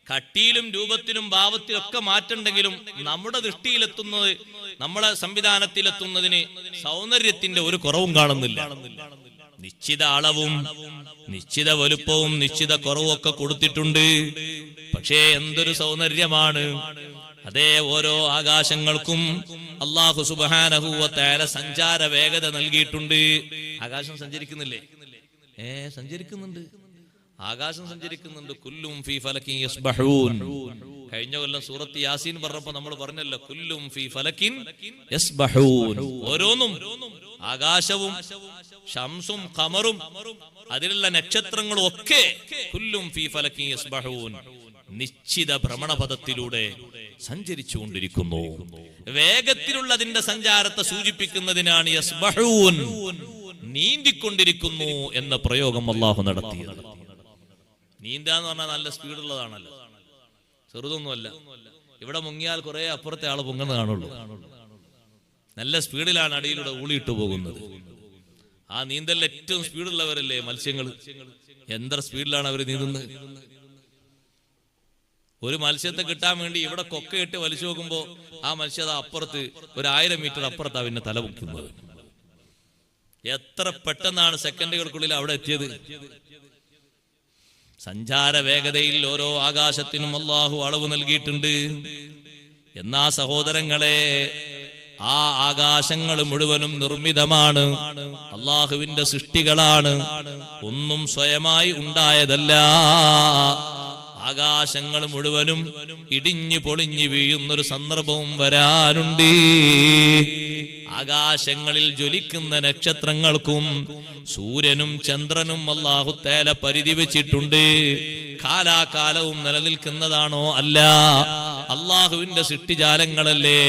കട്ടിയിലും രൂപത്തിലും ഭാവത്തിലും ഒക്കെ മാറ്റുണ്ടെങ്കിലും നമ്മുടെ ദൃഷ്ടിയിലെത്തുന്നത്, നമ്മളെ സംവിധാനത്തിലെത്തുന്നതിന് സൗന്ദര്യത്തിന്റെ ഒരു കുറവും കാണുന്നില്ല. നിശ്ചിത അളവും നിശ്ചിത വലുപ്പവും നിശ്ചിത കുറവും ഒക്കെ കൊടുത്തിട്ടുണ്ട്. പക്ഷേ എന്തൊരു സൗന്ദര്യമാണ്! അതേ ഓരോ ആകാശങ്ങൾക്കും അല്ലാഹു സുബ്ഹാനഹു വ തആല സഞ്ചാര വേഗത നൽകിയിട്ടുണ്ട്. ആകാശം സഞ്ചരിക്കുന്നില്ലേ? സഞ്ചരിക്കുന്നുണ്ട്. ആകാശം സഞ്ചരിക്കുന്നുണ്ട്. കുല്ലും ഫീ ഫലകിൻ യസ്ബഹൂൻ. കഴിഞ്ഞ കൊല്ലം സൂറത്ത് യാസീൻ പറഞ്ഞപ്പോൾ നമ്മൾ പറഞ്ഞല്ലോ, കുല്ലും ഫീ ഫലകിൻ യസ്ബഹൂൻ. ഓരോന്നും, ആകാശവും ശംസും ഖമറും അതിലുള്ള നക്ഷത്രങ്ങളും ഒക്കെ കുല്ലും ഫീ ഫലകിൻ യസ്ബഹൂൻ, നിശ്ചിത ഭ്രമണപഥത്തിലൂടെ സഞ്ചരിച്ചുകൊണ്ടിരിക്കുന്നു. വേഗത്തിലുള്ള അതിന്റെ സഞ്ചാരത്തെ സൂചിപ്പിക്കുന്നതിനാണ് യസ്ബഹൂൻ, നീന്തിക്കൊണ്ടിരിക്കുന്നു എന്ന പ്രയോഗം അല്ലാഹു നടത്തിയത്. നീന്താന്ന് പറഞ്ഞാൽ നല്ല സ്പീഡുള്ളതാണല്ലോ, ചെറുതൊന്നുമല്ല. ഇവിടെ മുങ്ങിയാൽ കുറെ അപ്പുറത്തെ ആള് പൊങ്ങുന്ന കാണുള്ളൂ. നല്ല സ്പീഡിലാണ് അടിയിലൂടെ ഊളിയിട്ട് പോകുന്നത്. ആ നീന്തലിൽ ഏറ്റവും സ്പീഡുള്ളവരല്ലേ മത്സ്യങ്ങൾ. എത്ര സ്പീഡിലാണ് അവർ നീന്തുന്നത്! ഒരു മത്സ്യത്തെ കിട്ടാൻ വേണ്ടി ഇവിടെ കൊക്കയിട്ട് വലിച്ചു നോക്കുമ്പോ ആ മത്സ്യം അപ്പുറത്ത് 1000 മീറ്റർ അപ്പുറത്താ പിന്നെ തല പൊക്കുന്നത്. എത്ര പെട്ടെന്നാണ് സെക്കൻഡുകൾക്കുള്ളിൽ അവിടെ എത്തിയത്! സഞ്ചാര വേഗതയിൽ ഓരോ ആകാശത്തിനും അല്ലാഹു അളവ് നൽകിയിട്ടുണ്ട്. എന്നാ സഹോദരങ്ങളെ, ആ ആകാശങ്ങൾ മുഴുവനും നിർമ്മിതമാണ്, അല്ലാഹുവിന്റെ സൃഷ്ടികളാണ്, ഒന്നും സ്വയമായി ഉണ്ടായതല്ല. ആകാശങ്ങൾ മുഴുവനും ഇടിഞ്ഞു പൊളിഞ്ഞു വീഴുന്നൊരു സന്ദർഭവും വരാനുണ്ട്. ആകാശങ്ങളിൽ ജ്വലിക്കുന്ന നക്ഷത്രങ്ങൾക്കും സൂര്യനും ചന്ദ്രനും അല്ലാഹു തആല പരിധി വെച്ചിട്ടുണ്ട്. കാലാകാലവും നിലനിൽക്കുന്നതാണോ? അല്ല. അല്ലാഹുവിന്റെ സൃഷ്ടിജാലങ്ങളല്ലേ,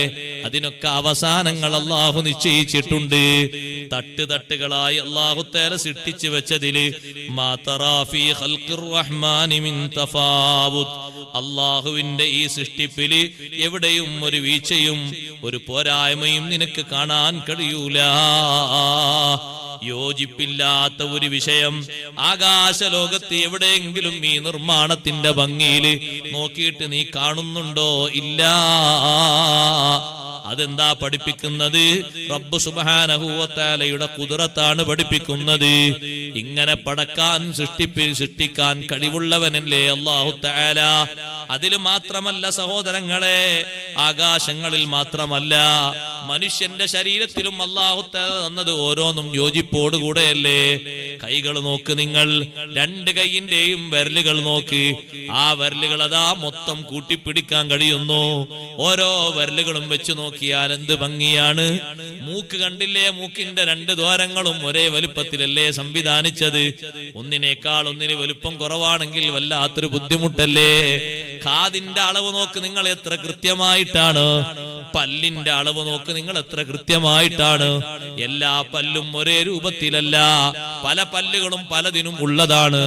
അതിനൊക്കെ അവസാനങ്ങൾ അല്ലാഹു നിശ്ചയിച്ചിട്ടുണ്ട്. തട്ടുതട്ടുകളായി അല്ലാഹു തആല സൃഷ്ടിച്ചു വെച്ചതില് മാ തറാ ഫീ ഖൽഖിർ റഹ്മാനി മിൻ തഫാവുത്, അല്ലാഹുവിന്റെ ഈ സൃഷ്ടിപ്പില് എവിടെയും ഒരു വീഴ്ചയും ഒരു പോരായ്മയും നിനക്ക് കാണാൻ കഴിയൂല. യോജിപ്പില്ലാത്ത ഒരു വിഷയം ആകാശലോകത്ത് എവിടെയെങ്കിലും ഈ നിർമ്മാണത്തിന്റെ ഭംഗിയില് നോക്കിയിട്ട് നീ കാണുന്നുണ്ടോ? ഇല്ല. അതെന്താ പഠിപ്പിക്കുന്നത്? റബ്ബ് സുബ്ഹാനഹു വ തആലയുടെ ഖുദ്റത്താണ് പഠിപ്പിക്കുന്നത്. ഇങ്ങനെ പടക്കാൻ സൃഷ്ടിക്കാൻ കഴിവുള്ളവനല്ലേ അല്ലാഹു തആല. അതിൽ മാത്രമല്ല സഹോദരങ്ങളെ, ആകാശങ്ങളിൽ മാത്രമല്ല, മനുഷ്യന്റെ ശരീരത്തിലും അല്ലാഹു തആല തന്നത് ഓരോന്നും യോജിപ്പോടുകൂടെയല്ലേ. കൈകൾ നോക്ക് നിങ്ങൾ, 2 കൈയിന്റെയും വിരലുകൾ നോക്ക്. ആ വിരലുകൾ അതാ മൊത്തം കൂട്ടിപ്പിടിക്കാൻ കഴിയുന്നു. ഓരോ വിരലുകളും വെച്ച് നോക്കിയാൽ എന്ത് ഭംഗിയാണ്! മൂക്ക് കണ്ടില്ലേ? മൂക്കിന്റെ 2 ദ്വാരങ്ങളും ഒരേ വലുപ്പത്തിലല്ലേ സംവിധാനിച്ചത്. ഒന്നിനേക്കാൾ ഒന്നിന് വലുപ്പം കുറവാണെങ്കിൽ വല്ലാത്തൊരു ബുദ്ധിമുട്ടല്ലേ. കാതിന്റെ അളവ് നോക്ക് നിങ്ങൾ, എത്ര കൃത്യമായിട്ടാണ്. പല്ലിന്റെ അളവ് നോക്ക് നിങ്ങൾ, എത്ര കൃത്യമായിട്ടാണ്. എല്ലാ പല്ലും ഒരേ രൂപത്തിലല്ല, പല പല്ലുകളും പലതിനും ഉള്ളതാണ്.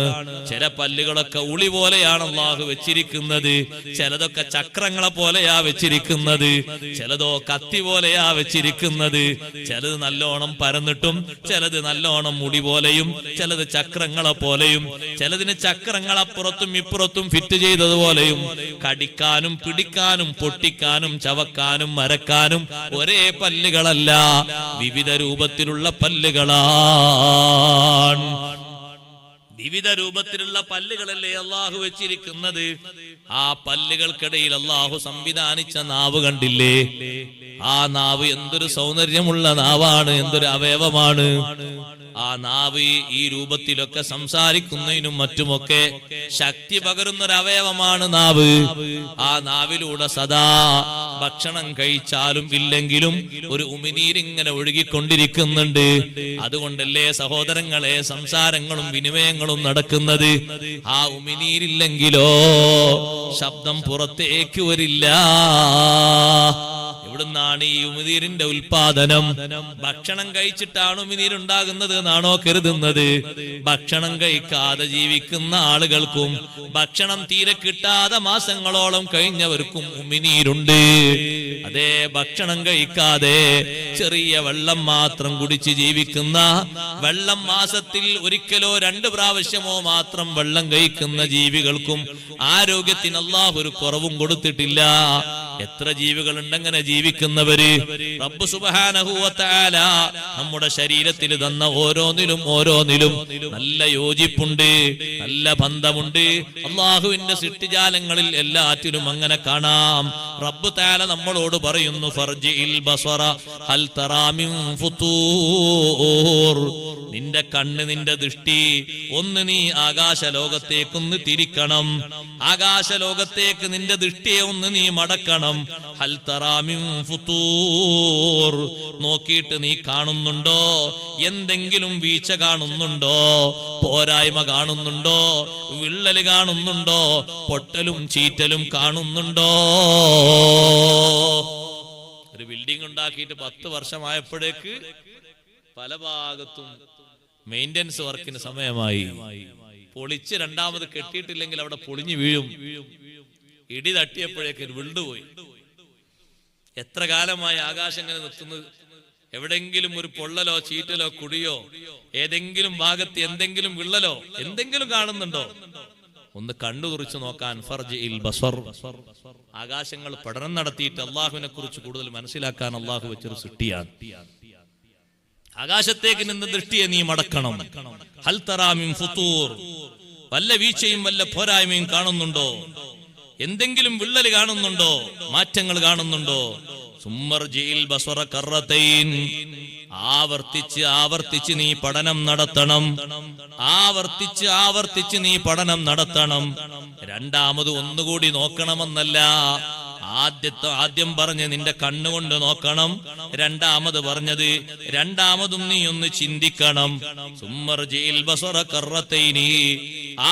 ചില പല്ലുകളൊക്കെ ഉളി പോലെയാണ് അല്ലാഹു വെച്ചിരിക്കുന്നത്, ചിലതൊക്കെ ചക്രങ്ങളെ പോലെയാ വെച്ചിരിക്കുന്നത്, ചിലതോ കത്തി പോലെയാ വെച്ചിരിക്കുന്നത്. ചിലത് നല്ലോണം പരന്നിട്ടും ചിലത് നല്ലോണം മുടി പോലെയും ചിലത് ചക്രങ്ങളെ പോലെയും, ചിലതിന് ചക്രങ്ങളപ്പുറത്തും ഇപ്പുറത്തും ഫിറ്റ് ചെയ്തതുപോലെയും. കടിക്കാനും പിടിക്കാനും പൊട്ടിക്കാനും ചവക്കാനും മരക്കാനും ഒരേ പല്ലുകളല്ല, വിവിധ രൂപത്തിലുള്ള പല്ലുകളാണ്. വിവിധ രൂപത്തിലുള്ള പല്ലുകളല്ലേ അല്ലാഹു വെച്ചിരിക്കുന്നത്. ആ പല്ലുകൾക്കിടയിൽ അല്ലാഹു സംവിധാനിച്ച നാവ് കണ്ടില്ലേ? ആ നാവ് എന്തൊരു സൗന്ദര്യമുള്ള നാവാണ്, എന്തൊരു അവയവമാണ്! ആ നാവ് ഈ രൂപത്തിലൊക്കെ സംസാരിക്കുന്നതിനും മറ്റുമൊക്കെ ശക്തി പകരുന്നൊരവയവമാണ് നാവ്. ആ നാവിലൂടെ സദാ ഭക്ഷണം കഴിച്ചാലും ഇല്ലെങ്കിലും ഒരു ഉമിനീരിങ്ങനെ ഒഴുകിക്കൊണ്ടിരിക്കുന്നുണ്ട്. അതുകൊണ്ടല്ലേ സഹോദരങ്ങളെ സംസാരങ്ങളും വിനിമയങ്ങളും നടക്കുന്നത്. ആ ഉമിനീരില്ലെങ്കിലോ ശബ്ദം പുറത്തേക്ക് വരില്ല. എവിടുന്നാണ് ഈ ഉമിനീരിന്റെ ഉൽപാദനം? ഭക്ഷണം കഴിച്ചിട്ടാണ് ഉമിനീരുണ്ടാകുന്നത് എന്നാണോ കരുതുന്നത്? ഭക്ഷണം കഴിക്കാതെ ജീവിക്കുന്ന ആളുകൾക്കും ഭക്ഷണം തീരെ കിട്ടാതെ മാസങ്ങളോളം കഴിഞ്ഞവർക്കും ഉമിനീരുണ്ട്. അതേ ഭക്ഷണം കഴിക്കാതെ ചെറിയ വെള്ളം മാത്രം കുടിച്ച് ജീവിക്കുന്ന, വെള്ളം മാസത്തിൽ ഒരിക്കലോ 2 പ്രാവശ്യമോ മാത്രം വെള്ളം കഴിക്കുന്ന ജീവികൾക്കും ആരോഗ്യത്തിന് അല്ലാഹു ഒരു കുറവും കൊടുത്തിട്ടില്ല. എത്ര ജീവികളുണ്ടങ്ങനെ ജീവിക്കുന്നവര്? റബ്ബ് സുബ്ഹാനഹു വ തആല നമ്മുടെ ശരീരത്തിൽ തന്ന ഓരോന്നിലും നല്ല യോജിപ്പുണ്ട്, നല്ല ബന്ധമുണ്ട്. അല്ലാഹുവിന്റെ സൃഷ്ടിജാലങ്ങളിൽ എല്ലാറ്റിലും അങ്ങനെ കാണാം. റബ്ബ് തആല നമ്മളോട് പറയുന്നു, ഫർജിഇൽ ബസറ ഹൽ തറാ മിൻ ഫുതൂർ. നിന്റെ കണ്ണ്, നിന്റെ ദൃഷ്ടി ഒന്ന് നീ ആകാശലോകത്തേക്കൊന്ന് തിരിക്കണം. ആകാശലോകത്തേക്ക് നിന്റെ ദൃഷ്ടിയെ ഒന്ന് നീ മടക്കണം. ഹൽ തറാ മിൻ ഫുതൂർ. നോക്കിയിട്ട് നീ കാണുന്നുണ്ടോ? എന്തെങ്കിലും വീഴ്ച കാണുന്നുണ്ടോ? പോരായ്മ കാണുന്നുണ്ടോ? വിള്ളല് കാണുന്നുണ്ടോ? പൊട്ടലും ചീറ്റലും കാണുന്നുണ്ടോ? ഒരു ബിൽഡിംഗ് ഉണ്ടാക്കിയിട്ട് 10 വർഷമായപ്പോഴേക്ക് പല ഭാഗത്തും മെയിൻ്റനൻസ് വർക്കിന് സമയമായി. പൊളിച്ച് രണ്ടാമത് കെട്ടിയിട്ടില്ലെങ്കിൽ അവിടെ പൊളിഞ്ഞു വീഴും. ഇടി തട്ടിയപ്പോഴേക്ക് വിണ്ടുപോയി. എത്ര കാലമായി ആകാശം ഇങ്ങനെ നിർത്തുന്നത്? എവിടെങ്കിലും ഒരു പൊള്ളലോ ചീറ്റലോ കുടിയോ ഏതെങ്കിലും ഭാഗത്ത് എന്തെങ്കിലും വിള്ളലോ എന്തെങ്കിലും കാണുന്നുണ്ടോ? ഒന്ന് കണ്ണു തുറിച്ചു നോക്കാൻ. ഫർജിഇൽ ബസർ. ആകാശങ്ങൾ പഠനം നടത്തിയിട്ട് അള്ളാഹുവിനെ കുറിച്ച് കൂടുതൽ മനസ്സിലാക്കാൻ അള്ളാഹു വെച്ചൊരു സൃഷ്ടിയാണ്. ആകാശത്തേക്ക് നിന്ന് ദൃഷ്ടിയെ നീ മടക്കണം. ഹൽ തറാ മിൻ ഫുതൂർ. വല്ല വീഴ്ചയും വല്ല പോരായ്മയും കാണുന്നുണ്ടോ? എന്തെങ്കിലും വിള്ളല് കാണുന്നുണ്ടോ? മാറ്റങ്ങൾ കാണുന്നുണ്ടോ? സുമ്മർജിഇൽ ബസറ കറതൈൻ. ആവർത്തിച്ച് നീ പഠനം നടത്തണം. ആവർത്തിച്ച് നീ പഠനം നടത്തണം. രണ്ടാമത് ഒന്നുകൂടി നോക്കണമെന്നല്ല. ആദ്യം പറഞ്ഞ് നിന്റെ കണ്ണുകൊണ്ട് നോക്കണം. രണ്ടാമത് പറഞ്ഞത് രണ്ടാമതും നീ ഒന്ന് ചിന്തിക്കണം. സുമ്മർജിഇൽ ബസറ കറതൈനി.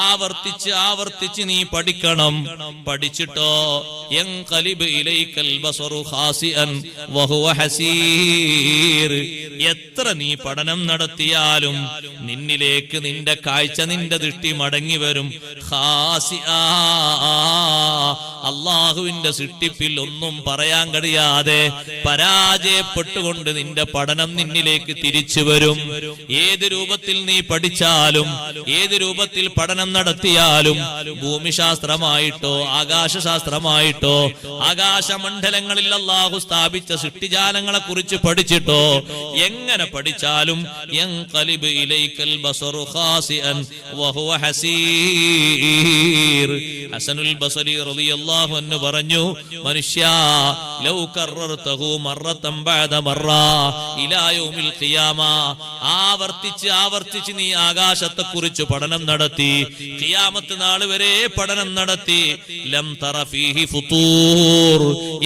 ആവർത്തിച്ച് നീ പഠിക്കണം. പഠിച്ചിട്ടോ യൻഖലിബ് ഇലൈക്കൽ ബസറു ഖാസിഅൻ വഹുവ ഹസീർ. എത്ര നീ പഠനം നടത്തിയാലും നിന്നിലേക്ക് നിന്റെ കാഴ്ച, നിന്റെ ദൃഷ്ടി മടങ്ങി വരും. ഖാസിആ. അല്ലാഹുവിന്റെ സൃഷ്ടിപ്പിൽ ഒന്നും പറയാൻ കഴിയാതെ പരാജയപ്പെട്ടുകൊണ്ട് നിന്റെ പഠനം നിന്നിലേക്ക് തിരിച്ചു വരും. ഏത് രൂപത്തിൽ നീ പഠിച്ചാലും, ഏത് രൂപത്തിൽ പഠനം നടത്തിയാലും, ഭൂമിശാസ്ത്രമായിട്ടോ ആകാശശാസ്ത്രമായിട്ടോ ആകാശമണ്ഡലങ്ങളിൽ അല്ലാഹു സ്ഥാപിച്ച സൃഷ്ടിജാലങ്ങളെ കുറിച്ച് പഠിച്ചിട്ടോ എങ്ങനെ പഠിച്ചാലും യൻഖലിബ് ഇലൈക്കൽ ബസറു ഖാസിഅൻ വഹുവ ഹസീർ. ഹസനുൽ ബസരി റളിയല്ലാഹു അൻഹു പറഞ്ഞു, മനുഷ്യാ ലൗ കറർതഹു മറതൻ ബഅദ മറ ഇലാ യൗമിൽ ഖിയാമ. ആവർത്തിച്ച് നീ ആകാശത്തെ കുറിച്ച് പഠനം നടത്തി, ഖിയാമത്ത് നാൾ വരെ പഠനം നടത്തി, ലം തറ ഫീഹി ഫുതൂർ.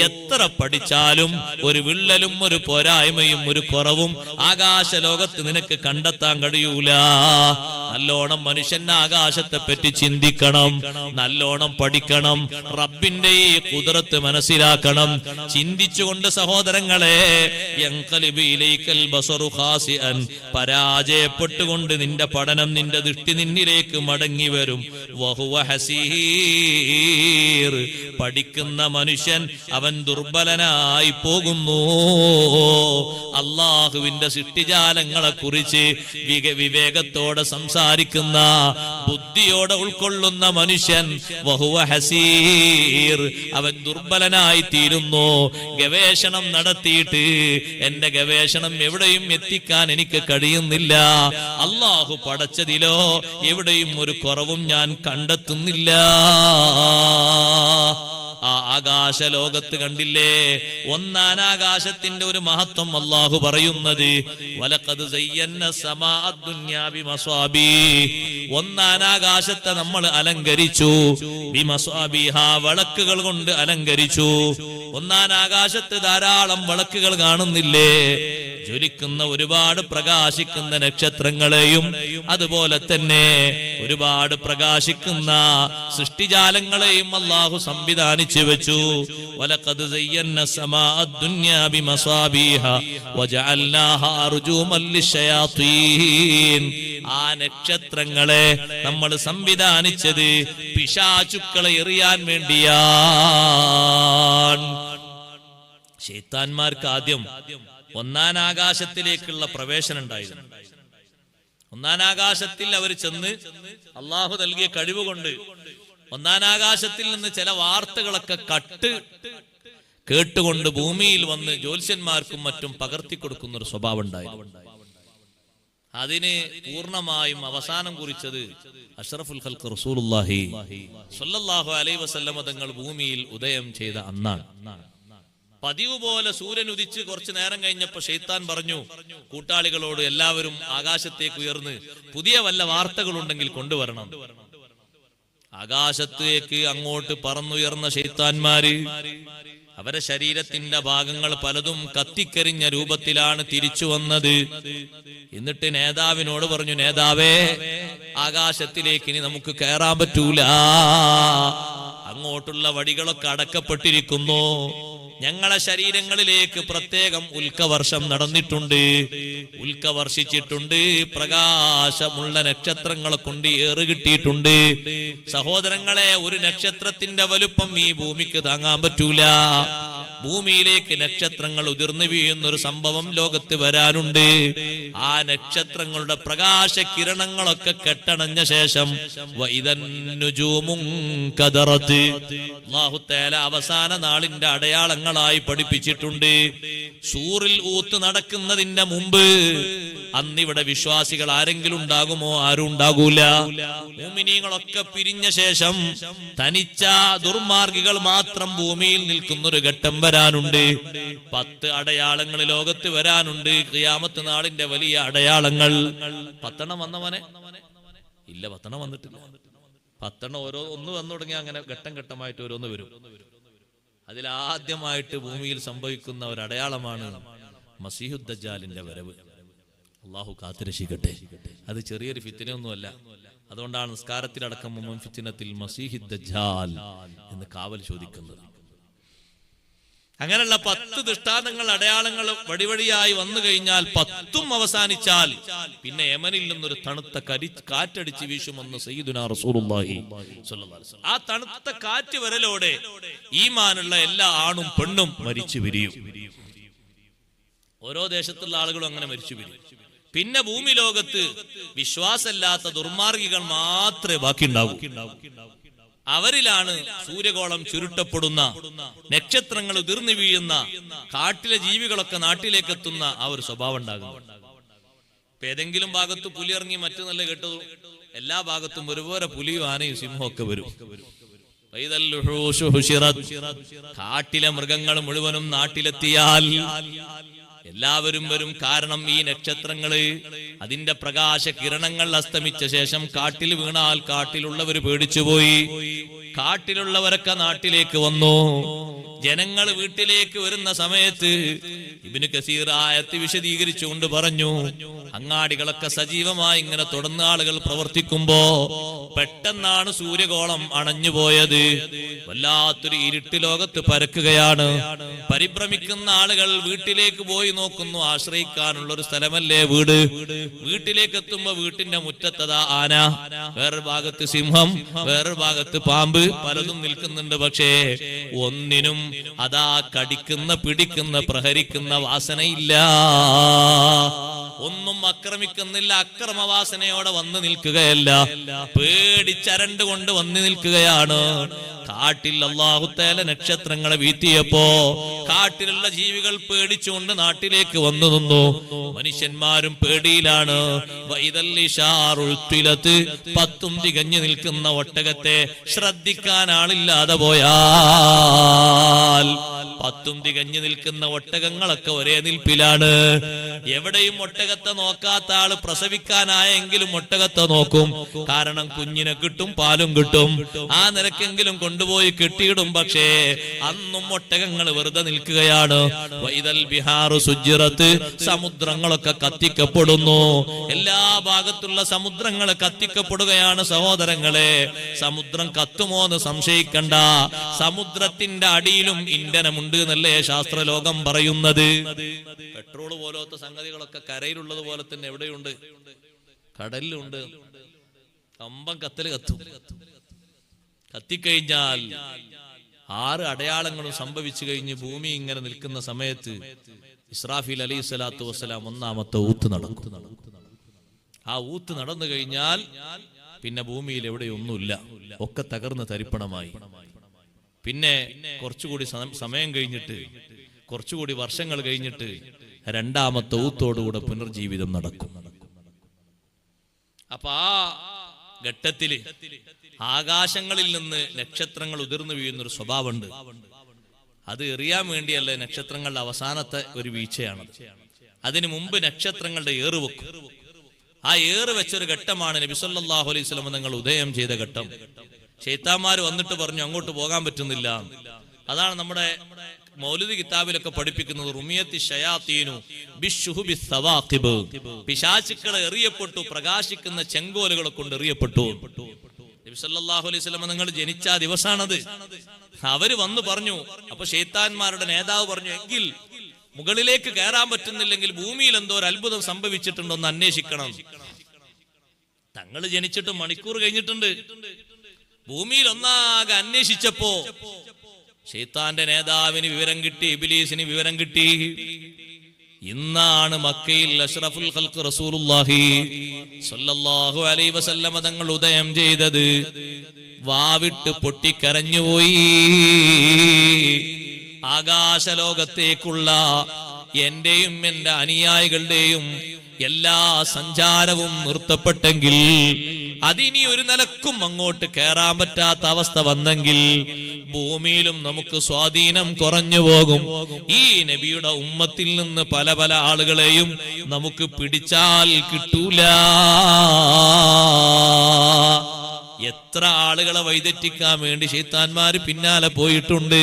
എത്ര പഠിച്ചാലും ഒരു വിള്ളലും ഒരു പോരായ്മയും ഒരു കുറവും ആകാശ ലോകത്ത് നിനക്ക് കണ്ടെത്താൻ കഴിയൂല. നല്ലോണം മനുഷ്യൻ ആകാശത്തെ പറ്റി ചിന്തിക്കണം, നല്ലോണം പഠിക്കണം, റബ്ബിന്റെ ഈ ഖുദ്റത്ത് മനസ്സിലാക്കണം. ചിന്തിച്ചുകൊണ്ട് സഹോദരങ്ങളെ യൻഖലിബു ഇലൈക്കൽ ബസറു ഖാസിഅൻ. പരാജയപ്പെട്ടുകൊണ്ട് നിന്റെ പഠനം, നിന്റെ ദൃഷ്ടി നിന്നിലേക്ക് മടങ്ങി വരും. വഹുവ ഹസീർ. പഠിക്കുന്ന മനുഷ്യൻ അവൻ ദുർബലനായി പോകുന്നു. അള്ളാഹുവിന്റെ സൃഷ്ടിജാലങ്ങളെ കുറിച്ച് വിവേകത്തോടെ സംസാരിക്കുന്ന, ബുദ്ധിയോടെ ഉൾക്കൊള്ളുന്ന മനുഷ്യൻ വഹുവ ഹസീർ. അവൻ ദുർബലനായി തീരുന്നു. ഗവേഷണം നടത്തിയിട്ട് എന്റെ ഗവേഷണം എവിടെയും എത്തിക്കാൻ എനിക്ക് കഴിയുന്നില്ല. അള്ളാഹു പടച്ചതിലോ എവിടെയും ഒരു കുറവും ഞാൻ കണ്ടെത്തുന്നില്ല. ആ ആകാശ ലോകത്ത് കണ്ടില്ലേ, ഒന്നാനാകാശത്തിന്റെ ഒരു മഹത്വം അല്ലാഹു പറയുന്നത്, വലഖദ് സയ്യന്ന സമാഅ ദുനിയാ ബിമസ്വാബി, ഒന്നാനാകാശത്തെ നമ്മൾ അലങ്കരിച്ചു, ബിമസ്വാബിഹ, വിളക്കുകൾ കൊണ്ട് അലങ്കരിച്ചു. ഒന്നാനാകാശത്ത് ധാരാളം വിളക്കുകൾ കാണുന്നില്ലേ, ജ്വലിക്കുന്ന ഒരുപാട് പ്രകാശിക്കുന്ന നക്ഷത്രങ്ങളെയും അതുപോലെ തന്നെ ഒരുപാട് പ്രകാശിക്കുന്ന സൃഷ്ടിജാലങ്ങളെയും അല്ലാഹു സംവിധാനിച്ചു വെച്ചു. വലഖദ് സയ്യന്ന സമാഅ ദുനിയാ ബിമസ്വാബിഹ വജഅൽനാഹാ റുജൂമൻ ലിശ്ശയാത്തീൻ, ആ നക്ഷത്രങ്ങളെ നമ്മൾ സംവിധാനിച്ചത് പിശാചുക്കളെ എറിയാൻ വേണ്ടിയാണ്. ശൈത്താന്മാർക്ക് ആദ്യം ഒന്നാനാകാശത്തിലേക്കുള്ള പ്രവേശനം ഉണ്ടായിരുന്നു. ഒന്നാനാകാശത്തിൽ അവർ ചെന്ന് അള്ളാഹു നൽകിയ കഴിവുകൊണ്ട് ഒന്നാനാകാശത്തിൽ നിന്ന് ചില വാർത്തകളൊക്കെ കേട്ടുകൊണ്ട് ഭൂമിയിൽ വന്ന് ജ്യോത്സ്യന്മാർക്കും മറ്റും പകർത്തി കൊടുക്കുന്ന ഒരു സ്വഭാവം ഉണ്ടായിരുന്നു. അതിന് പൂർണ്ണമായും അവസാനം കുറിച്ചത് അഷ്റഫുൽ ഖൽഖ് റസൂലുള്ളാഹി സ്വല്ലല്ലാഹു അലൈഹി വസല്ലം തങ്ങൾ ഭൂമിയിൽ ഉദയം ചെയ്ത അന്നാണ്. പതിവ് പോലെ സൂര്യൻ ഉദിച്ച് കുറച്ചു നേരം കഴിഞ്ഞപ്പോ ശൈത്താൻ പറഞ്ഞു കൂട്ടാളികളോട്, എല്ലാവരും ആകാശത്തേക്ക് ഉയർന്ന് പുതിയ വല്ല വാർത്തകളുണ്ടെങ്കിൽ കൊണ്ടുവരണം. ആകാശത്തേക്ക് അങ്ങോട്ട് പറന്നുയർന്ന ശൈത്താന്മാര് അവരെ ശരീരത്തിന്റെ ഭാഗങ്ങൾ പലതും കത്തിക്കരിഞ്ഞ രൂപത്തിലാണ് തിരിച്ചു വന്നത്. എന്നിട്ട് നേതാവിനോട് പറഞ്ഞു, നേതാവേ, ആകാശത്തിലേക്ക് ഇനി നമുക്ക് കയറാൻ പറ്റൂല, അങ്ങോട്ടുള്ള വടികളൊക്കെ അടക്കപ്പെട്ടിരിക്കുന്നു, ഞങ്ങളെ ശരീരങ്ങളിലേക്ക് പ്രത്യേകം ഉൽക്കവർഷം നടന്നിട്ടുണ്ട്, ഉൽക്ക വർഷിച്ചിട്ടുണ്ട്, പ്രകാശമുള്ള നക്ഷത്രങ്ങളെ കൊണ്ട് ഏറ് കിട്ടിയിട്ടുണ്ട്. സഹോദരങ്ങളെ, ഒരു നക്ഷത്രത്തിന്റെ വലുപ്പം ഈ ഭൂമിക്ക് താങ്ങാൻ പറ്റൂല. ഭൂമിയിലേക്ക് നക്ഷത്രങ്ങൾ ഉതിർന്നു വീഴുന്ന ഒരു സംഭവം ലോകത്ത് വരാനുണ്ട്. ആ നക്ഷത്രങ്ങളുടെ പ്രകാശ കിരണങ്ങളൊക്കെ കെട്ടണഞ്ഞ ശേഷം അല്ലാഹു തആല അവസാന നാളിന്റെ അടയാളങ്ങളായി പഠിപ്പിച്ചിട്ടുണ്ട്. സൂറിൽ ഊത്ത് നടക്കുന്നതിന്റെ മുമ്പ് അന്നിവിടെ വിശ്വാസികൾ ആരെങ്കിലും ഉണ്ടാകുമോ? ആരും ഉണ്ടാകൂല. മുഅ്മിനീങ്ങളൊക്കെ പിരിഞ്ഞ ശേഷം തനിച്ച ദുർമാർഗികൾ മാത്രം ഭൂമിയിൽ നിൽക്കുന്ന ഒരു ഘട്ടം വരാനുണ്ട്. 10 അടയാളങ്ങൾ ലോകത്ത് വരാനുണ്ട്. ഖിയാമത്ത് നാളിന്റെ വലിയ അടയാളങ്ങൾ. 10 വന്നവനെ ഇല്ല, 10 വന്നിട്ടില്ല. 10 ഒന്ന് വന്നു തുടങ്ങി അങ്ങനെ ഘട്ടം ഘട്ടമായിട്ട് ഓരോന്ന് വരും. അതിലാദ്യമായിട്ട് ഭൂമിയിൽ സംഭവിക്കുന്ന ഒരു അടയാളമാണ് മസീഹുദ് ദജ്ജാലിന്റെ വരവ്. അള്ളാഹു കാത്തുരക്ഷിക്കട്ടെ. അത് ചെറിയൊരു ഫിത്നയൊന്നുമല്ല. അതുകൊണ്ടാണ് നിസ്കാരത്തിലടക്കം ഫിത്നത്തിൽ മസീഹുദ് ദജ്ജാൽ എന്ന് കാവൽ ചോദിക്കുന്നത്. അങ്ങനെയുള്ള 10 ദൃഷ്ടാന്തങ്ങൾ, അടയാളങ്ങൾ വടിവടിയായി വന്നു കഴിഞ്ഞാൽ 10ഉം അവസാനിച്ചാൽ പിന്നെ യമനിൽ നിന്നൊരു തണുത്ത കാറ്റടിച്ച് വീശുമെന്ന് സയ്യിദുനാ റസൂലുള്ളാഹി സ്വല്ലല്ലാഹു അലൈഹി വസല്ലം. ആ തണുത്ത കാറ്റ് വരലോടെ ഈമാനുള്ള എല്ലാ ആണും പെണ്ണും മരിച്ചു പിരിയും. ഓരോ ദേശത്തുള്ള ആളുകളും അങ്ങനെ മരിച്ചു പിരിയും. പിന്നെ ഭൂമി ലോകത്ത് വിശ്വാസമില്ലാത്ത ദുർമാർഗികൾ മാത്രമേ ബാക്കിയുണ്ടാവൂ. അവരിലാണ് സൂര്യഗോളം ചുരുട്ടപ്പെടുന്ന, നക്ഷത്രങ്ങൾ ഉതിർന്നു വീഴുന്ന, കാട്ടിലെ ജീവികളൊക്കെ നാട്ടിലേക്ക് എത്തുന്ന ആ ഒരു സ്വഭാവം ഉണ്ടാകുന്നത്. ഇപ്പൊ ഏതെങ്കിലും ഭാഗത്ത് പുലി ഇറങ്ങി മറ്റു നല്ല കേട്ടതു, എല്ലാ ഭാഗത്തും ഒരുപോലെ പുലിയും ആനയും സിംഹവും ഒക്കെ വരും. കാട്ടിലെ മൃഗങ്ങൾ മുഴുവനും നാട്ടിലെത്തിയാൽ എല്ലാവരും വരും. കാരണം ഈ നക്ഷത്രങ്ങള് അതിന്റെ പ്രകാശ കിരണങ്ങൾ അസ്തമിച്ച ശേഷം കാട്ടിൽ വീണാൽ കാട്ടിലുള്ളവർ പേടിച്ചുപോയി. കാട്ടിലുള്ളവരൊക്കെ നാട്ടിലേക്ക് വന്നു. ജനങ്ങൾ വീട്ടിലേക്ക് വരുന്ന സമയത്ത് ഇബ്നു കസീർ ആയത്ത് വിശദീകരിച്ചുകൊണ്ട് പറഞ്ഞു, അങ്ങാടികളൊക്കെ സജീവമായി ഇങ്ങനെ തുടർന്ന ആളുകൾ പ്രവർത്തിക്കുമ്പോ പെട്ടെന്നാണ് സൂര്യഗോളം അണഞ്ഞുപോയത്. വല്ലാത്തൊരു ഇരുട്ട് ലോകത്ത് പരക്കുകയാണ്. പരിഭ്രമിക്കുന്ന ആളുകൾ വീട്ടിലേക്ക് പോയി നോക്കുന്നു. ആശ്രയിക്കാനുള്ള ഒരു സ്ഥലമല്ലേ വീട്. വീട്ടിലേക്ക് എത്തുമ്പോ വീട്ടിന്റെ മുറ്റത്തതാ ആന, വേറൊരു ഭാഗത്ത് സിംഹം, വേറൊരു ഭാഗത്ത് പാമ്പ്, പലതും നിൽക്കുന്നുണ്ട്. പക്ഷേ ഒന്നിനും അതാ കടിക്കുന്ന, പിടിക്കുന്ന, പ്രഹരിക്കുന്ന വാസനയില്ല. ഒന്നും ആക്രമിക്കുന്നില്ല. അക്രമവാസനയോടെ വന്നു നിൽക്കുകയല്ല, പേടിച്ചരണ്ട് കൊണ്ട് വന്നു നിൽക്കുകയാണ്. കാട്ടിൽ അല്ലാഹു തആല നക്ഷത്രങ്ങളെ വീഴ്ത്തിയപ്പോ കാട്ടിലുള്ള ജീവികൾ പേടിച്ചുകൊണ്ട് നാട്ടിലേക്ക് വന്നു നിന്നു. മനുഷ്യന്മാരും പേടിയിലാണ്. പത്തും തികഞ്ഞു നിൽക്കുന്ന ഒട്ടകത്തെ ശ്രദ്ധിക്കാൻ ആളില്ലാതെ പോയാൽ പത്തും തികഞ്ഞു നിൽക്കുന്ന ഒട്ടകങ്ങളൊക്കെ ഒരേ നിൽപ്പിലാണ്. എവിടെയും ഒട്ടകത്തെ നോക്കാത്ത ആള് പ്രസവിക്കാനായെങ്കിലും ഒട്ടകത്തെ നോക്കും. കാരണം കുഞ്ഞിനെ കിട്ടും, പാലും കിട്ടും. ആ നിരക്കെങ്കിലും കൊണ്ടുപോയി കെട്ടിയിടും. പക്ഷേ അന്നും ഒട്ടകങ്ങൾ വെറുതെ നിൽക്കുകയാണ്. വൈദൽ ബിഹാറു സുജ്ജിറത്ത്, സമുദ്രങ്ങളൊക്കെ കത്തിക്കപ്പെടുന്നു. എല്ലാ ഭാഗത്തുള്ള സമുദ്രങ്ങൾ കത്തിക്കപ്പെടുകയാണ്. സഹോദരങ്ങളെ, സമുദ്രം കത്തുമോന്ന് സംശയിക്കണ്ട. സമുദ്രത്തിന്റെ അടിയിലും ഇന്ധനമുണ്ട് എന്നല്ലേ ശാസ്ത്രലോകം പറയുന്നത്. പെട്രോൾ പോലത്തെ സംഗതികളൊക്കെ കരയിലുള്ളത് പോലെ തന്നെ എവിടെയുണ്ട്? കടലിലുണ്ട്. കമ്പം കത്തല് കത്തും. കത്തിക്കഴിഞ്ഞാൽ 6 അടയാളങ്ങളും സംഭവിച്ചു കഴിഞ്ഞ് ഭൂമി ഇങ്ങനെ നിൽക്കുന്ന സമയത്ത് ഇസ്രാഫീൽ അലൈഹി സ്വലാത്തു വസ്സലാം ഒന്നാമത്തെ ഊത്ത് നടക്കും. ആ ഊത്ത് നടന്നു കഴിഞ്ഞാൽ പിന്നെ ഭൂമിയിൽ എവിടെയൊന്നുമില്ല, ഒക്കെ തകർന്ന് തരിപ്പണമായി. പിന്നെ കുറച്ചുകൂടി സമയം കഴിഞ്ഞിട്ട്, കുറച്ചുകൂടി വർഷങ്ങൾ കഴിഞ്ഞിട്ട് രണ്ടാമത്തെ ഊത്തോടുകൂടെ പുനർജീവിതം നടക്കും. അപ്പൊ ആ ഘട്ടത്തില് ആകാശങ്ങളിൽ നിന്ന് നക്ഷത്രങ്ങൾ ഉതിർന്നു വീഴുന്നൊരു സ്വഭാവമുണ്ട്. അത് എറിയാൻ വേണ്ടിയല്ല, നക്ഷത്രങ്ങളുടെ അവസാനത്തെ ഒരു വീഴ്ചയാണ്. അതിനു മുമ്പ് നക്ഷത്രങ്ങളുടെ ഏറ് വെക്കും. ആ ഏറ് വെച്ചൊരു ഘട്ടമാണ് നബി സല്ലല്ലാഹു അലൈഹി വസല്ലം തങ്ങൾ ഉദയം ചെയ്ത ഘട്ടം. ശൈത്താന്മാർ വന്നിട്ട് പറഞ്ഞു അങ്ങോട്ട് പോകാൻ പറ്റുന്നില്ല. അതാണ് നമ്മുടെ മൗലിദ് കിതാബിലൊക്കെ പഠിപ്പിക്കുന്നത്. റുമിയത്തി ശയാത്തീനു ബിശ്ശുഹുബി സവാഖിബ്, പിശാചുക്കളെ എറിയപ്പെട്ടു, പ്രകാശിക്കുന്ന ചെങ്കോലുകളെ കൊണ്ട് എറിയപ്പെട്ടു. നബി സല്ലല്ലാഹു അലൈഹി വസല്ലം നിങ്ങൾ ജനിച്ച ദിവസാണത്. അവര് വന്നു പറഞ്ഞു. അപ്പൊ ശൈത്താന്മാരുടെ നേതാവ് പറഞ്ഞു, എങ്കിൽ മുകളിലേക്ക് കയറാൻ പറ്റുന്നില്ലെങ്കിൽ ഭൂമിയിൽ എന്തോ ഒരു അത്ഭുതം സംഭവിച്ചിട്ടുണ്ടോ എന്ന് അന്വേഷിക്കണം. തങ്ങൾ ജനിച്ചിട്ട് മണിക്കൂർ കഴിഞ്ഞിട്ടുണ്ട്. ഭൂമിയിൽ ഒന്നാകെ അന്വേഷിച്ചപ്പോ ശൈത്താന്റെ നേതാവിന് വിവരം കിട്ടി, ഇബ്ലീസിന് വിവരം കിട്ടി. ഇന്നാണ് മക്കയിൽ അഷ്റഫുൽ ഖൽഖ് റസൂലുള്ളാഹി സ്വല്ലല്ലാഹു അലൈഹി വസല്ലം തങ്ങൾ ഉദയം ചെയ്തത്. വാവിട്ട് പൊട്ടിക്കരഞ്ഞുപോയി. ആകാശലോകത്തേക്കുള്ള എന്റെയും എന്റെ അനുയായികളുടെയും എല്ലാ സഞ്ചാരവും നിർത്തപ്പെട്ടെങ്കിൽ, അതിനി ഒരു നിലക്കും അങ്ങോട്ട് കയറാൻ പറ്റാത്ത അവസ്ഥ വന്നെങ്കിൽ ഭൂമിയിലും നമുക്ക് സ്വാധീനം കുറഞ്ഞു പോകും. ഈ നബിയുടെ ഉമ്മത്തിൽ നിന്ന് പല പല ആളുകളെയും നമുക്ക് പിടിച്ചാൽ കിട്ടൂല. എത്ര ആളുകളെ വഴിതെറ്റിക്കാൻ വേണ്ടി ശൈത്താന്മാര് പിന്നാലെ പോയിട്ടുണ്ട്.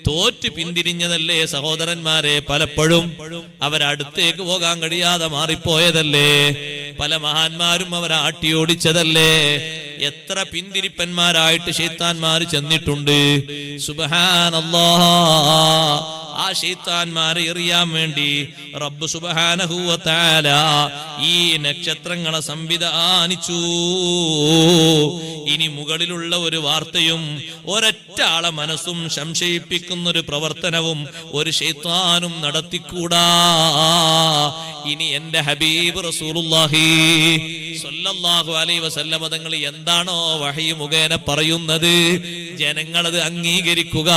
തോറ്റ് പിന്തിരിഞ്ഞതല്ലേ സഹോദരന്മാരെ? പലപ്പോഴും അവരടുത്തേക്ക് പോകാൻ കഴിയാതെ മാറിപ്പോയതല്ലേ? പല മഹാന്മാരും അവരെ ആട്ടിയോടിച്ചതല്ലേ? എത്ര പിന്തിരിപ്പന്മാരായിട്ട് ശൈത്താന്മാർ ചെന്നിട്ടുണ്ട്. സുബ്ഹാനല്ലാഹ്. ആ ശൈത്താന്മാരെ എറിയാൻ വേണ്ടി റബ്ബ് സുബ്ഹാനഹു വ തആല ഈ നക്ഷത്രങ്ങളെ സംവിധാനിച്ചു. ഇനി മുകളിലുള്ള ഒരു വാർത്തയും ഒരൊറ്റ ആളെ മനസ്സും സംശയിപ്പിക്കുന്ന ഒരു പ്രവർത്തനവും ഒരു ശൈത്താനും നടത്തിക്കൂടാ. ഇനി എന്റെ ഹബീബ് റസൂലുള്ളാഹി സ്വല്ലല്ലാഹു അലൈഹി വസല്ലം തങ്ങൾ എന്താണോ വഹി മുഖേന പറയുന്നത്, ജനങ്ങളത് അംഗീകരിക്കുക,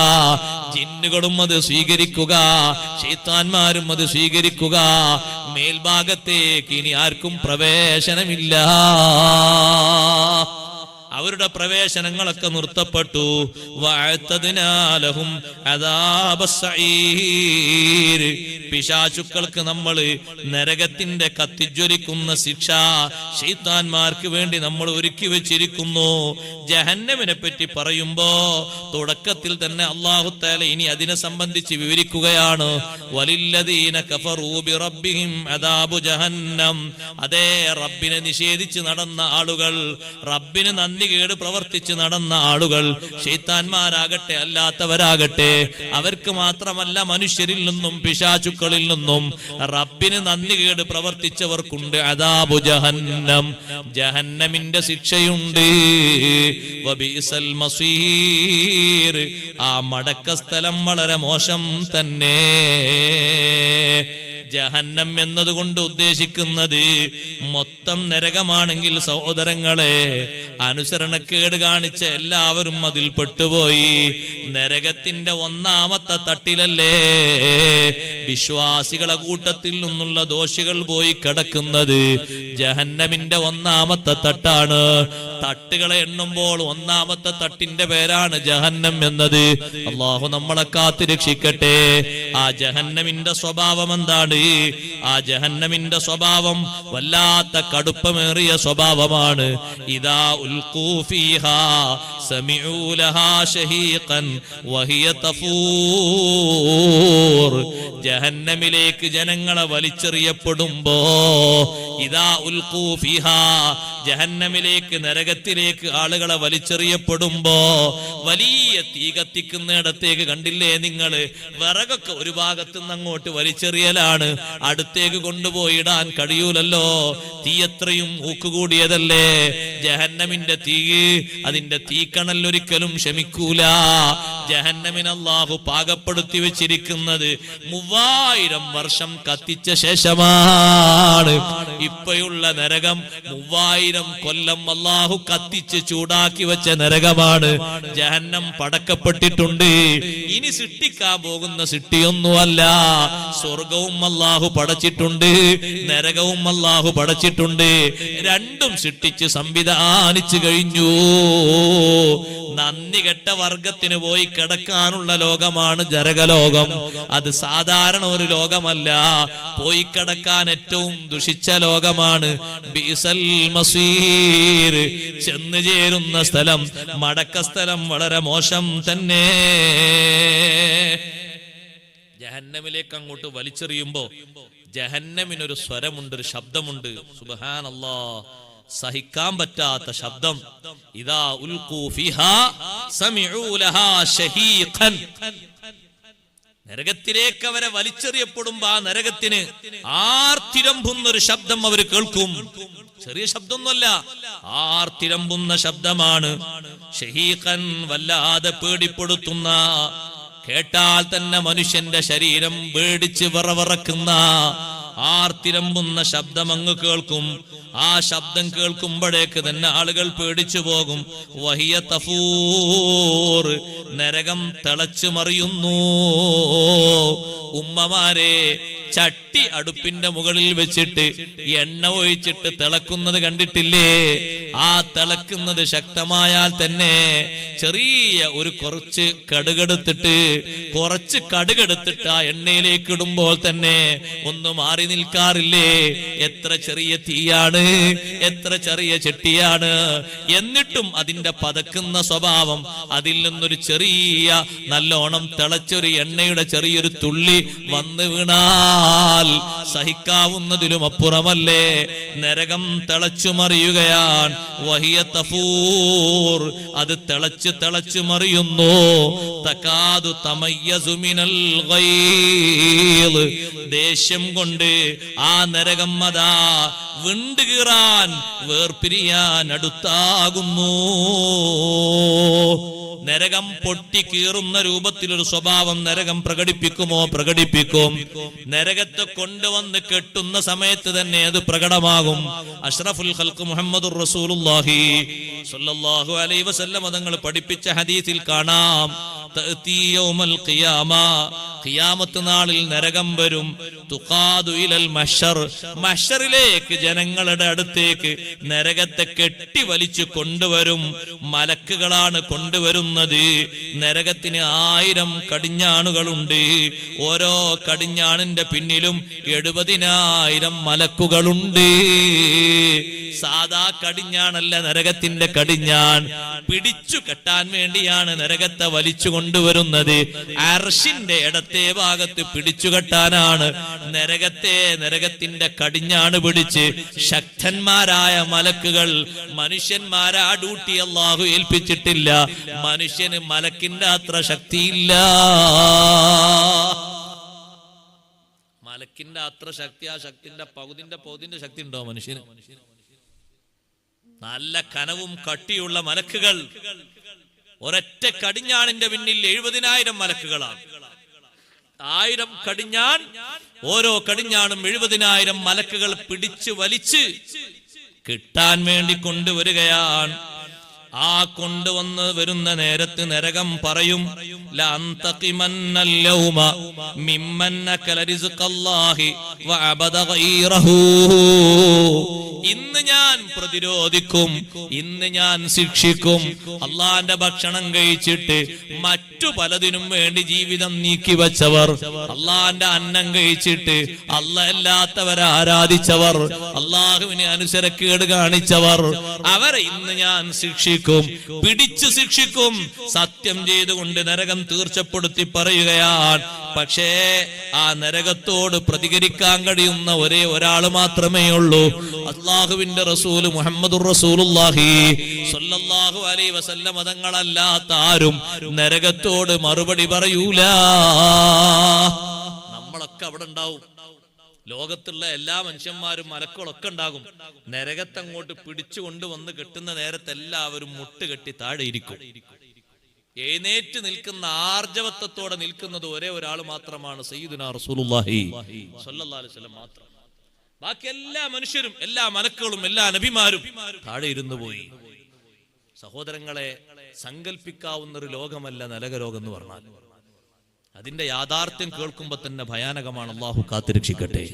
ജിന്നുകളും അത് സ്വീകരിക്കുക, ശൈത്താന്മാരും അത് സ്വീകരിക്കുക. മേൽഭാഗത്തേക്ക് ഇനി ആർക്കും പ്രവേശനമില്ല. അവരുടെ പ്രവേശനങ്ങളൊക്കെ നിർത്തപ്പെട്ടു. പിശാചുക്കൾക്ക് നമ്മൾ നരകത്തിന്റെ കത്തിജ്വലിക്കുന്ന ശിക്ഷ ശൈത്താന്മാർക്ക് വേണ്ടി നമ്മൾ ഒരുക്കി വെച്ചിരിക്കുന്നു. ജഹന്നമിനെ പറ്റി പറയുമ്പോ തുടക്കത്തിൽ തന്നെ അല്ലാഹു തആല ഇനി അതിനെ സംബന്ധിച്ച് വിവരിക്കുകയാണ്. വലില്ലദീന കഫറൂ ബിറബ്ബിഹിം അദാബു ജഹന്നം. അതേ, റബ്ബിനെ നിഷേധിച്ച് നടന്ന ആളുകൾ, റബ്ബിന് കേട് പ്രവർത്തിച്ച് നടന്ന ആളുകൾ, ശൈത്താന്മാരാകട്ടെ അല്ലാത്തവരാകട്ടെ, അവർക്ക് മാത്രമല്ല മനുഷ്യരിൽ നിന്നും പിശാചുക്കളിൽ നിന്നും റബ്ബിന് കേട് പ്രവർത്തിച്ചവർക്കുണ്ട് അദാബു ജഹന്നം, ജഹന്നമിന്റെ ശിക്ഷയുണ്ട്. വബിസൽ മസീർ. ആ മടക്ക സ്ഥലം വളരെ മോശം തന്നെ. ജഹന്നം എന്നതുകൊണ്ട് ഉദ്ദേശിക്കുന്നത് മൊത്തം നരകമാണെങ്കിൽ സഹോദരങ്ങളെ, അനുസരണക്കേട് കാണിച്ച എല്ലാവരും അതിൽ പെട്ടുപോയി. നരകത്തിന്റെ ഒന്നാമത്തെ തട്ടിലല്ലേ വിശ്വാസികളെ കൂട്ടത്തിൽ നിന്നുള്ള ദോഷികൾ പോയി കിടക്കുന്നത്. ജഹന്നമിന്റെ ഒന്നാമത്തെ തട്ടാണ്. തട്ടുകളെ എണ്ണുമ്പോൾ ഒന്നാമത്തെ തട്ടിന്റെ പേരാണ് ജഹന്നം എന്നത്. അള്ളാഹു നമ്മളെ കാത്ത് രക്ഷിക്കട്ടെ. ആ ജഹന്നമിന്റെ സ്വഭാവം എന്താണ്? ആ ജഹന്നമിന്റെ സ്വഭാവം വല്ലാത്ത കടുപ്പമേറിയ സ്വഭാവമാണ്. ഇദാ ഉൽഖൂ ഫീഹാ സമിഉ ലഹാ ശഹീഖൻ വഹിയ തഫൂർ. ജഹന്നമിലേക്ക് ജനങ്ങളെ വലിച്ചെറിയപ്പെടുമ്പോ, ഇദാ ഉൽഖൂ ഫീഹാ ജഹന്നമിലേക്ക് നരകത്തിലേക്ക് ആളുകളെ വലിച്ചെറിയപ്പെടുമ്പോ, വലിയ തീ കത്തിക്കുന്നിടത്തേക്ക് കണ്ടില്ലേ നിങ്ങൾ, വിറകൊക്കെ ഒരു ഭാഗത്തു നിന്ന് അങ്ങോട്ട് വലിച്ചെറിയലാണ്. അടുത്തേക്ക് കൊണ്ടുപോയി ഇടാൻ കഴിയൂലല്ലോ. തീ എത്രയും ഊക്കുകൂടിയതല്ലേ ജഹന്നമിന്റെ തീ. അതിന്റെ തീക്കണൽ ഒരിക്കലും ശമിക്കൂല. ജഹന്നമിന് അല്ലാഹു പാകപ്പെടുത്തി വെച്ചിരിക്കുന്നത് 3000 വർഷം കത്തിച്ച ശേഷമാണ്. ഇപ്പോഴുള്ള നരകം 3000 കൊല്ലം അല്ലാഹു കത്തിച്ച് ചൂടാക്കി വെച്ച നരകമാണ്. ജഹന്നം പടക്കപ്പെട്ടിട്ടുണ്ട്. ഇനി സൃഷ്ടിക്കാൻ പോകുന്ന സൃഷ്ടിയൊന്നുമല്ല. സ്വർഗവും അല്ലാഹു പടച്ചിട്ടുണ്ട്, നരകവും അല്ലാഹു പടച്ചിട്ടുണ്ട്. രണ്ടും സൃഷ്ടിച്ച് സംവിധാനിച്ചു കഴിഞ്ഞു. നന്ദി കെട്ട വർഗത്തിന് പോയി കിടക്കാനുള്ള ലോകമാണ് നരകലോകം. അത് സാധാരണ ഒരു ലോകമല്ല. പോയി കിടക്കാൻ ഏറ്റവും ദുഷിച്ച ലോകമാണ്. ബിസൽ മസീർ, ചെന്നു ചേരുന്ന സ്ഥലം, മടക്ക സ്ഥലം വളരെ മോശം തന്നെ. ജഹന്നമിലേക്ക് അങ്ങോട്ട് വലിച്ചെറിയുമ്പോ ജഹന്നമിനൊരു സ്വരമുണ്ട്, ഒരു ശബ്ദമുണ്ട്. സുബ്ഹാനല്ലാഹ്, സഹിക്കാൻ പറ്റാത്ത ശബ്ദം. ഇദാ ഉൽഖൂ ഫീഹാ സമിഉ ലഹാ ശഹീഖൻ. നരകത്തിലേക്ക് അവരെ വലിച്ചെറിയപ്പെടുമ്പോ ആ നരകത്തിന് ആർത്തിരമ്പുന്നൊരു ശബ്ദം അവർ കേൾക്കും. ചെറിയ ശബ്ദമൊന്നുമല്ല, ആർത്തിരമ്പുന്ന ശബ്ദമാണ്. ശഹീഖൻ, വല്ലാതെ പേടിപ്പെടുത്തുന്ന, കേട്ടാൽ തന്നെ മനുഷ്യന്റെ ശരീരം പേടിച്ച് വിറവിറക്കുന്ന ആർത്തിരമ്പുന്ന ശബ്ദം അങ്ങ് കേൾക്കും. ആ ശബ്ദം കേൾക്കുമ്പോഴേക്ക് തന്നെ ആളുകൾ പേടിച്ചു പോകും. വഹിയ തഫൂർ, നരകം തിളച്ചു മറിയുന്നു. ഉമ്മമാരെ, ചട്ടി അടുപ്പിന്റെ മുകളിൽ വെച്ചിട്ട് എണ്ണ ഒഴിച്ചിട്ട് തിളക്കുന്നത് കണ്ടിട്ടില്ലേ? ആ തിളക്കുന്നത് ശക്തമായാൽ തന്നെ ചെറിയ ഒരു കുറച്ച് കടുകെടുത്തിട്ട് ആ എണ്ണയിലേക്ക് ഇടുമ്പോൾ തന്നെ ഒന്ന് മാറി നിൽക്കാറില്ലേ? എത്ര ചെറിയ തീയാണ്, എത്ര ചെറിയ ചട്ടിയാണ്, എന്നിട്ടും അതിന്റെ പതക്കുന്ന സ്വഭാവം, അതിൽ നിന്നൊരു ചെറിയ നല്ലോണം തിളച്ചൊരു എണ്ണയുടെ ചെറിയൊരു തുള്ളി വന്ന് വീണാൽ സഹിക്കാവുന്നതിലും അപ്പുറമല്ലേ നരകം തിളച്ചു മറിയുകയാണ്. വഹിയ തഫൂർ, അത് തിളച്ചു മറിയുന്നു. തകാദു തമയ്യസു മിനൽ ഗൈദ്, ദേഷ്യം കൊണ്ട് ആ നരകം അതാ വിണ്ടുകീറാൻ, വേർപിരിയാൻ അടുത്താകുന്നു. നരകം പൊട്ടിക്കീറുന്ന രൂപത്തിലൊരു സ്വഭാവം നരകം പ്രകടിപ്പിക്കുമോ? പ്രകടിപ്പിക്കും. നരകത്തെ കൊണ്ടുവന്ന് കെട്ടുന്ന സമയത്ത് തന്നെ അത് പ്രകടമാകും. അഷ്റഫുൽ ഖൽഖ് മുഹമ്മദുർ റസൂലുള്ളാഹി സ്വല്ലല്ലാഹു അലൈഹി വസല്ലം തങ്ങൾ പഠിപ്പിച്ച ഹദീസിൽ കാണാം, തഅതി യൗമൽ ഖിയാമ, ഖിയാമത്ത് നാളിൽ നരകം വരും. തുഖാദു ഇലൽ മഹ്ശർ, മഹ്ശറിലേക്ക് ജനങ്ങളുടെ അടുത്തേക്ക് നരകത്തെ കെട്ടി വലിച്ചു കൊണ്ടുവരും. മലക്കുകളാണ് കൊണ്ടുവരുന്നത്. നരകത്തിന് 1000 കടിഞ്ഞാണുകളുണ്ട്. ഓരോ കടിഞ്ഞാണിന്റെ പിന്നിലും 70,000 മലക്കുകളുണ്ട്. സാധാ കടിഞ്ഞാണല്ല നരകത്തിന്റെ കടിഞ്ഞാൺ. പിടിച്ചു കെട്ടാൻ വേണ്ടിയാണ് നരകത്തെ വലിച്ചു കൊണ്ടുവരുന്നത്. അർശിന്റെ ഇടത്തെ ഭാഗത്ത് പിടിച്ചു കെട്ടാനാണ് നരകത്തിന്റെ കടിഞ്ഞാണ് പിടിച്ച് ശക്തന്മാരായ മലക്കുകൾ. മനുഷ്യന്മാരെ ആ ഡ്യൂട്ടി അല്ലാഹു ഏൽപ്പിച്ചിട്ടില്ല. മനുഷ്യന് മലക്കിന്റെ അത്ര ശക്തിയില്ല. മലക്കിന്റെ അത്ര ശക്തി, ആ ശക്തിന്റെ പകുതിന്റെ ശക്തി ഉണ്ടോ മനുഷ്യന്? നല്ല കനവും കട്ടിയുള്ള മലക്കുകൾ. ഒരൊറ്റ കടിഞ്ഞാണിന്റെ പിന്നിൽ 70,000 മലക്കുകളാണ്. 1000 കടിഞ്ഞാൺ, ഓരോ കടിഞ്ഞാണും 70,000 മലക്കുകൾ പിടിച്ചു വലിച്ച് കിട്ടാൻ വേണ്ടി കൊണ്ടുവരികയാണ്. ആ കൊണ്ടുവന്ന് വരുന്ന നേരത്ത് നരകം പറയും, ഇന്ന് ഞാൻ പ്രതിരോധിക്കും, ഇന്ന് ഞാൻ ശിക്ഷിക്കും. അള്ളാന്റെ ഭക്ഷണം കഴിച്ചിട്ട് മറ്റു പലതിനും വേണ്ടി ജീവിതം നീക്കിവെച്ചവർ, അള്ളാന്റെ അന്നം കഴിച്ചിട്ട് അല്ലാത്തവരെ ആരാധിച്ചവർ, അള്ളാഹുവിനെ അനുസരക്കേട് കാണിച്ചവർ, അവരെ ഇന്ന് ഞാൻ ശിക്ഷിക്കും, പിടിച്ചു ശിക്ഷിക്കും. സത്യം ചെയ്തുകൊണ്ട് നരകം തീർച്ചപ്പെടുത്തി പറയുകയാണ്. പക്ഷേ ആ നരകത്തോട് പ്രതികരിക്കാൻ കഴിയുന്ന ഒരേ ഒരാൾ മാത്രമേ ഉള്ളൂ, അല്ലാഹുവിന്റെ റസൂൽ മുഹമ്മദുർ റസൂലുള്ളാഹി സ്വല്ലല്ലാഹു അലൈഹി വസല്ലം. തങ്ങളല്ലാത്ത ആരും നരകത്തോട് മറുപടി പറയൂല. നമ്മളൊക്കെ അവിടെ ഉണ്ടാവും, ലോകത്തുള്ള എല്ലാ മനുഷ്യന്മാരും മലക്കുകളൊക്കെ ഉണ്ടാകും. നരകത്തങ്ങോട്ട് പിടിച്ചു കൊണ്ടുവന്ന് കെട്ടുന്ന നേരത്തെ എല്ലാവരും മുട്ടുകെട്ടി താഴെ ഇരിക്കും. എഴുന്നേറ്റ് നിൽക്കുന്ന ആർജവത്വത്തോടെ നിൽക്കുന്നത് ഒരേ ഒരാൾ മാത്രമാണ്, സയ്യിദുനാ റസൂലുള്ളാഹി സ്വല്ലല്ലാഹു അലൈഹി വസല്ലം മാത്രം. ബാക്കി എല്ലാ മനുഷ്യരും, എല്ലാ മലക്കുകളും, എല്ലാ നബിമാരും താഴെ ഇരുന്നു പോയി. സഹോദരങ്ങളെ, സങ്കല്പിക്കാവുന്ന ഒരു ലോകമല്ല നരകലോകം എന്ന് പറഞ്ഞാൽ. അതിന്റെ യാഥാർത്ഥ്യം കേൾക്കുമ്പോൾ തന്നെ ഭയാനകമാണ്. അള്ളാഹു കാത്തുരക്ഷിക്കട്ടെ.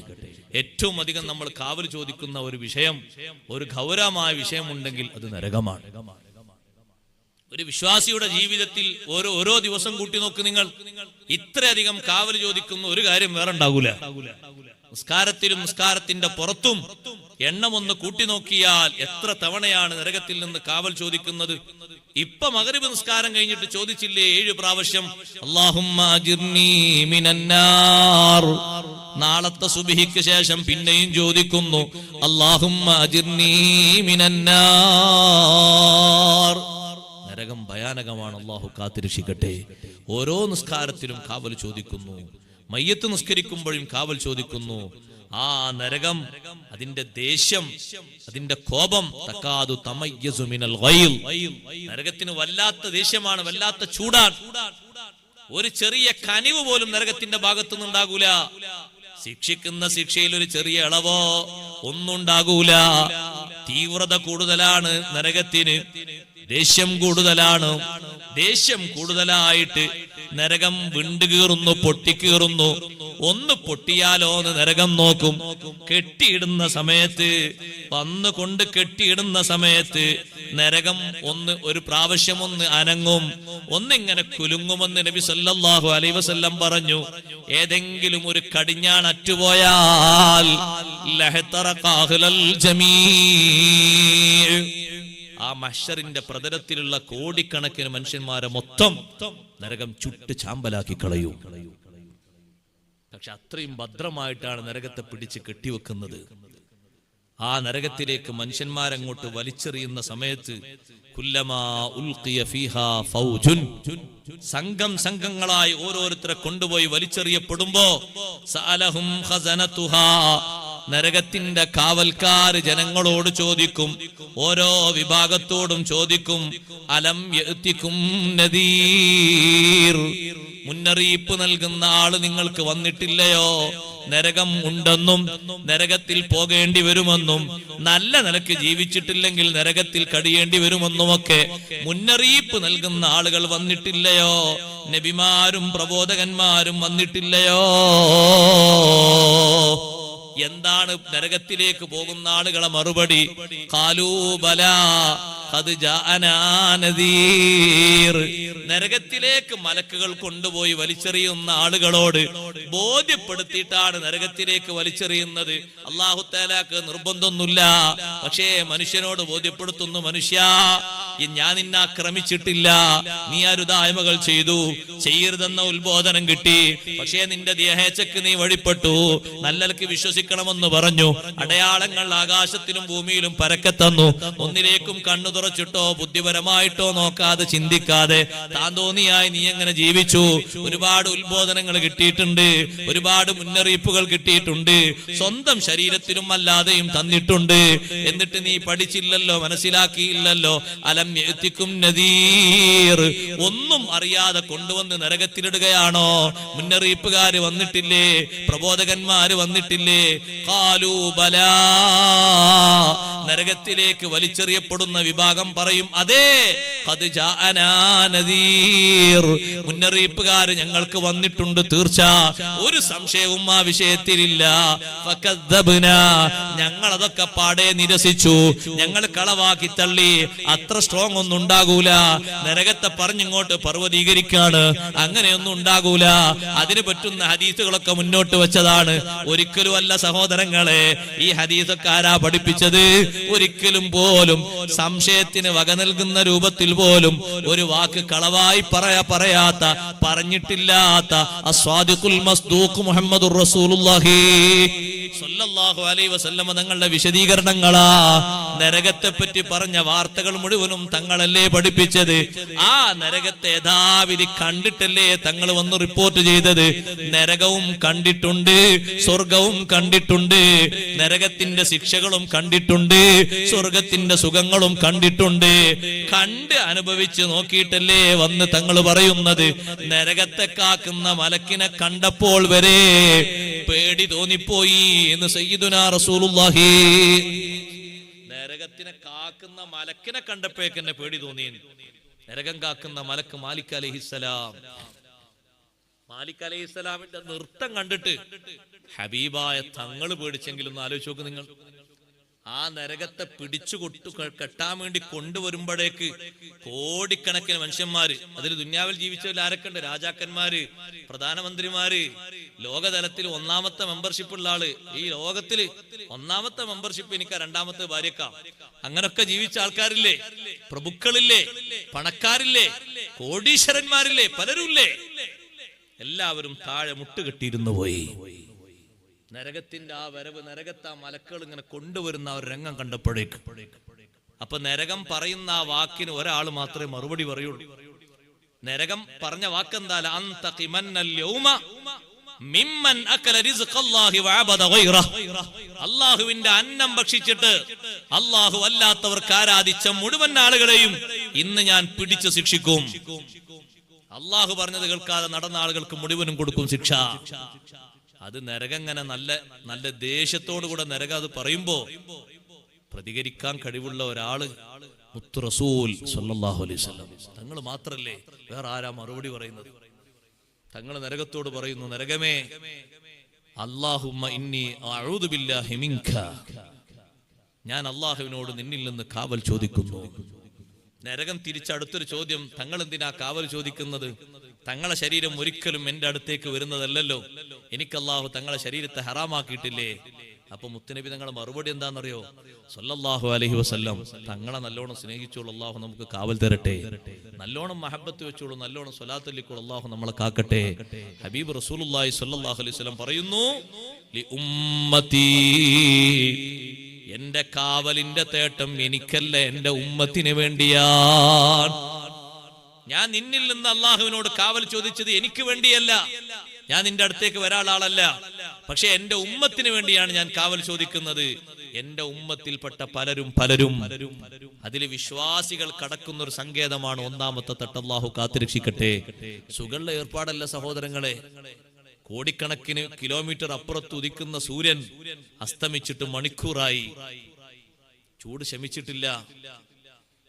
ഏറ്റവും അധികം നമ്മൾ കാവൽ ചോദിക്കുന്ന ഒരു വിഷയം, ഒരു ഗൗരവമായ വിഷയമുണ്ടെങ്കിൽ അത് നരകമാണ്. ഒരു വിശ്വാസിയുടെ ജീവിതത്തിൽ ഓരോ ദിവസം കൂട്ടി നോക്ക് നിങ്ങൾ, ഇത്രയധികം കാവൽ ചോദിക്കുന്ന ഒരു കാര്യം വേറെ ഉണ്ടാകൂല. നിസ്കാരത്തിലും നിസ്കാരത്തിന്റെ പുറത്തും എണ്ണം ഒന്ന് കൂട്ടി നോക്കിയാൽ എത്ര തവണയാണ് നരകത്തിൽ നിന്ന് കാവൽ ചോദിക്കുന്നത്. ഇപ്പൊ മഗ്രിബ് നിസ്കാരം കഴിഞ്ഞിട്ട് ചോദിച്ചില്ലേ 7 പ്രാവശ്യം, അല്ലാഹുമ്മ അജിർനി മിനന്നാർ. നാളത്തെ സുബ്ഹിക്ക് ശേഷം പിന്നെയും ചോദിക്കുന്നു, അല്ലാഹുമ്മ അജിർനി മിനന്നാർ. നരകം ഭയാനകമാണ്. അല്ലാഹു കാത്തുരക്ഷിക്കട്ടെ. ഓരോ നിസ്കാരത്തിലും കാവൽ ചോദിക്കുന്നു, മയ്യത്ത് നിസ്കരിക്കുമ്പോഴും കാവൽ ചോദിക്കുന്നു. ആ നരകം, അതിന്റെ ദേഷ്യം, അതിന്റെ കോപം, തക്കാദു തമയ്യസു മിനൽ ഗൈൽ. നരകത്തിന് വല്ലാത്ത ദേഷ്യമാണ്, വല്ലാത്ത ചൂടാണ്. ഒരു ചെറിയ കനിവ് പോലും നരകത്തിന്റെ ഭാഗത്തു നിന്നുണ്ടാകൂല. ശിക്ഷിക്കുന്ന ശിക്ഷയിൽ ഒരു ചെറിയ ഇളവോ ഒന്നും ഉണ്ടാകൂല. തീവ്രത കൂടുതലാണ് നരകത്തിന്, ദേഷ്യം കൂടുതലാണ്. ദേഷ്യം കൂടുതലായിട്ട് നരകം വിണ്ടുകീറുന്നു, പൊട്ടിക്കീറുന്നു. ഒന്ന് പൊട്ടിയാലോ എന്ന് നരകം നോക്കും. കെട്ടിയിടുന്ന സമയത്ത്, വന്നുകൊണ്ട് കെട്ടിയിടുന്ന സമയത്ത് നരകം ഒരു പ്രാവശ്യം ഒന്ന് അനങ്ങും, ഒന്നിങ്ങനെ കുലുങ്ങുമെന്ന് നബി സല്ലല്ലാഹു അലൈഹി വസല്ലം പറഞ്ഞു. ഏതെങ്കിലും ഒരു കടിഞ്ഞാൺ അറ്റുപോയാൽ ലഹതറഖാഹുൽ ജമീഅ്, ആ മഹ്ശറിന്റെ പ്രതലത്തിലുള്ള കോടിക്കണക്കിന് മനുഷ്യന്മാരെ മൊത്തം നരകം ചുട്ട് ചാമ്പലാക്കി കളയും. പക്ഷെ അത്രയും ഭദ്രമായിട്ടാണ് നരകത്തെ പിടിച്ച് കെട്ടിവെക്കുന്നത്. ആ നരകത്തിലേക്ക് മനുഷ്യന്മാരങ്ങോട്ട് വലിച്ചെറിയുന്ന സമയത്ത് കുല്ലമാ ഉൽഖിയ ഫീഹാ ഫൗജുൻ, സംഘങ്ങളായി ഓരോരുത്തരെ കൊണ്ടുപോയി വലിച്ചെറിയപ്പെടുമ്പോ സഅലഹും ഖസനതുഹാ, നരകത്തിന്റെ കാവൽക്കാര് ജനങ്ങളോട് ചോദിക്കും, ഓരോ വിഭാഗത്തോടും ചോദിക്കും, അലം യഅതികും നദീർ, മുന്നറിയിപ്പ് നൽകുന്ന ആള് നിങ്ങൾക്ക് വന്നിട്ടില്ലയോ? നരകം ഉണ്ടെന്നും നരകത്തിൽ പോകേണ്ടി വരുമെന്നും നല്ല നിലക്ക് ജീവിച്ചിട്ടില്ലെങ്കിൽ നരകത്തിൽ കഴിയേണ്ടി വരുമെന്നുമൊക്കെ മുന്നറിയിപ്പ് നൽകുന്ന ആളുകൾ വന്നിട്ടില്ലയോ? നബിമാരും പ്രബോധകന്മാരും വന്നിട്ടില്ലയോ? എന്താണ് നരകത്തിലേക്ക് പോകുന്ന ആളുകളെ മറുപടി? ഖാലൂ ബലാ ഖദ് ജാഅനാ നദീർ. നരകത്തിലേക്ക് മലക്കുകൾ കൊണ്ടുപോയി വലിച്ചെറിയുന്ന ആളുകളോട് ബോധ്യപ്പെടുത്തിയിട്ടാണ് നരകത്തിലേക്ക് വലിച്ചെറിയുന്നത്. അല്ലാഹു തആലാക്ക് നിർബന്ധമൊന്നുമില്ല, പക്ഷേ മനുഷ്യനോട് ബോധ്യപ്പെടുത്തുന്നു, മനുഷ്യ, ഞാൻ നിന്നെ ആക്രമിച്ചിട്ടില്ല, നീ അരുതായ്മകൾ ചെയ്തു, ചെയ്യരുതെന്ന ഉത്ബോധനം കിട്ടി, പക്ഷേ നിന്റെ ദേഹേച്ഛക്ക് നീ വഴിപ്പെട്ടു, നല്ലക്ക് വിശ്വസിക്കണമെന്ന് പറഞ്ഞു, അടയാളങ്ങൾ ആകാശത്തിലും ഭൂമിയിലും പരക്കെ തന്നു, ഒന്നിലേക്കും കണ്ണു തുറച്ചിട്ടോ ബുദ്ധിപരമായിട്ടോ നോക്കാതെ ചിന്തിക്കാതെ താൻ തോന്നിയായി നീ എങ്ങനെ ജീവിച്ചു. ഒരുപാട് ഉത്ബോധനങ്ങൾ കിട്ടിയിട്ടുണ്ട്, ഒരുപാട് മുന്നറിയിപ്പുകൾ കിട്ടിയിട്ടുണ്ട്, സ്വന്തം ശരീരത്തിനും അല്ലാതെയും തന്നിട്ടുണ്ട്. എന്നിട്ട് നീ പഠിച്ചില്ലല്ലോ, മനസ്സിലാക്കിയില്ലല്ലോ. അലം യഅതികും നദീർ, ഒന്നും അറിയാതെ കൊണ്ടുവന്ന് നരകത്തിലിടുകയാണോ? മുന്നറിയിപ്പുകാര് വന്നിട്ടില്ലേ? പ്രബോധകന്മാര് വന്നിട്ടില്ലേ? ഖാലൂ ബലാ, നരകത്തിലേക്ക് വലിച്ചെറിയപ്പെടുന്ന വിഭാഗം പറയും, അതെ, ഖദ് ജാഅനാ നദീർ, മുന്നറിയിപ്പുകാര് ഞങ്ങൾക്ക് വന്നിട്ടുണ്ട്, തീർച്ച, ഒരു സംശയവും ആ വിഷയത്തിലില്ല. ഫകദ്ദബ്നാ, ഞങ്ങൾ അതൊക്കെ പാടെ നിരസിച്ചു, ഞങ്ങൾ കളവാക്കി തള്ളി. അത്ര സ്ട്രോങ് ഒന്നും ഉണ്ടാകൂല, നരകത്തെ പറഞ്ഞിങ്ങോട്ട് പർവ്വതീകരിക്കാണ്, അങ്ങനെയൊന്നും ഉണ്ടാകൂല. അതിന് പറ്റുന്ന ഹദീസുകളൊക്കെ മുന്നോട്ട് വെച്ചതാണ്. ഒരിക്കലും അല്ല സഹോദരങ്ങളെ, ഈ ഹദീസൊക്കെ ആരാ പഠിപ്പിച്ചത്? ഒരിക്കലും പോലും സംശയത്തിന് വക നൽകുന്ന രൂപത്തിൽ പോലും ഒരു വാക്ക് കളവായി പറയാത്ത, പറഞ്ഞിട്ടില്ലാത്ത അസ്വാദിഖുൽ മസ്ദൂഖ് മുഹമ്മദുർ റസൂലുള്ളാഹി സ്വല്ലല്ലാഹു അലൈഹി വസല്ലം തങ്ങളുടെ വിശദീകരണങ്ങളാ. നരകത്തെ പറ്റി പറഞ്ഞ വാർത്തകൾ മുഴുവനും തങ്ങളല്ലേ പഠിപ്പിച്ചത്. ആ നരകത്തെ യഥാവിധി കണ്ടിട്ടല്ലേ തങ്ങൾ വന്ന് റിപ്പോർട്ട് ചെയ്തത്. നരകവും കണ്ടിട്ടുണ്ട്, സ്വർഗവും കണ്ടിട്ടുണ്ട്, നരകത്തിന്റെ ശിക്ഷകളും കണ്ടിട്ടുണ്ട്, സ്വർഗത്തിന്റെ സുഖങ്ങളും കണ്ടിട്ടുണ്ട്. കണ്ട് അനുഭവിച്ച് നോക്കിയിട്ടല്ലേ വന്ന് തങ്ങൾ പറയുന്നത്. നരകത്തെ കാക്കുന്ന മലക്കിനെ കണ്ടപ്പോൾ വരെ പേടി തോന്നിപ്പോയി എന്ന് സയ്യിദുനാ റസൂലുള്ളാഹി. നരകത്തിനെ കാക്കുന്ന മലക്കിനെ കണ്ടപ്പോഴേക്കെന്നെ പേടി തോന്നി. നരകം കാക്കുന്ന മലക്ക് മാലിക് അലൈഹിസ്സലാം. മാലിക് അലൈഹിസ്സലാമിന്റെ നൃത്തം കണ്ടിട്ട് ഹബീബായ തങ്ങൾ പേടിച്ചെങ്കിലും ഒന്ന് ആലോചിച്ച് നോക്ക് നിങ്ങൾ. ആ നരകത്തെ പിടിച്ചു കെട്ടാൻ വേണ്ടി കൊണ്ടുവരുമ്പോഴേക്ക് കോടിക്കണക്കിന് മനുഷ്യന്മാര്, അതിൽ ദുന്യാവിൽ ജീവിച്ചവരിൽ ആരൊക്കെ ഉണ്ട്? രാജാക്കന്മാര്, പ്രധാനമന്ത്രിമാര്, ലോകതലത്തിൽ ഒന്നാമത്തെ മെമ്പർഷിപ്പ് ഉള്ള ആള്, ഈ ലോകത്തില് ഒന്നാമത്തെ മെമ്പർഷിപ്പ് എനിക്ക്, രണ്ടാമത്തെ ഭാര്യക്ക, അങ്ങനൊക്കെ ജീവിച്ച ആൾക്കാരില്ലേ? പ്രഭുക്കളില്ലേ? പണക്കാരില്ലേ? കോടീശ്വരന്മാരില്ലേ? പലരുമില്ലേ? എല്ലാവരും താഴെ മുട്ടുകെട്ടിയിരുന്നു പോയി. നരകത്തിന്റെ ആ വരവ്, നരകത്തെ ആ മലക്കുകൾ ഇങ്ങനെ കൊണ്ടുവരുന്ന ആ ഒരു രംഗം കണ്ടപ്പോഴേക്ക്, അപ്പൊ നരകം പറയുന്ന ആ വാക്കിന് ഒരാൾ മാത്രമേ മറുപടി പറയുള്ളൂ. നരകം പറഞ്ഞ വാക്കെന്താ? അള്ളാഹുവിന്റെ അന്നം ഭക്ഷിച്ചിട്ട് അള്ളാഹു അല്ലാത്തവർക്ക് ആരാധിച്ച മുഴുവൻ ആളുകളെയും ഇന്ന് ഞാൻ പിടിച്ചു ശിക്ഷിക്കും. അള്ളാഹു പറഞ്ഞത് കേൾക്കാതെ നടന്ന ആളുകൾക്ക് മുഴുവനും കൊടുക്കും ശിക്ഷ. അത് നരകം ഇങ്ങനെ നല്ല നല്ല ദേഷ്യത്തോടുകൂടെ നരകം അത് പറയുമ്പോ പ്രതികരിക്കാൻ കഴിവുള്ള ഒരാള് മുത്തു റസൂൽ സ്വല്ലല്ലാഹു അലൈഹി വസല്ലം തങ്ങൾ മാത്രല്ലേ, വേറെ ആരാ മറുപടി പറയുന്നത്? തങ്ങൾ നരകത്തോട് പറയുന്നു, നരകമേ, അല്ലാഹുമ്മ ഇന്നി അഊദു ബില്ലാഹി മിൻക, ഞാൻ അള്ളാഹുവിനോട് നിന്നിൽ നിന്ന് കാവൽ ചോദിക്കുന്നു. നരകം തിരിച്ചടുത്തൊരു ചോദ്യം, തങ്ങൾ എന്തിനാ കാവൽ ചോദിക്കുന്നത്? തങ്ങളെ ശരീരം ഒരിക്കലും എന്റെ അടുത്തേക്ക് വരുന്നതല്ലല്ലോ, എനിക്ക് അള്ളാഹു തങ്ങളെ ശരീരത്തെ ഹറാമാക്കിയിട്ടില്ലേ? അപ്പൊ മുത്തുനബി തങ്ങളെ മറുപടി എന്താണെന്നറിയോ? സല്ലല്ലാഹു അലൈഹി വസല്ലം, തങ്ങളെ നല്ലോണം സ്നേഹിച്ചോളൂ, അള്ളാഹു നമുക്ക് കാവൽ തരട്ടെ. നല്ലോണം മഹബത്ത് വെച്ചോളൂ, നല്ലോണം സ്വലാത്ത് ചൊല്ലിക്കോളൂ, അള്ളാഹു നമ്മളെ കാക്കട്ടെ. ഹബീബ് റസൂലുള്ളാഹി സ്വല്ലല്ലാഹു അലൈഹി വസല്ലം പറയുന്നു, ലി ഉമ്മത്തി, എന്റെ കാവലിന്റെ തേട്ടം എനിക്കല്ല, എന്റെ ഉമ്മത്തിന് വേണ്ടിയാണ്. ഞാൻ നിന്നിൽ നിന്ന് അള്ളാഹുവിനോട് കാവൽ ചോദിച്ചത് എനിക്ക് വേണ്ടിയല്ല, ഞാൻ നിന്റെ അടുത്തേക്ക് വരാളാളല്ല, പക്ഷെ എന്റെ ഉമ്മത്തിന് വേണ്ടിയാണ് ഞാൻ കാവൽ ചോദിക്കുന്നത്. എന്റെ ഉമ്മത്തിൽപ്പെട്ട പലരും അതിൽ വിശ്വാസികൾ കടക്കുന്ന ഒരു സങ്കേതമാണ് ഒന്നാമത്തെ തട്ട്. അള്ളാഹു കാത്തുരക്ഷിക്കട്ടെ. സുഖമുള്ള ഏർപ്പാടല്ല സഹോദരങ്ങളെ. കോടിക്കണക്കിന് കിലോമീറ്റർ അപ്പുറത്ത് ഉദിക്കുന്ന സൂര്യൻ അസ്തമിച്ചിട്ട് മണിക്കൂറായി, ചൂട് ശമിച്ചിട്ടില്ല.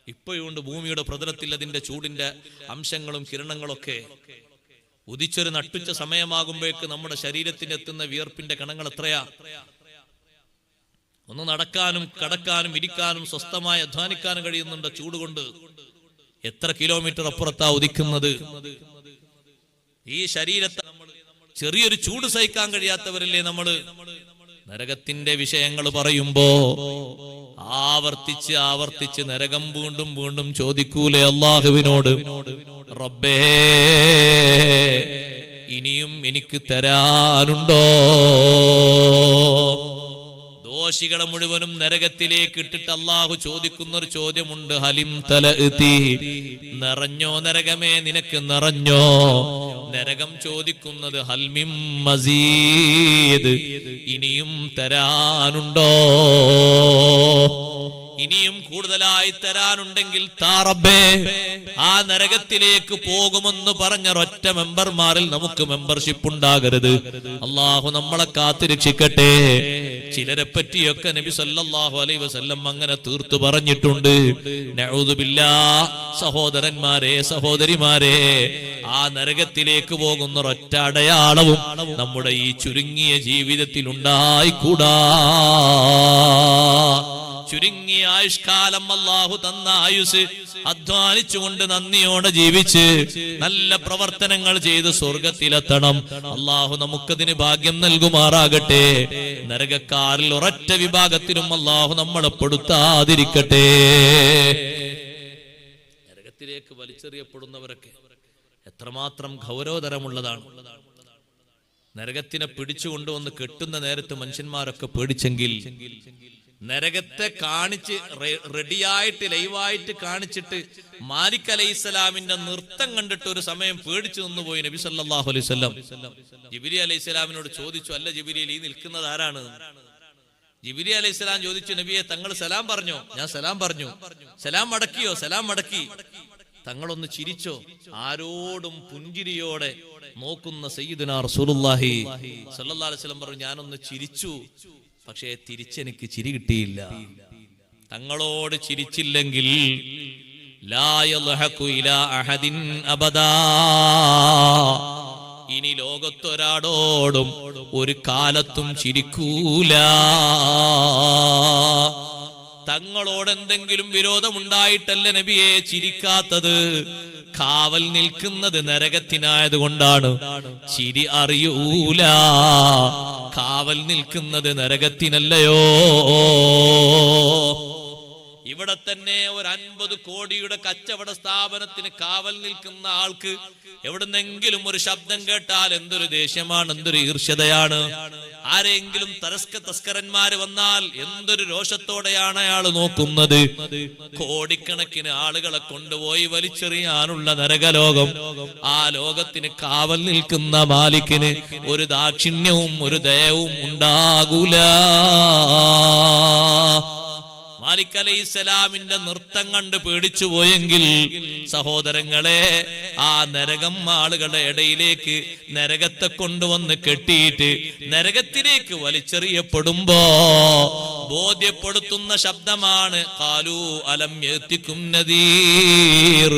ഇപ്പോഴുണ്ട് ഭൂമിയുടെ പ്രതലത്തിൽ അതിന്റെ ചൂടിന്റെ അംശങ്ങളും കിരണങ്ങളൊക്കെ. ഉദിച്ചൊരു നട്ടുച്ച സമയമാകുമ്പോഴേക്ക് നമ്മുടെ ശരീരത്തിന് എത്തുന്ന വിയർപ്പിന്റെ കണങ്ങൾ എത്രയാ! ഒന്ന് നടക്കാനും കടക്കാനും ഇരിക്കാനും സ്വസ്ഥമായി അധ്വാനിക്കാനും കഴിയുന്നുണ്ട് ചൂട് കൊണ്ട്. എത്ര കിലോമീറ്റർ അപ്പുറത്താ ഉദിക്കുന്നത്. ഈ ശരീരത്തെ ചെറിയൊരു ചൂട് സഹിക്കാൻ കഴിയാത്തവരല്ലേ നമ്മള്. നരകത്തിന്റെ വിഷയങ്ങൾ പറയുമ്പോ ആവർത്തിച്ച് നരകം വീണ്ടും ചോദിക്കൂലേ അള്ളാഹുവിനോട്, റബ്ബേ ഇനിയും എനിക്ക് തരാനുണ്ടോ? ദോഷികളെ മുഴുവനും നരകത്തിലേക്ക് ഇട്ടിട്ട് അള്ളാഹു ചോദിക്കുന്ന ഒരു ചോദ്യമുണ്ട്, ഹലിം തലഅതി, നിറഞ്ഞോ നരകമേ, നിനക്ക് നിറഞ്ഞോ? നരകം ചോദിക്കുന്നത് ഹൽമിം മസീദ്, ഇനിയും തരാനുണ്ടോ? ഇനിയും കൂടുതലായി തരാനുണ്ടെങ്കിൽ താ റബ്ബേ. ആ നരകത്തിലേക്ക് പോകുമെന്ന് പറഞ്ഞ ഒറ്റ മെമ്പർമാരിൽ നമുക്ക് മെമ്പർഷിപ്പ് ഉണ്ടാകരുത്. അള്ളാഹു നമ്മളെ കാത്തുരക്ഷിക്കട്ടെ. ചിലരെ പറ്റിയൊക്കെ നബി സല്ലല്ലാഹു അലൈഹി വസല്ലം അങ്ങനെ തീർത്തു പറഞ്ഞിട്ടുണ്ട്. നഊദു ബില്ലാഹ്. സഹോദരന്മാരെ, സഹോദരിമാരെ, ആ നരകത്തിലേക്ക് പോകുന്ന ഒറ്റ അടയാളവും നമ്മുടെ ഈ ചുരുങ്ങിയ ജീവിതത്തിൽ ഉണ്ടായിക്കൂടാ. ചുരുങ്ങിയ ആയുഷ്കാലം അല്ലാഹു തന്ന ആയുസ് അധ്വാനിച്ചുകൊണ്ട് നന്ദിയോടെ ജീവിച്ച് നല്ല പ്രവർത്തനങ്ങൾ ചെയ്ത് സ്വർഗത്തിലെത്തണം. അല്ലാഹു നമുക്കതിന് ഭാഗ്യം നൽകുമാറാകട്ടെ. നരകക്കാരിൽ ഒരൊറ്റ വിഭാഗത്തിലും അല്ലാഹു നമ്മളെ പെടുത്താതിരിക്കട്ടെ. നരകത്തിലേക്ക് വലിച്ചെറിയപ്പെടുന്നവരൊക്കെ എത്രമാത്രം ഗൗരവതരമുള്ളതാണ്. നരകത്തിനെ പിടിച്ചുകൊണ്ടുവന്ന് കെട്ടുന്ന നേരത്ത് മനുഷ്യന്മാരൊക്കെ പേടിച്ചെങ്കിൽ, നരകത്തെ കാണിച്ച് റെഡിയായിട്ട് ലൈവായിട്ട് കാണിച്ചിട്ട് മാലിക് അലൈഹിസ്സലാമിന്റെ നൃത്തം കണ്ടിട്ട് ഒരു സമയം പേടിച്ചു നിന്നുപോയി നബി സല്ലല്ലാഹു അലൈഹി വസല്ലം. ജിബ്രീൽ അലൈഹിസ്സലാമിനോട് ചോദിച്ചു, അല്ല ജിബ്രീൽ, ഈ നിൽക്കുന്നത് ആരാണ്? ജിബ്രീൽ അലൈഹിസ്സലാം ചോദിച്ചു, നബിയെ തങ്ങൾ സലാം പറഞ്ഞോ? ഞാൻ സലാം പറഞ്ഞു. സലാം മടക്കിയോ? സലാം മടക്കി. തങ്ങളൊന്ന് ചിരിച്ചോ? ആരോടും പുഞ്ചിരിയോടെ നോക്കുന്ന സയ്യിദുനാ റസൂലുള്ളാഹി സ്വല്ലല്ലാഹു അലൈഹി വസല്ലം പറഞ്ഞു, ഞാനൊന്ന് ചിരിച്ചു, പക്ഷേ തിരിച്ചെനിക്ക് ചിരി കിട്ടിയില്ല. തങ്ങളോട് ചിരിച്ചില്ലെങ്കിൽ ലാ യൽഹഖു ഇലാ അഹദിൻ അബദാ, ഇനി ലോകത്തൊരാടോടും ഒരു കാലത്തും ചിരിക്കൂല. തങ്ങളോട് എന്തെങ്കിലും വിരോധമുണ്ടായിട്ടല്ല നബിയെ ചിരിക്കാത്തത്. കാവൽ നിൽക്കുന്നത് നരകത്തിനായതുകൊണ്ടാണ്. ചിരി അറിയൂല. കാവൽ നിൽക്കുന്നത് നരകത്തിനല്ലയോ? ഇവിടെ തന്നെ ഒരു 50 കോടിയുടെ കച്ചവട സ്ഥാപനത്തിന് കാവൽ നിൽക്കുന്ന ആൾക്ക് എവിടുന്നെങ്കിലും ഒരു ശബ്ദം കേട്ടാൽ എന്തൊരു ദേഷ്യമാണ്, എന്തൊരു ഈർഷ്യതയാണ്. ആരെങ്കിലും തസ്കരന്മാര് വന്നാൽ എന്തൊരു രോഷത്തോടെയാണ് അയാൾ നോക്കുന്നത്. കോടിക്കണക്കിന് ആളുകളെ കൊണ്ടുപോയി വലിച്ചെറിയാനുള്ള നരകലോകം. ആ ലോകത്തിന് കാവൽ നിൽക്കുന്ന മാലിക്കിന് ഒരു ദാക്ഷിണ്യവും ഒരു ദയവും ഉണ്ടാകൂല. മാലിക് അലൈഹിസ്സലാമിന്റെ നൃത്തം കണ്ട് പേടിച്ചു പോയെങ്കിൽ സഹോദരങ്ങളെ, ആ നരകം ആളുകളുടെ ഇടയിലേക്ക് നരകത്തെ കൊണ്ടുവന്ന് കെട്ടിയിട്ട് നരകത്തിലേക്ക് വലിച്ചെറിയപ്പെടുമ്പോ ബോധ്യപ്പെടുത്തുന്ന ശബ്ദമാണ് ഖാലൂ അലം യഅതികും നദീർ.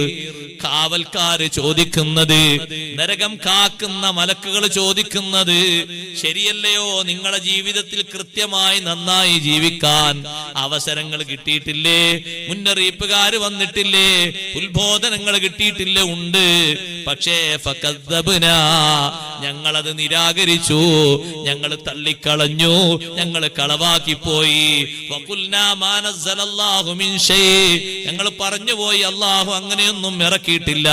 കാവൽക്കാര് ചോദിക്കുന്നത്, നരകം കാക്കുന്ന മലക്കുകൾ ചോദിക്കുന്നത്, ശരിയല്ലയോ, നിങ്ങളുടെ ജീവിതത്തിൽ കൃത്യമായി നന്നായി ജീവിക്കാൻ അവസരങ്ങൾ കിട്ടിയിട്ടില്ലേ? മുന്നറിയിപ്പുകാര് വന്നിട്ടില്ലേ? ഉത്ബോധനങ്ങൾ കിട്ടിയിട്ടില്ലേ? ഉണ്ട്. പക്ഷേ ഫകദ്ദബ്നാ, ഞങ്ങളത് നിരാകരിച്ചു, ഞങ്ങൾ തള്ളിക്കളഞ്ഞു, ഞങ്ങൾ കളവാക്കിപ്പോയി. വഖുൽനാ മാ നസ്സലല്ലാഹു മിൻ ഷൈ, ഞങ്ങൾ പറഞ്ഞു പോയി അല്ലാഹു അങ്ങനെയൊന്നും ഇറക്കിയിട്ടില്ല,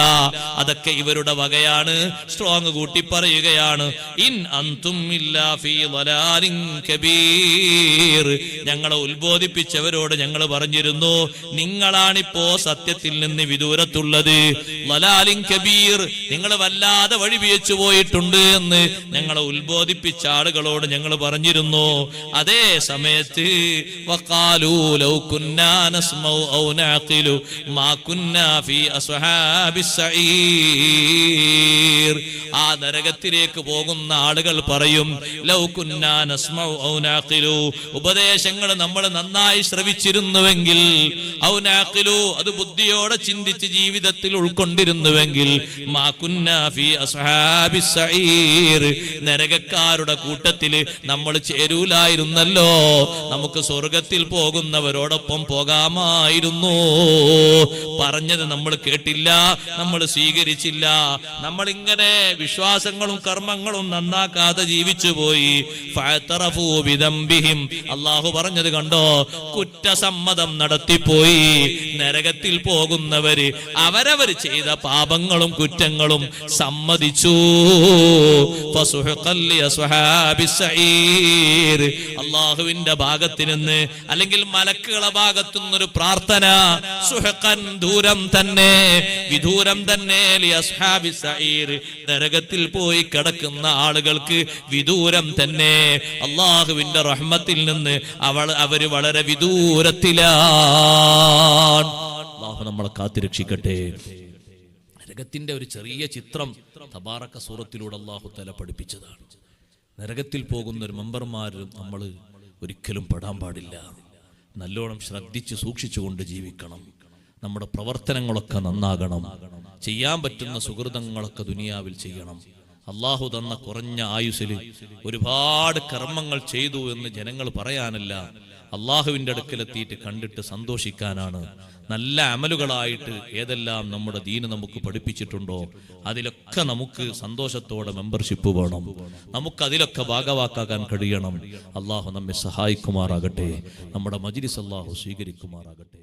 അതൊക്കെ ഇവരുടെ വകയാണ്. സ്ട്രോങ് കൂട്ടി പറയുകയാണ്, ഇൻ അൻതും ഇല്ലാ ഫീ ളലാലിൻ കബീർ. ഞങ്ങളെ ഉത്ബോധിപ്പിച്ചവരോട് ഞങ്ങൾ പറഞ്ഞിരുന്നു, നിങ്ങളാണിപ്പോ സത്യത്തിൽ നിന്ന് വിദൂരത്തുള്ളത്. ളലാലിൻ കബീർ, നിങ്ങൾ വല്ലാതെ വഴിപിഴച്ചു പോയിട്ടുണ്ട് എന്ന് ഞങ്ങളെ ഉത്ബോധിപ്പിച്ച ആളുകളോട് ഞങ്ങൾ പറഞ്ഞിരുന്നു. അതേ സമയത്ത് വഖാലൂ ലൗ കുന്നാ നസ്മഉ ഔ നഅഖിലു മാ കുന്നാ ഫീ അസ്ഹാബിസ് സഈർ. ആ നരകത്തിലേക്ക് പോകുന്ന ആളുകൾ പറയും, ലൗ കുന്നാ നസ്മഉ ഔ നഅഖിലു, ഉപദേശങ്ങൾ നമ്മൾ നന്നായി ശ്രവിച്ചിരുന്നുവെങ്കിൽ, ഔ നഅഖിലു, അത് ബുദ്ധിയോടെ ചിന്തിച്ച് ജീവിതത്തിൽ ഉൾക്കൊണ്ടിരുന്നുവെങ്കിൽ, മാ കുന്നാ ഫീ അസ്ഹാബിസ് സഈർ, നരകക്കാരുടെ കൂട്ടത്തിൽ നമ്മൾ ചേരൂലായിരുന്നല്ലോ, നമുക്ക് സ്വർഗത്തിൽ പോകുന്നവരോടൊപ്പം പോകാമായിരുന്നു. പറഞ്ഞത് നമ്മൾ കേട്ടില്ല, നമ്മൾ സ്വീകരിച്ചില്ല. നമ്മളിങ്ങനെ വിശ്വാസങ്ങളും കർമ്മങ്ങളും നന്നാക്കാതെ ജീവിച്ചു പോയി. ഫഅതറഫൂ ബിദംബിഹിം, അല്ലാഹു പറഞ്ഞത് കണ്ടോ, കുറ്റസമ്മതം നടത്തിപ്പോയി. നരകത്തിൽ പോകുന്നവര് അവരവർ ചെയ്ത പാപങ്ങളും കുറ്റങ്ങളും സമ്മതിച്ചു. ഫസുഹഖൽ ലിഅസ്ഹാബിസ് സഈർ, അല്ലാഹുവിന്റെ ഭാഗത്ത് നിന്ന് അല്ലെങ്കിൽ മലക്കുകളുടെ ഭാഗത്തു നിന്നൊരു പ്രാർത്ഥന. സുഹഖൻ, ദൂരം തന്നെ, വിദൂരം തന്നെ. ലിഅസ്ഹാബിസ് സഈർ, നരകത്തിൽ പോയി കിടക്കുന്ന ആളുകൾക്ക് വിദൂരം തന്നെ. അല്ലാഹുവിന്റെ റഹ്മത്തിൽ നിന്ന് അവര് വളരെ വിദൂരത്തിലാണ്. അല്ലാഹു നമ്മളെ കാത്തുരക്ഷിക്കട്ടെ. നരകത്തിന്റെ ഒരു ചെറിയ ചിത്രം തബാറക സൂറത്തിലൂടെ അല്ലാഹു തആല പഠിപ്പിച്ചതാണ്. നരകത്തിൽ പോകുന്ന ഒരു മെമ്പർമാരും നമ്മൾ ഒരിക്കലും പെടാൻ പാടില്ല. നല്ലോണം ശ്രദ്ധിച്ച് സൂക്ഷിച്ചുകൊണ്ട് ജീവിക്കണം. നമ്മുടെ പ്രവർത്തനങ്ങളൊക്കെ നന്നാകണം. ചെയ്യാൻ പറ്റുന്ന സുഹൃതങ്ങളൊക്കെ ദുനിയാവിൽ ചെയ്യണം. അള്ളാഹു തന്ന കുറഞ്ഞ ആയുസ്സിൽ ഒരുപാട് കർമ്മങ്ങൾ ചെയ്തു എന്ന് ജനങ്ങൾ പറയാനല്ല, അള്ളാഹുവിൻ്റെ അടുക്കലെത്തിയിട്ട് കണ്ടിട്ട് സന്തോഷിക്കാനാണ്. നല്ല അമലുകളായിട്ട് ഏതെല്ലാം നമ്മുടെ ദീന് നമുക്ക് പഠിപ്പിച്ചിട്ടുണ്ടോ അതിലൊക്കെ നമുക്ക് സന്തോഷത്തോടെ മെമ്പർഷിപ്പ് വേണം. നമുക്കതിലൊക്കെ ഭാഗവാക്കാക്കാൻ കഴിയണം. അള്ളാഹു നമ്മെ സഹായിക്കുമാറാകട്ടെ. നമ്മുടെ മജ്‌ലിസ് അള്ളാഹു സ്വീകരിക്കുമാറാകട്ടെ.